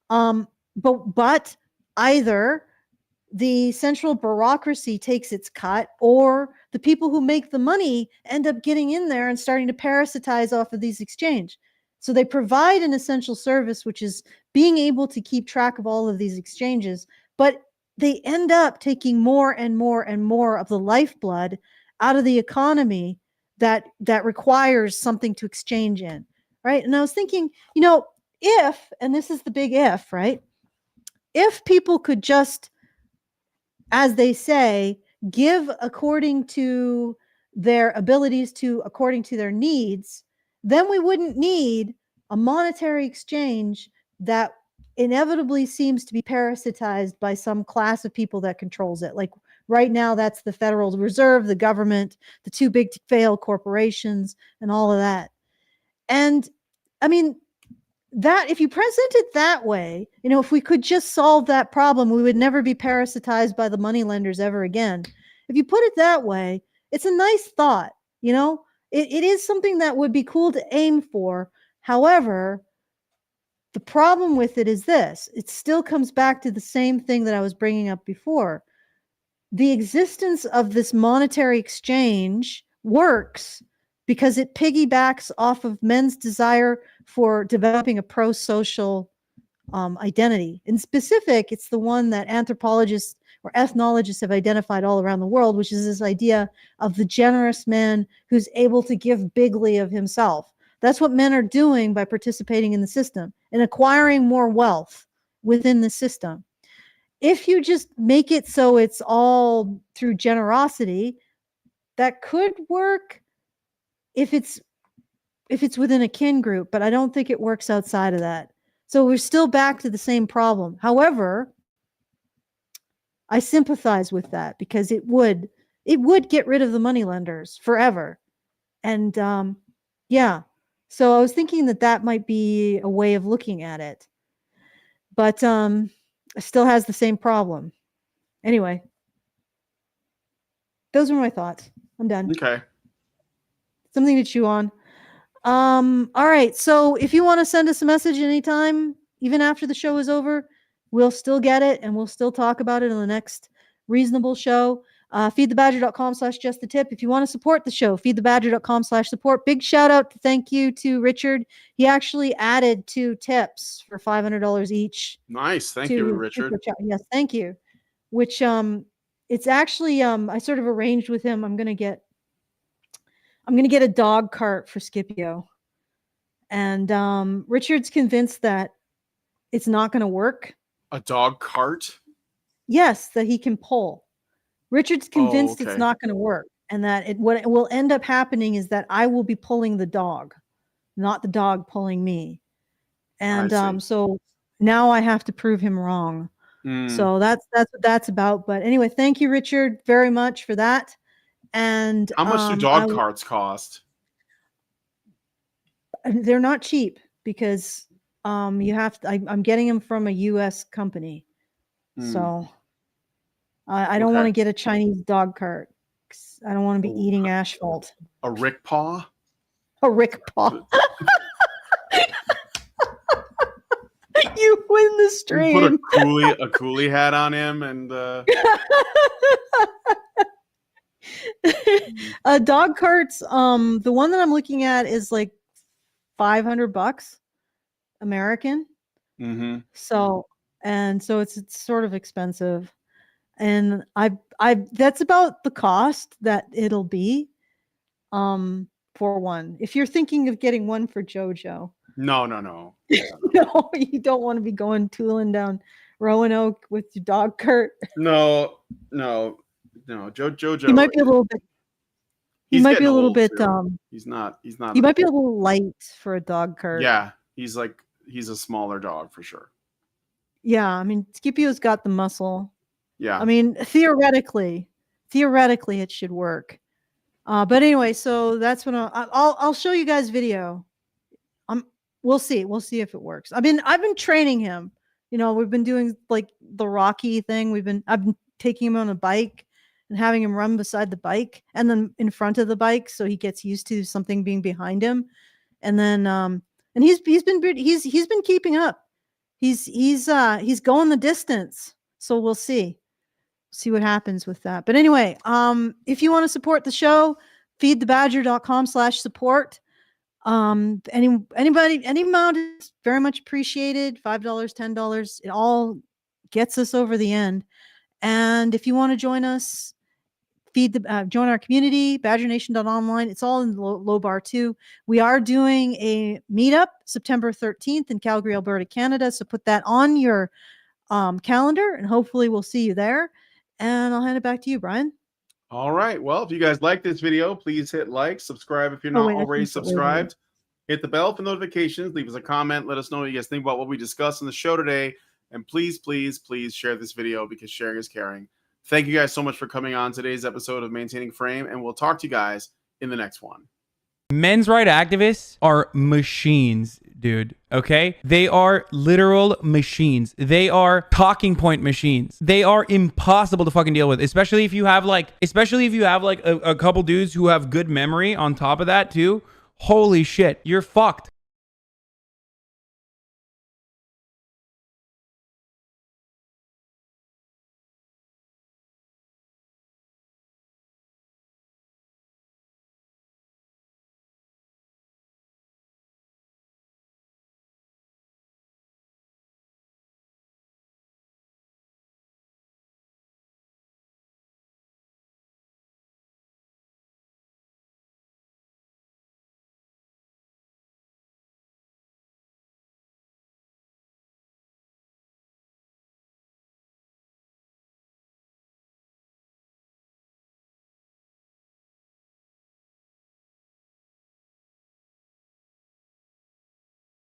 But either the central bureaucracy takes its cut, or the people who make the money end up getting in there and starting to parasitize off of these exchange. So they provide an essential service, which is being able to keep track of all of these exchanges, but they end up taking more and more and more of the lifeblood out of the economy that requires something to exchange in, right? And I was thinking, if, and this is the big if, right? If people could just, as they say, give according to their abilities according to their needs, then we wouldn't need a monetary exchange that inevitably seems to be parasitized by some class of people that controls it. Like right now, that's the Federal Reserve, the government, the too big to fail corporations, and all of that. And I mean, that if you present it that way, if we could just solve that problem, we would never be parasitized by the money lenders ever again. If you put it that way, it's a nice thought. It is something that would be cool to aim for. However, the problem with it is this: it still comes back to the same thing that I was bringing up before. The existence of this monetary exchange works because it piggybacks off of men's desire for developing a pro-social identity. In specific, it's the one that anthropologists or ethnologists have identified all around the world, which is this idea of the generous man who's able to give bigly of himself. That's what men are doing by participating in the system and acquiring more wealth within the system. If you just make it so it's all through generosity, that could work if it's within a kin group, but I don't think it works outside of that. So we're still back to the same problem. However, I sympathize with that because it would get rid of the moneylenders forever. And yeah, so I was thinking that might be a way of looking at it, but it still has the same problem. Anyway, those are my thoughts. I'm done. Okay. Something to chew on. All right. So if you want to send us a message anytime, even after the show is over, we'll still get it and we'll still talk about it in the next reasonable show. Feedthebadger.com/justthetip. If you want to support the show, feedthebadger.com/support. Big shout out, thank you to Richard. He actually added 2 tips for $500 each. Nice. Thank you, Richard. Yes, thank you. Which it's actually I sort of arranged with him. I'm gonna get a dog cart for Scipio. And Richard's convinced that it's not gonna work. A dog cart? Yes, that he can pull. Richard's convinced it's not going to work, and that what will end up happening is that I will be pulling the dog, not the dog pulling me. And so now I have to prove him wrong. So that's what that's about. But anyway, thank you, Richard, very much for that. And how much do dog carts cost? They're not cheap because you have to. I'm getting them from a U.S. company, so. I don't want to get a Chinese dog cart. I don't want to be eating asphalt. A Rick Paw? A Rick Paw. You win the stream. Put a coolie hat on him and dog carts. The one that I'm looking at is like $500 American. Mm-hmm. So it's sort of expensive. And I that's about the cost that it'll be for one. If you're thinking of getting one for JoJo. No. No, you don't want to be tooling down Roanoke with your dog cart. No. JoJo. He might be a little bit He's might be a little bit He's not He might be a little light for a dog cart. Yeah, he's a smaller dog for sure. Yeah, I mean Scipio's got the muscle. Yeah. I mean, theoretically, it should work. But anyway, so that's when I'll show you guys video. We'll see if it works. I've been training him. We've been doing like the Rocky thing. I've been taking him on a bike and having him run beside the bike and then in front of the bike, so he gets used to something being behind him. And then and he's been keeping up. He's going the distance. So we'll see what happens with that. But anyway, if you want to support the show, feedthebadger.com/support. Any amount is very much appreciated. $5, $10, it all gets us over the end. And if you want to join us, join our community, badgernation.online. It's all in the low bar too. We are doing a meetup September 13th in Calgary, Alberta, Canada. So put that on your calendar and hopefully we'll see you there. And I'll hand it back to you, Brian. All right. Well, if you guys like this video, please hit like, subscribe if you're not already subscribed. Hit the bell for notifications. Leave us a comment. Let us know what you guys think about what we discussed in the show today. And please, please, please share this video because sharing is caring. Thank you guys so much for coming on today's episode of Maintaining Frame, and we'll talk to you guys in the next one. Men's right activists are machines, dude. Okay? They are literal machines. They are talking point machines. They are impossible to fucking deal with, especially if you have like a couple dudes who have good memory on top of that too. Holy shit, you're fucked.